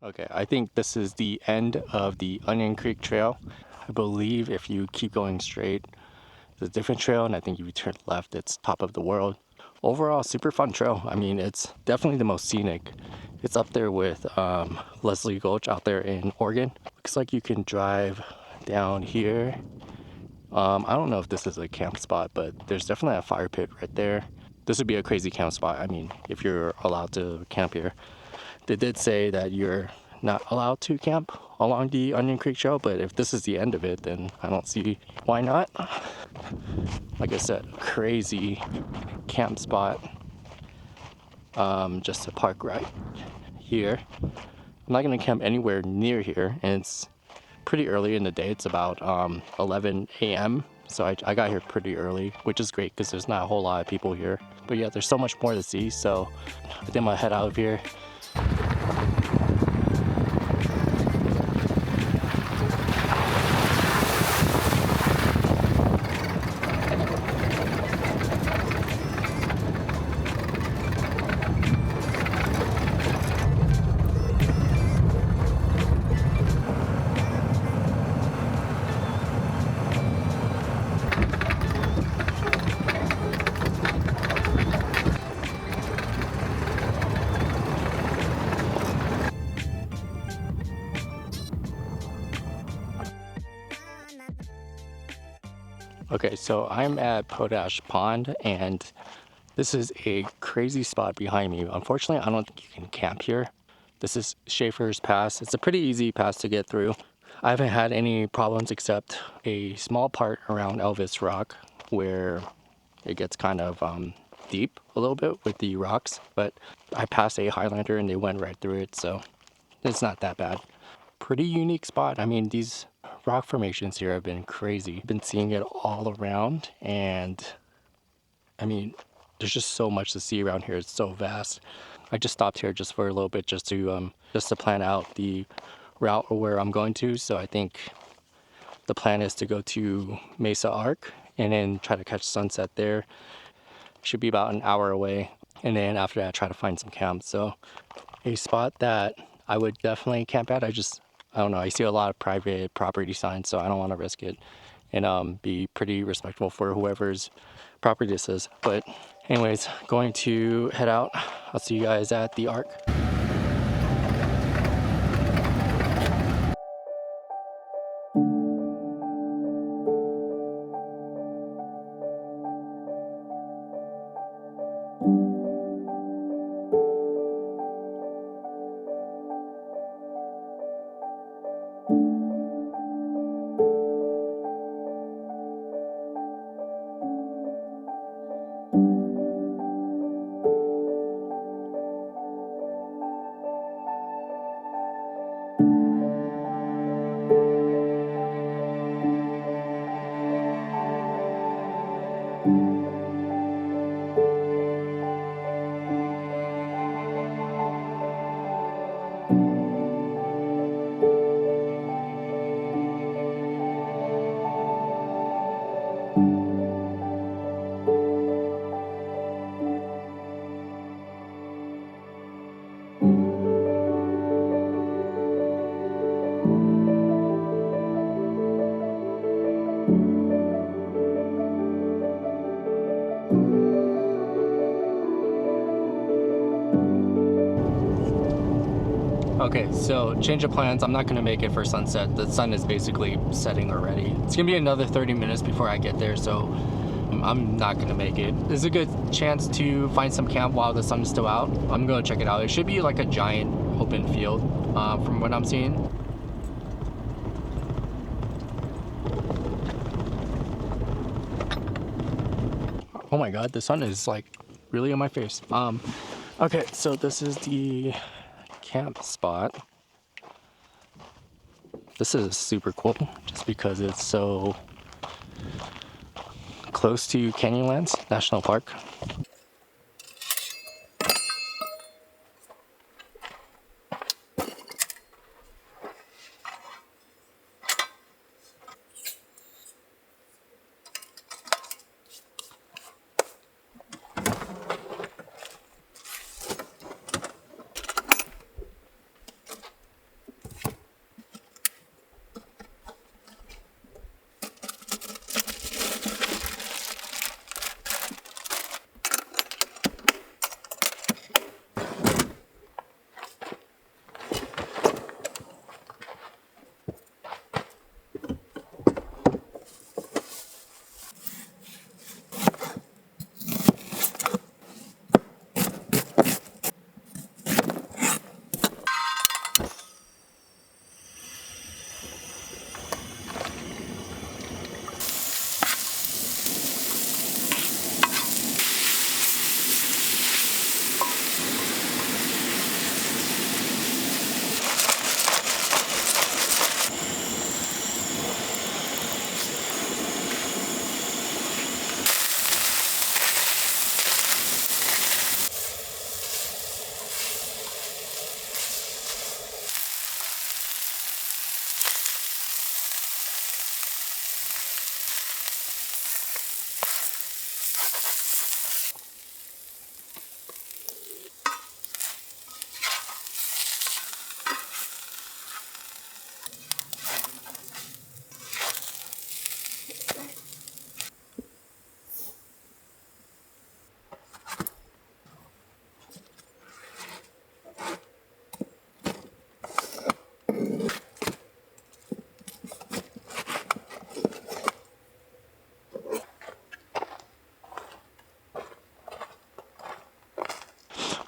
A: Okay, I think this is the end of the Onion Creek Trail. I believe if you keep going straight, it's a different trail, and I think if you turn left, it's top of the world. Overall, super fun trail. I mean, it's definitely the most scenic. It's up there with Leslie Gulch out there in Oregon. Looks like you can drive down here. I don't know if this is a camp spot, but there's definitely a fire pit right there. This would be a crazy camp spot. I mean, if you're allowed to camp here. They did say that you're not allowed to camp along the Onion Creek Trail, but if this is the end of it, then I don't see why not. Like I said, crazy camp spot. Just to park right here. I'm not gonna camp anywhere near here, and it's pretty early in the day. It's about 11 a.m. So I got here pretty early, which is great because there's not a whole lot of people here. But yeah, there's so much more to see, so I think I'm gonna head out of here. Okay, so I'm at Potash Pond, and this is a crazy spot behind me. Unfortunately, I don't think you can camp here. This is Schaefer's Pass. It's a pretty easy pass to get through. I haven't had any problems except a small part around Elvis Rock where it gets kind of deep a little bit with the rocks, but I passed a Highlander and they went right through it, so it's not that bad. Pretty unique spot. I mean, these rock formations here have been crazy. I've been seeing it all around, and I mean, there's just so much to see around here. It's so vast. I just stopped here just for a little bit just to plan out the route where I'm going to. So I think the plan is to go to Mesa Arc and then try to catch sunset there. Should be about an hour away, and then after that try to find some camp. So a spot that I would definitely camp at. I don't know, I see a lot of private property signs, so I don't want to risk it, and be pretty respectful for whoever's property this is. But anyways, going to head out. I'll see you guys at the Arc. Okay, so change of plans. I'm not gonna make it for sunset. The sun is basically setting already. It's gonna be another 30 minutes before I get there, so I'm not gonna make it. There's a good chance to find some camp while the sun is still out. I'm gonna check it out. It should be like a giant open field from what I'm seeing. Oh my god, the sun is like really on my face. Okay, so this is the camp spot. This is super cool just because it's so close to Canyonlands National Park.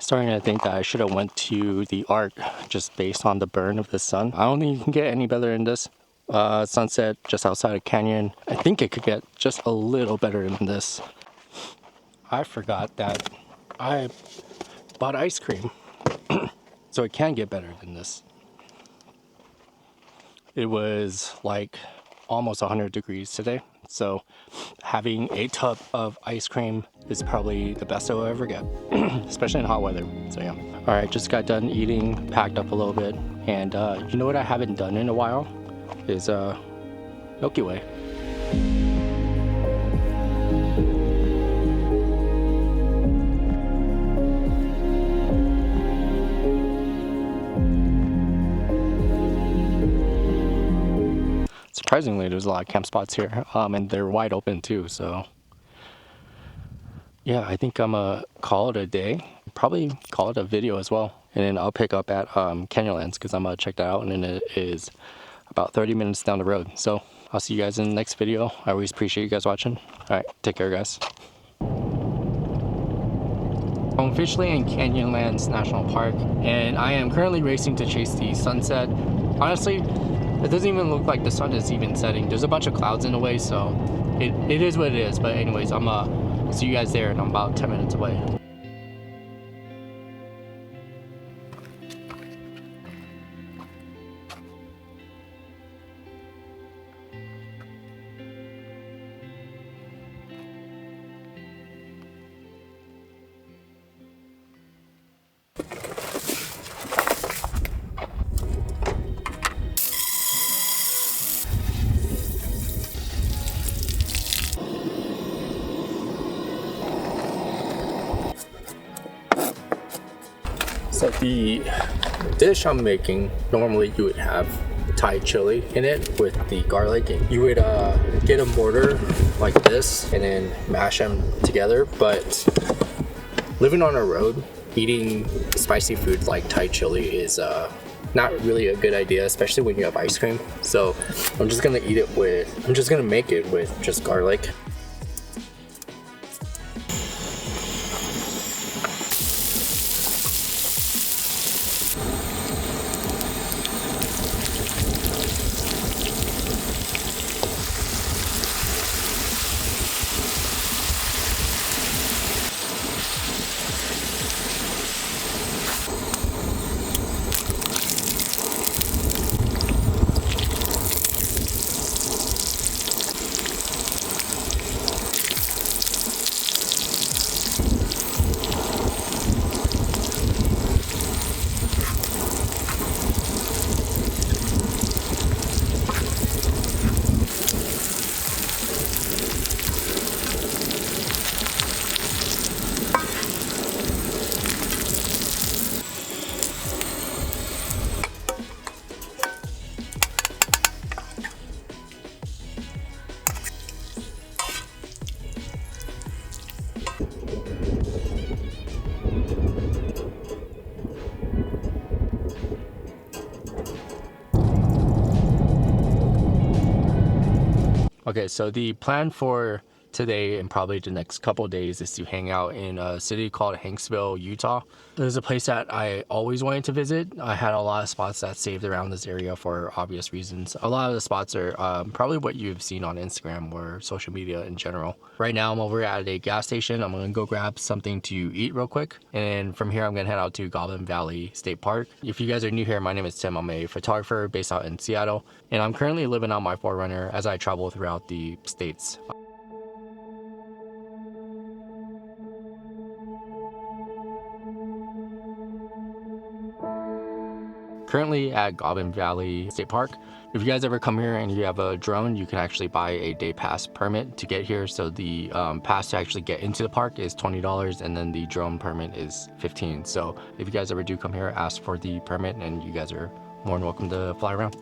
A: Starting to think that I should have went to the Arc just based on the burn of the sun. I don't think you can get any better than this. Sunset just outside of Canyon. I think it could get just a little better than this. I forgot that I bought ice cream. So it can get better than this. It was like almost 100 degrees today. So having a tub of ice cream is probably the best I'll ever get, especially in hot weather. So yeah. All right, just got done eating, packed up a little bit. And you know what I haven't done in a while is Milky Way. Surprisingly, there's a lot of camp spots here, and they're wide open too. So yeah, I think I'm gonna call it a day. Probably call it a video as well, and then I'll pick up at Canyonlands because I'm gonna check that out, and then it is about 30 minutes down the road. So I'll see you guys in the next video. I always appreciate you guys watching. All right, take care, guys. I'm officially in Canyonlands National Park, and I am currently racing to chase the sunset. Honestly, it doesn't even look like the sun is even setting. There's a bunch of clouds in the way, so it is what it is. But anyways, I'm see you guys there, and I'm about 10 minutes away. So the dish I'm making, normally you would have Thai chili in it with the garlic, and you would get a mortar like this and then mash them together. But living on a road, eating spicy food like Thai chili is not really a good idea, especially when you have ice cream. So I'm just gonna make it with just garlic. Okay, so the plan for today and probably the next couple of days is to hang out in a city called Hanksville, Utah. There's a place that I always wanted to visit. I had a lot of spots that saved around this area for obvious reasons. A lot of the spots are probably what you've seen on Instagram or social media in general. Right now I'm over at a gas station. I'm gonna go grab something to eat real quick, and from here I'm gonna head out to Goblin Valley State Park. If you guys are new here, my name is Tim. I'm a photographer based out in Seattle, and I'm currently living on my 4Runner as I travel throughout the states. Currently at Goblin Valley State Park. If you guys ever come here and you have a drone, you can actually buy a day pass permit to get here. So the pass to actually get into the park is $20, and then the drone permit is $15. So if you guys ever do come here, ask for the permit, and you guys are more than welcome to fly around.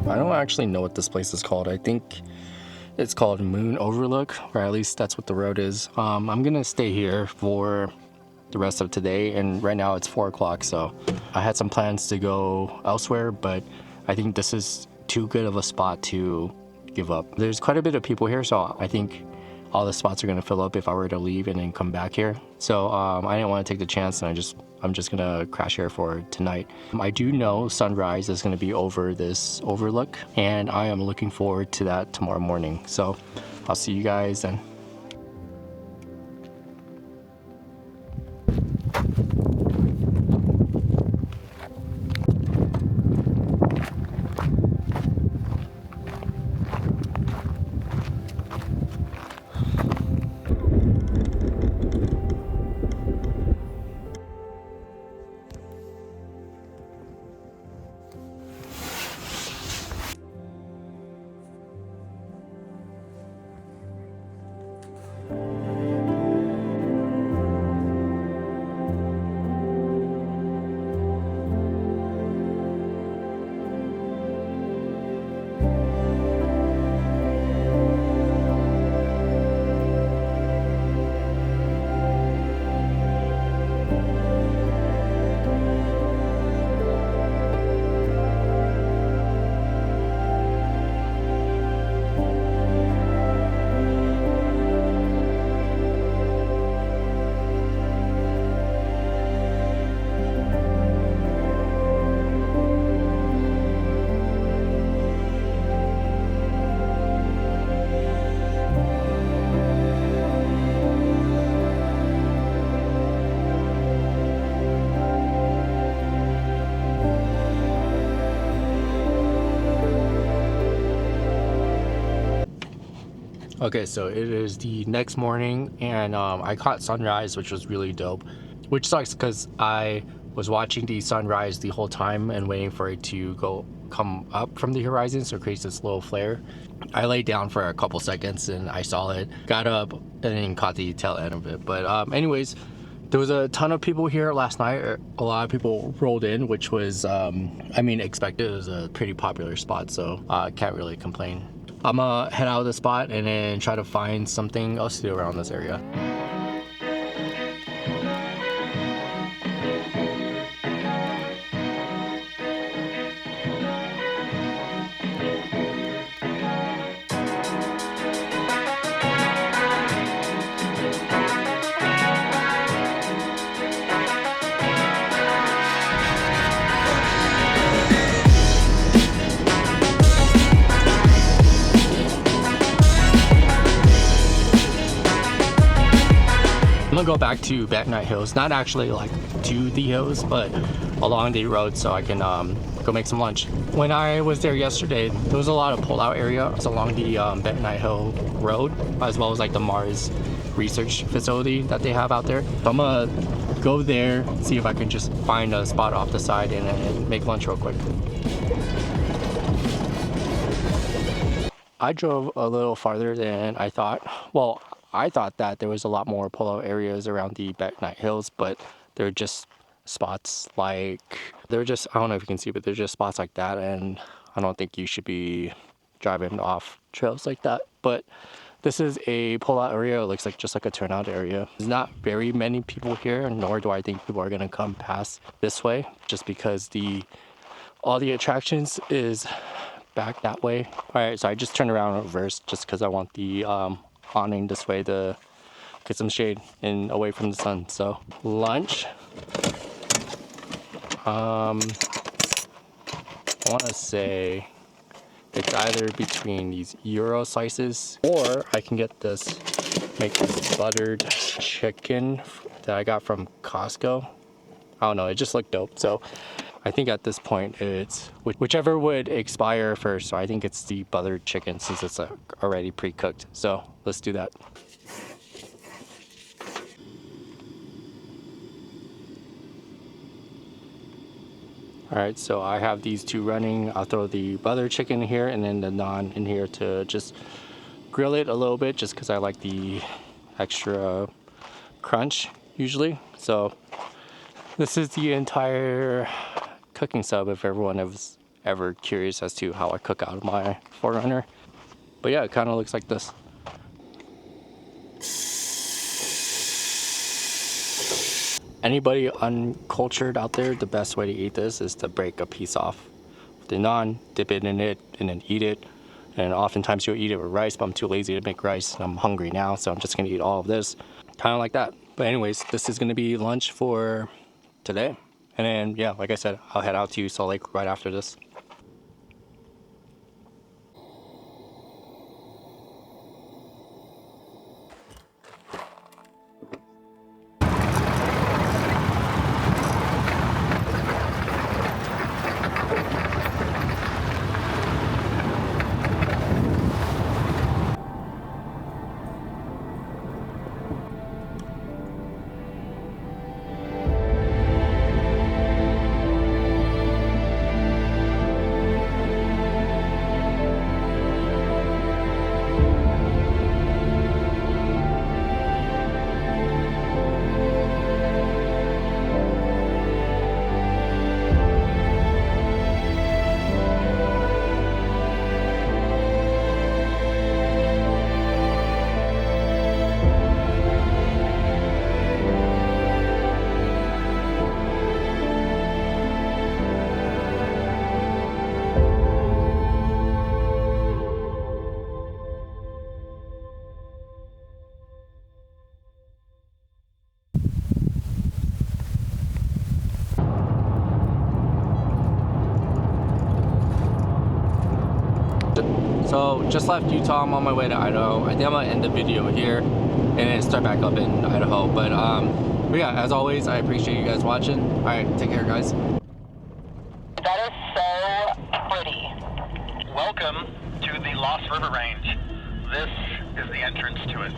A: I don't actually know what this place is called. I think it's called Moon Overlook, or at least that's what the road is. I'm gonna stay here for the rest of today, and right now it's 4 o'clock, so I had some plans to go elsewhere, but I think this is too good of a spot to give up. There's quite a bit of people here, so I think all the spots are gonna fill up if I were to leave and then come back here. So I didn't want to take the chance, and I'm just gonna crash here for tonight. I do know sunrise is gonna be over this overlook, and I am looking forward to that tomorrow morning. So I'll see you guys then. Okay, so it is the next morning, and I caught sunrise, which was really dope. Which sucks because I was watching the sunrise the whole time and waiting for it to come up from the horizon, so it creates this little flare. I laid down for a couple seconds and I saw it, got up, and then caught the tail end of it. But anyways, there was a ton of people here last night. A lot of people rolled in, which was, I mean, expected. It was a pretty popular spot, so I can't really complain. I'm gonna head out of the spot and then try to find something else to do around this area. I'm gonna go back to Bat Night Hills, not actually like to the hills, but along the road so I can go make some lunch. When I was there yesterday, there was a lot of pull-out areas along the Bat Night Hill road, as well as like the Mars research facility that they have out there. So I'm gonna go there, see if I can just find a spot off the side and make lunch real quick. I drove a little farther than I thought. Well, I thought that there was a lot more pullout areas around the Bat Night Hills, but they're just spots like, I don't know if you can see, but they're just spots like that, and I don't think you should be driving off trails like that. But this is a pullout area. It looks like just like a turnout area. There's not very many people here, nor do I think people are gonna come past this way, just because all the attractions is back that way. All right, so I just turned around in reverse just because I want the awning this way to get some shade and away from the sun. So lunch, I want to say it's either between these Euro slices, or I can make this buttered chicken that I got from Costco. I don't know, it just looked dope. So I think at this point it's whichever would expire first. So I think it's the buttered chicken since it's already pre-cooked. So let's do that. All right, so I have these two running. I'll throw the buttered chicken in here and then the naan in here to just grill it a little bit, just because I like the extra crunch usually. So this is the entire cooking sub if everyone is ever curious as to how I cook out of my 4Runner. But yeah, it kind of looks like this. Anybody uncultured out there, the best way to eat this is to break a piece off with the naan, dip it in it, and then eat it. And oftentimes you'll eat it with rice, but I'm too lazy to make rice. I'm hungry now, so I'm just gonna eat all of this. Kind of like that. But anyways, this is gonna be lunch for today. And then, yeah, like I said, I'll head out to Salt Lake right after this. So just left Utah, I'm on my way to Idaho. I think I'm gonna end the video here and then start back up in Idaho. But yeah, as always, I appreciate you guys watching. All right, take care, guys.
F: That is so pretty. Welcome to the Lost River Range. This is the entrance to it.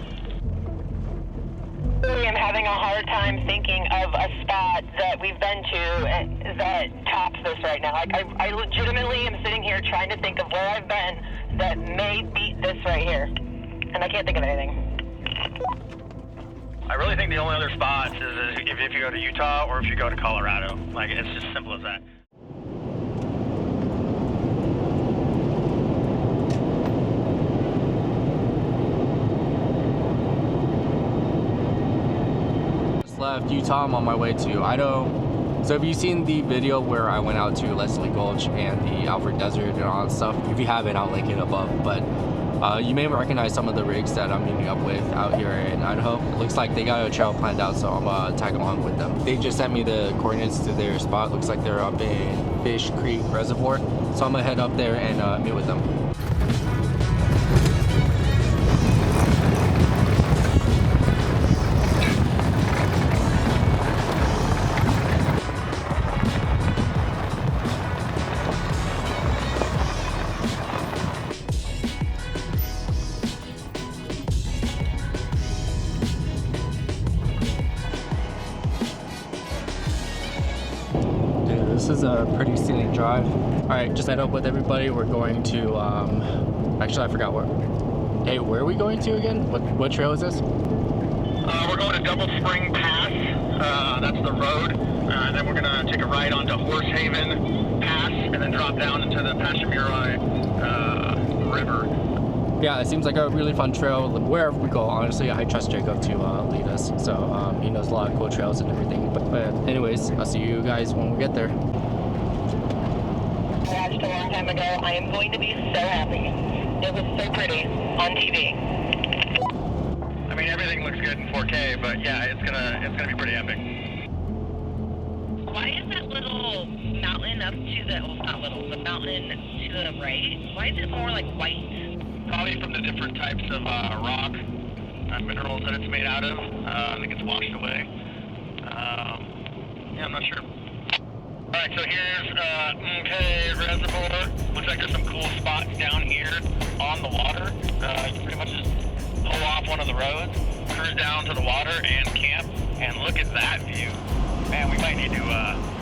L: I'm having a hard time thinking of a spot that we've been to that tops this right now. Like, I legitimately am sitting here trying to think of where I've been that may beat this right here, and I can't think of anything.
F: I really think the only other spots is if you go to Utah or if you go to Colorado. Like, it's just simple as that.
A: Left Utah. I'm on my way to Idaho. So have you seen the video where I went out to Leslie Gulch and the Alfred Desert and all that stuff? If you haven't, I'll link it above. But you may recognize some of the rigs that I'm meeting up with out here in Idaho. Looks like they got a trail planned out, so I'm tag along with them. They just sent me the coordinates to their spot. Looks like they're up in Fish Creek Reservoir, so I'm gonna head up there and meet with them. This is a pretty scenic drive. All right, just met up with everybody. We're going to, actually I forgot where. Hey, where are we going to again? What trail is this?
F: We're going to Double Spring Pass. That's the road. And then we're gonna take a ride onto Horsehaven Pass and then drop down into the Paschamurai River.
A: Yeah, it seems like a really fun trail. Wherever we go, honestly, I trust Jacob to lead us. So he knows a lot of cool trails and everything. But anyways, I'll see you guys when we get there.
L: I watched a long time ago. I am going to be so happy. It was so pretty on TV.
F: I mean, everything looks good in 4K, but yeah, it's gonna be pretty epic.
L: Why is that little mountain up to the, well, it's not little, the mountain to the right, why is it more like white?
F: Probably from the different types of rock minerals that it's made out of. I think it's washed away. Yeah, I'm not sure. Alright, so here's Reservoir. Looks like there's some cool spots down here on the water. You pretty much just pull off one of the roads, cruise down to the water and camp, and look at that view. Man, we might need to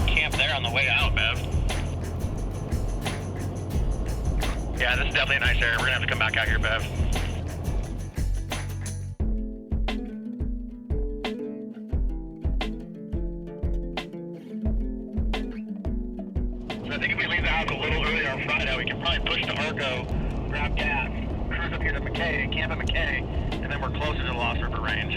F: camp there on the way out, Bev. Yeah, this is definitely a nice area. We're gonna have to come back out here, Bev. So I think if we leave the house a little earlier on Friday, we can probably push to Argo, grab gas, cruise up here to McKay, camp at McKay, and then we're closer to the Lost River Range.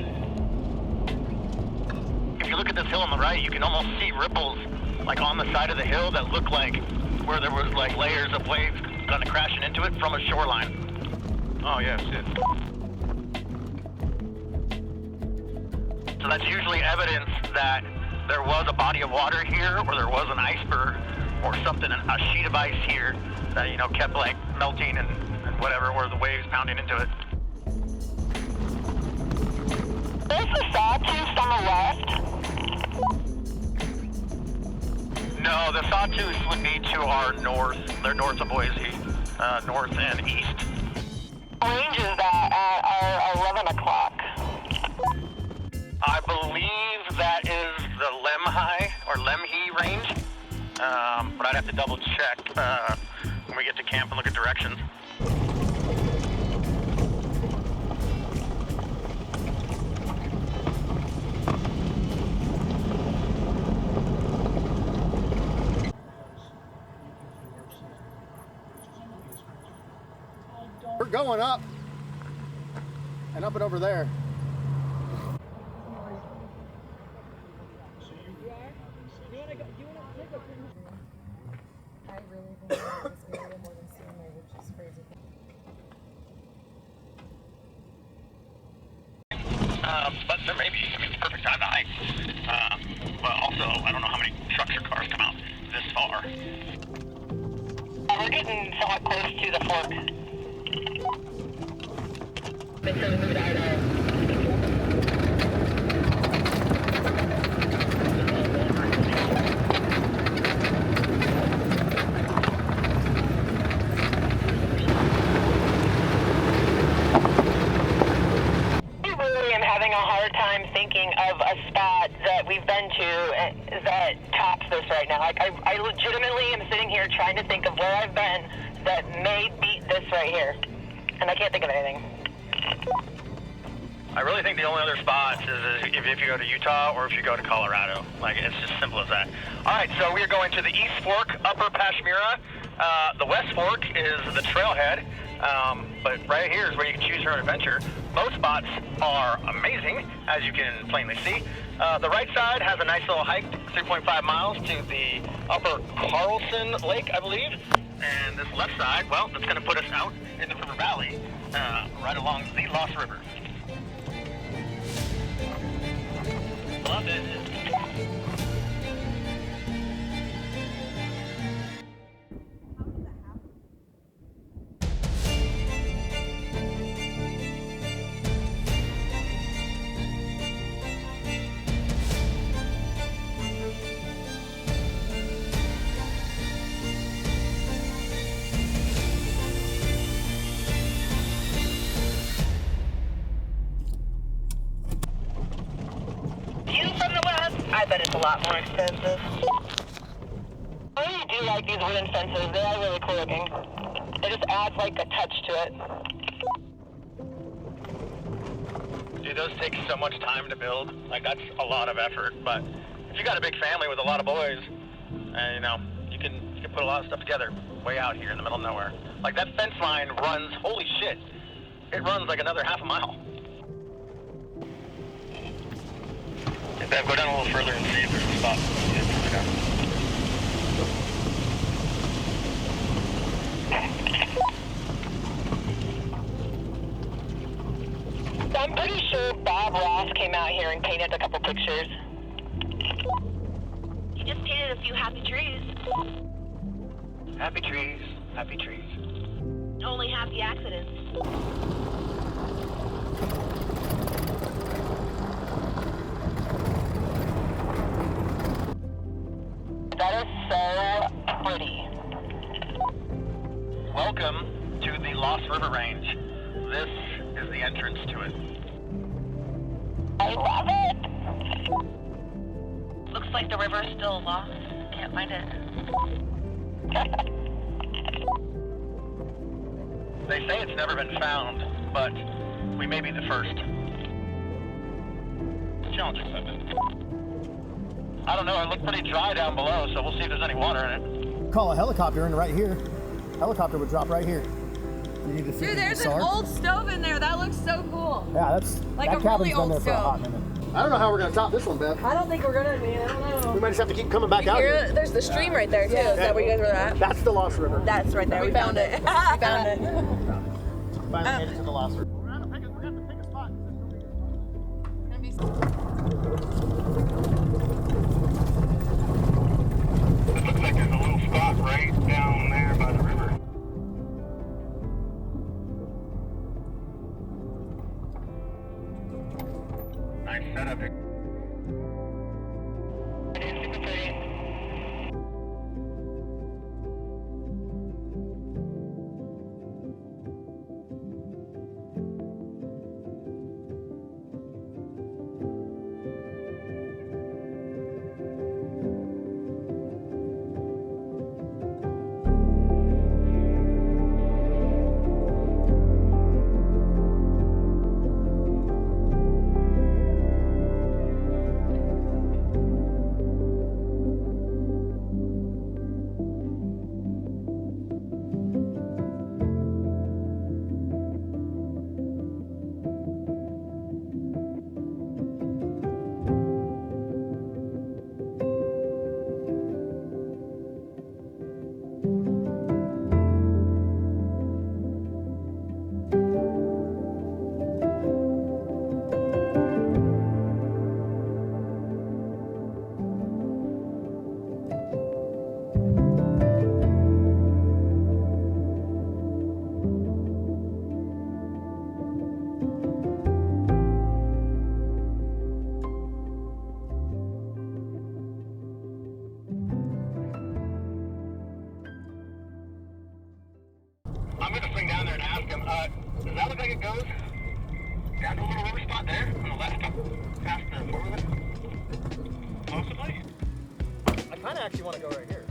F: If you look at this hill on the right, you can almost see ripples like on the side of the hill that look like where there was like layers of waves kind of crashing into it from a shoreline. Oh yes, yes. So that's usually evidence that there was a body of water here, or there was an iceberg, or something, a sheet of ice here that, you know, kept like melting and whatever, or the waves pounding into it.
L: There's the sawtooth on the left.
F: No, the sawtooth would be to our north. They're north of Boise, north and east.
L: Range is that at our 11 o'clock.
F: I believe that is the Lemhi or Lemhi range, but I'd have to double check when we get to camp and look at directions.
C: We're going up and up and over there.
B: I really think I like this area more than scenery, which is crazy.
F: But there may be, I mean, it's the perfect time to hike. But also, I don't know how many trucks or cars come out this far.
L: We're getting somewhat close to the fork. Make sure we move to Idaho. thinking of a spot that we've been to that tops this right now. Like, I legitimately am sitting here trying to think of where I've been that may beat this right here. And I can't think of anything.
F: I really think the only other spots is if you go to Utah or if you go to Colorado. Like, it's just simple as that. All right, so we are going to the East Fork, Upper Pashmira. The West Fork is the trailhead, but right here is where you can choose your own adventure. Both spots are amazing, as you can plainly see. The right side has a nice little hike, 3.5 miles to the Upper Carlson Lake, I believe. And this left side, well, that's going to put us out in the river valley, right along the Lost River. Love it.
L: I bet it's a lot more expensive. I really do like these wooden fences. They are really cool looking. It just adds like a touch to it.
F: Dude, those take so much time to build. Like, that's a lot of effort. But if you got a big family with a lot of boys, and you know, you can put a lot of stuff together way out here in the middle of nowhere. Like, that fence line runs, holy shit, it runs like another half a mile. Bev, go down a little further and see if there's a spot. Yeah, further down.
L: I'm pretty sure Bob Ross came out here and painted a couple pictures.
M: He just painted a few happy trees.
F: Happy trees, happy trees.
M: Only happy accidents.
L: That is so pretty.
F: Welcome to the Lost River Range. This is the entrance to it.
L: I love it.
M: Looks like the river's still lost. Can't find it.
F: They say it's never been found, but we may be the first. Challenging method. I don't know, it looked pretty dry down below, so we'll see if there's any water in it.
C: Call a helicopter in right here. Helicopter would drop right here. You need to see
B: Dude, there's an old stove in there. That looks so cool.
C: Yeah, that's
B: like
C: that
B: a
C: cabin's
B: really
C: been
B: old
C: there for a hot
B: stove.
C: minute. I don't know how we're gonna top this one, Bev.
B: I don't think we're gonna, man. I don't know.
C: We might just have to keep coming back out here.
B: There's the stream right there too. Is that where you guys were at?
C: That's the Lost River.
B: That's right there. We found it. We found it.
C: Finally made it to the Lost River. We're gonna have to pick a spot.
F: It looks like there's a little spot right down there by the river. Nice setup here.
L: It is super pretty.
F: I'm going to swing down there and ask him, does that look like it goes down to a little river spot there on the left, past the 4-wheeler? Possibly.
E: I kind of actually want to go right here.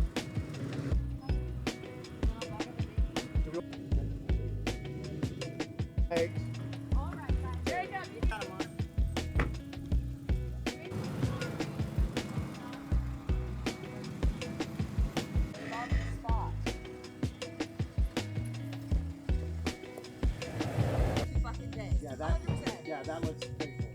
C: Hey. Yeah, that looks pretty cool.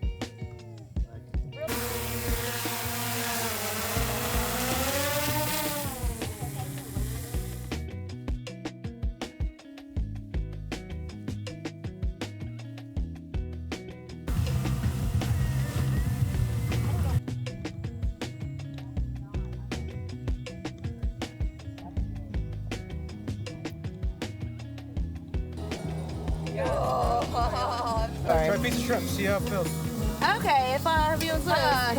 D: Try a piece of shrimp, see how it feels.
B: Okay, if I have you inside.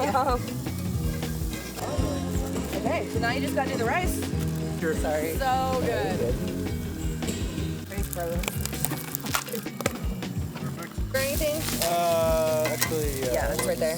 B: Okay, so now you just gotta do the rice.
C: Sure.
B: Sorry. So good. Thanks, brother. Or anything?
D: Actually,
B: Yeah, it's right there.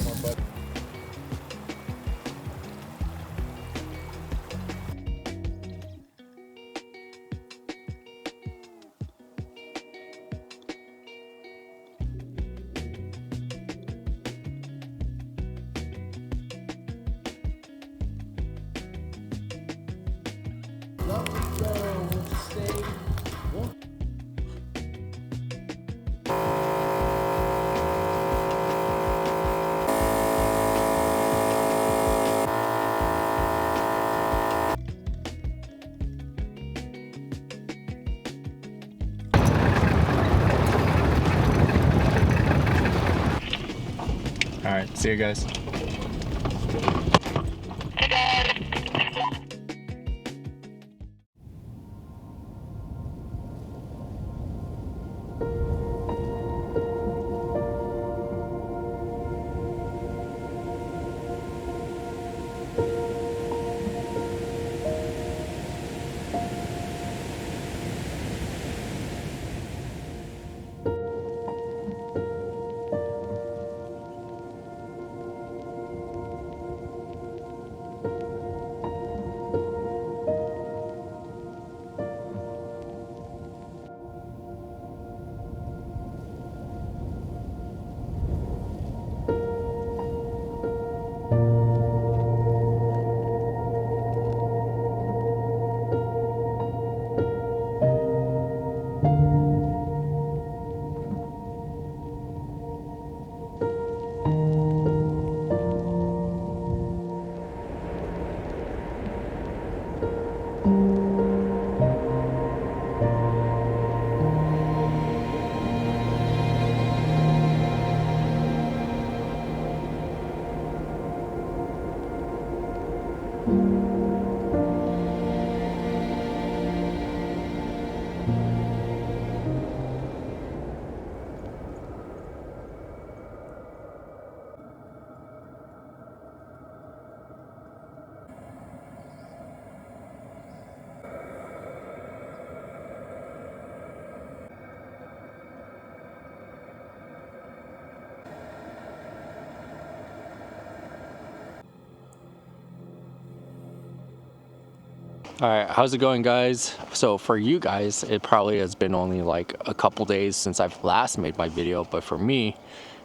A: All right, see you guys. All right, how's it going, guys? So for you guys, it probably has been only like a couple days since I've last made my video, but for me,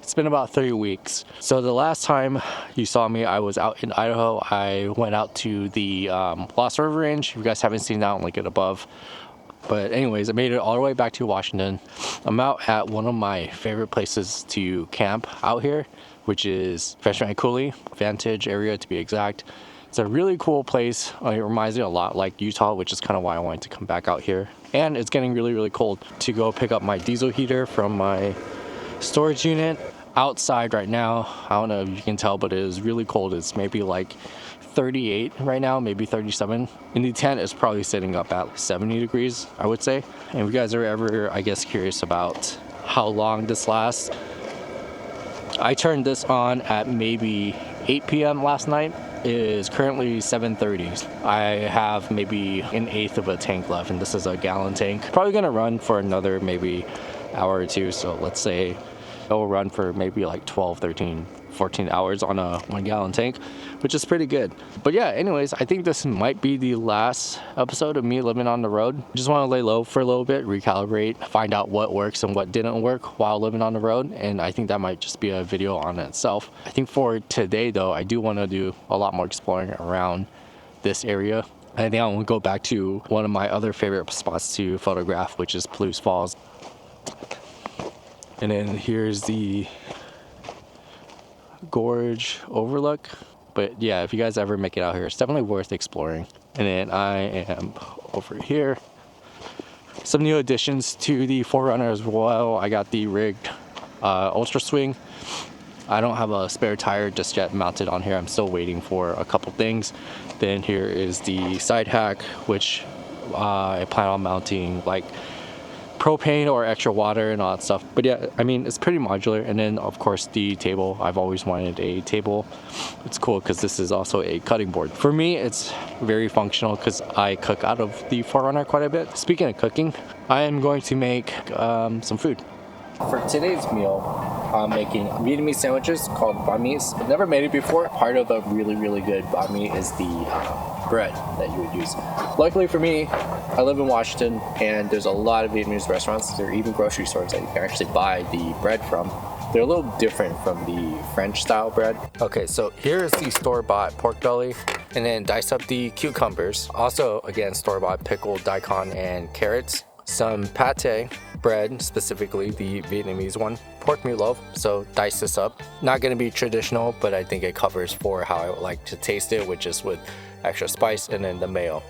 A: it's been about 3 weeks. So the last time you saw me, I was out in Idaho. I went out to the Lost River Range. If you guys haven't seen that, I'll link it above. But anyways, I made it all the way back to Washington. I'm out at one of my favorite places to camp out here, which is Coulee Vantage area to be exact. It's a really cool place. It reminds me a lot like Utah, which is kind of why I wanted to come back out here. And it's getting really, really cold. To go pick up my diesel heater from my storage unit outside right now. I don't know if you can tell, but it is really cold. It's maybe like 38 right now, maybe 37. In the tent, it's probably sitting up at 70 degrees, I would say. And if you guys are ever, I guess, curious about how long this lasts, I turned this on at maybe 8 p.m. last night. It is currently 7:30. I have maybe 1/8 of a tank left, and this is a gallon tank. Probably gonna run for another maybe hour or two, so let's say It'll run for maybe like 12, 13, 14 hours on a 1 gallon tank, which is pretty good. But yeah, anyways, I think this might be the last episode of me living on the road. Just want to lay low for a little bit, recalibrate, find out what works and what didn't work while living on the road. And I think that might just be a video on itself. I think for today though, I do want to do a lot more exploring around this area. I think I want to go back to one of my other favorite spots to photograph, which is Palouse Falls. And then here's the gorge overlook. But yeah, if you guys ever make it out here, it's definitely worth exploring. And then I am over here. Some new additions to the 4Runner as well. I got the rigged Ultra Swing. I don't have a spare tire just yet mounted on here. I'm still waiting for a couple things. Then here is the side hack, which I plan on mounting like propane or extra water and all that stuff. But yeah, I mean, it's pretty modular. And then of course the table, I've always wanted a table. It's cool because this is also a cutting board. For me, it's very functional because I cook out of the 4Runner quite a bit. Speaking of cooking, I am going to make some food. For today's meal, I'm making Vietnamese sandwiches called banh mi's. I've never made it before. Part of a really, really good banh mi is the bread that you would use. Luckily for me, I live in Washington and there's a lot of Vietnamese restaurants. There are even grocery stores that you can actually buy the bread from. They're a little different from the French style bread. Okay, so here's the store-bought pork belly, and then dice up the cucumbers. Also, again, store-bought pickled daikon and carrots. Some pate bread, specifically the Vietnamese one, pork meatloaf, so dice this up. Not gonna be traditional, but I think it covers for how I would like to taste it, which is with extra spice, and then the mayo.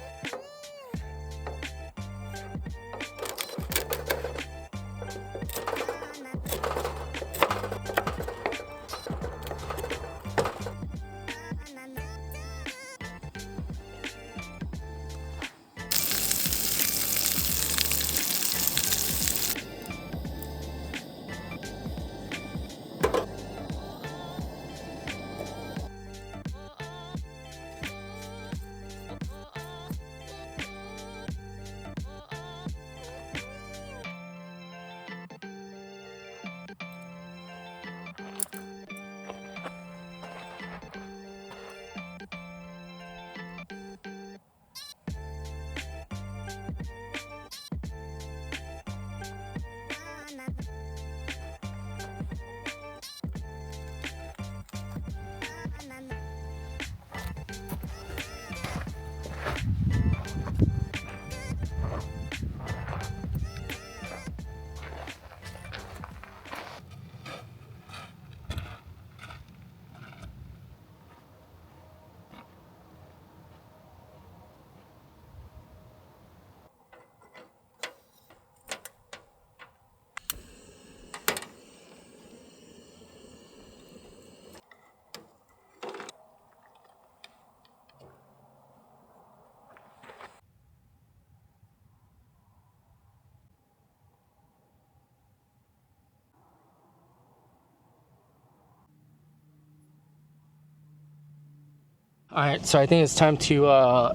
A: Alright, so I think it's time to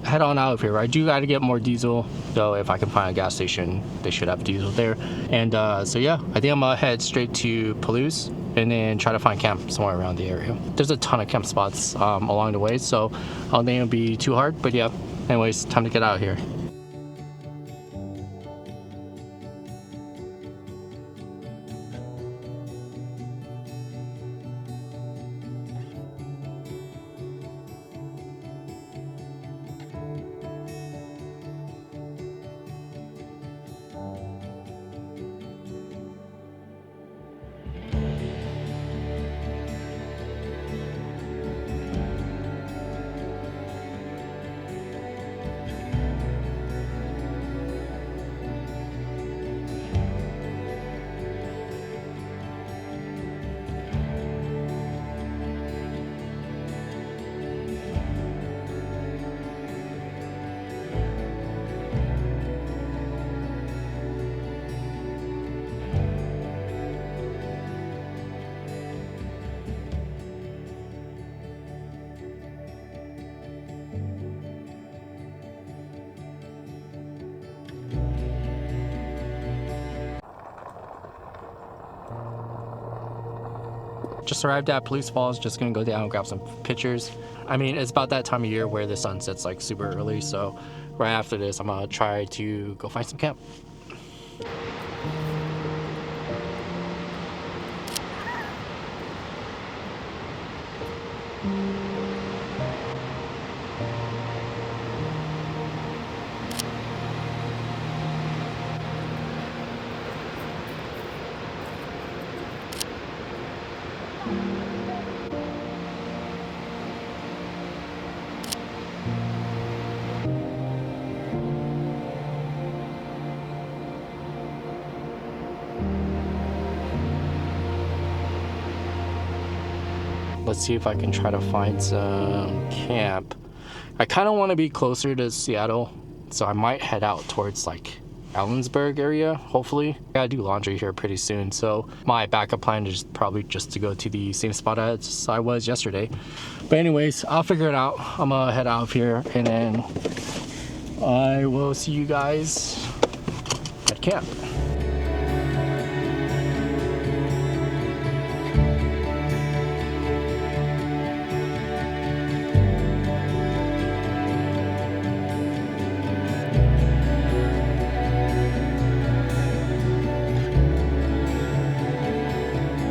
A: head on out of here. I do got to get more diesel, so if I can find a gas station, they should have diesel there. And so yeah, I think I'm gonna head straight to Palouse and then try to find camp somewhere around the area. There's a ton of camp spots along the way, so I don't think it'll be too hard, but yeah, anyways, time to get out of here. Just arrived at Police Falls, just gonna go down and grab some pictures. I mean, it's about that time of year where the sun sets like super early, so right after this, I'm gonna try to go find some camp. Let's see if I can try to find some camp. I kind of want to be closer to Seattle, so I might head out towards like Ellensburg area, hopefully. I gotta do laundry here pretty soon, so my backup plan is probably just to go to the same spot as I was yesterday. But anyways, I'll figure it out. I'm gonna head out of here, and then I will see you guys at camp.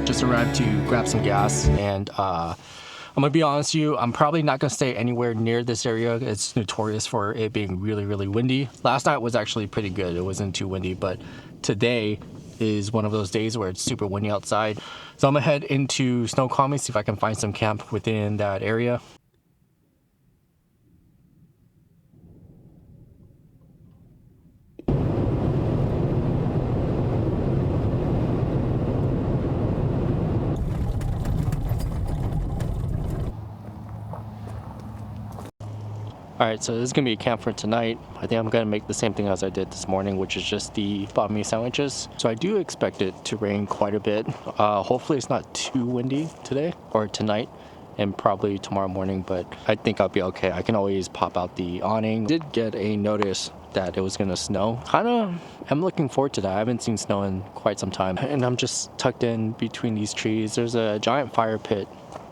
A: Just arrived to grab some gas, and I'm gonna be honest with you, I'm probably not gonna stay anywhere near this area. It's notorious for it being really windy. Last night was actually pretty good. It wasn't too windy, but today is one of those days where it's super windy outside. So I'm gonna head into Snoqualmie, see if I can find some camp within that area. Alright, so this is going to be a camp for tonight. I think I'm going to make the same thing as I did this morning, which is just the banh mi sandwiches. So I do expect it to rain quite a bit. Hopefully it's not too windy today or tonight, and probably tomorrow morning, but I think I'll be okay. I can always pop out the awning. Did get a notice that it was going to snow. I'm looking forward to that. I haven't seen snow in quite some time. And I'm just tucked in between these trees. There's a giant fire pit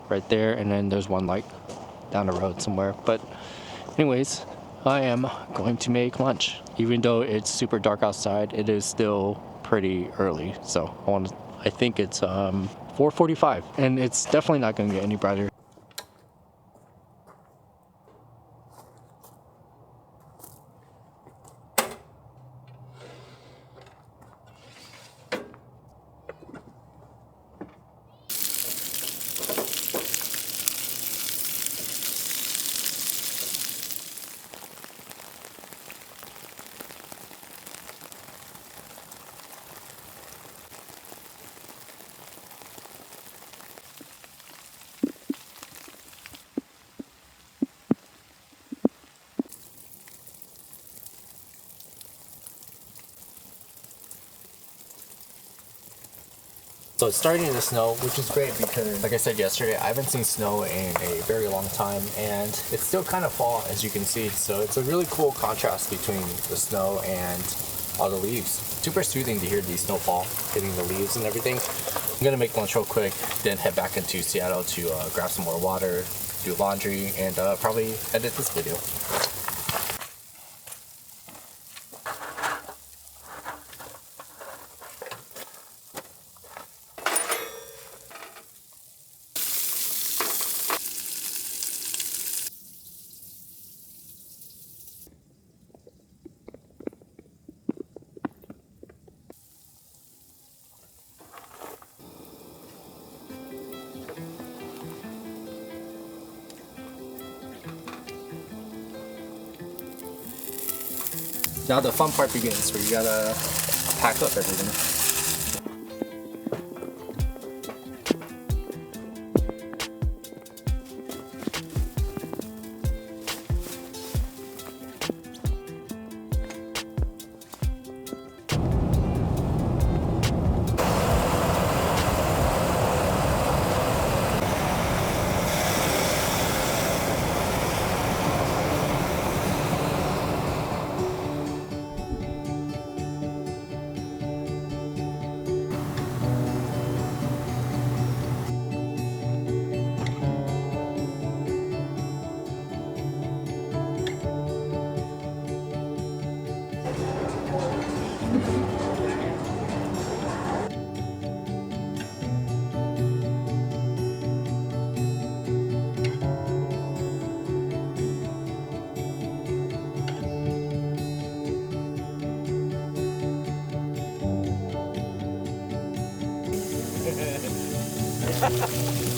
A: right there, and then there's one like down the road somewhere. But anyways, I am going to make lunch. Even though it's super dark outside, it is still pretty early. So I think it's 4:45, and it's definitely not going to get any brighter. So it's starting to snow, which is great because, like I said yesterday, I haven't seen snow in a very long time, and it's still kind of fall, as you can see. So it's a really cool contrast between the snow and all the leaves. Super soothing to hear the snowfall hitting the leaves and everything. I'm gonna make lunch real quick, then head back into Seattle to grab some more water, do laundry, and probably edit this video. Now the fun part begins, where you gotta pack up everything.
E: Yeah.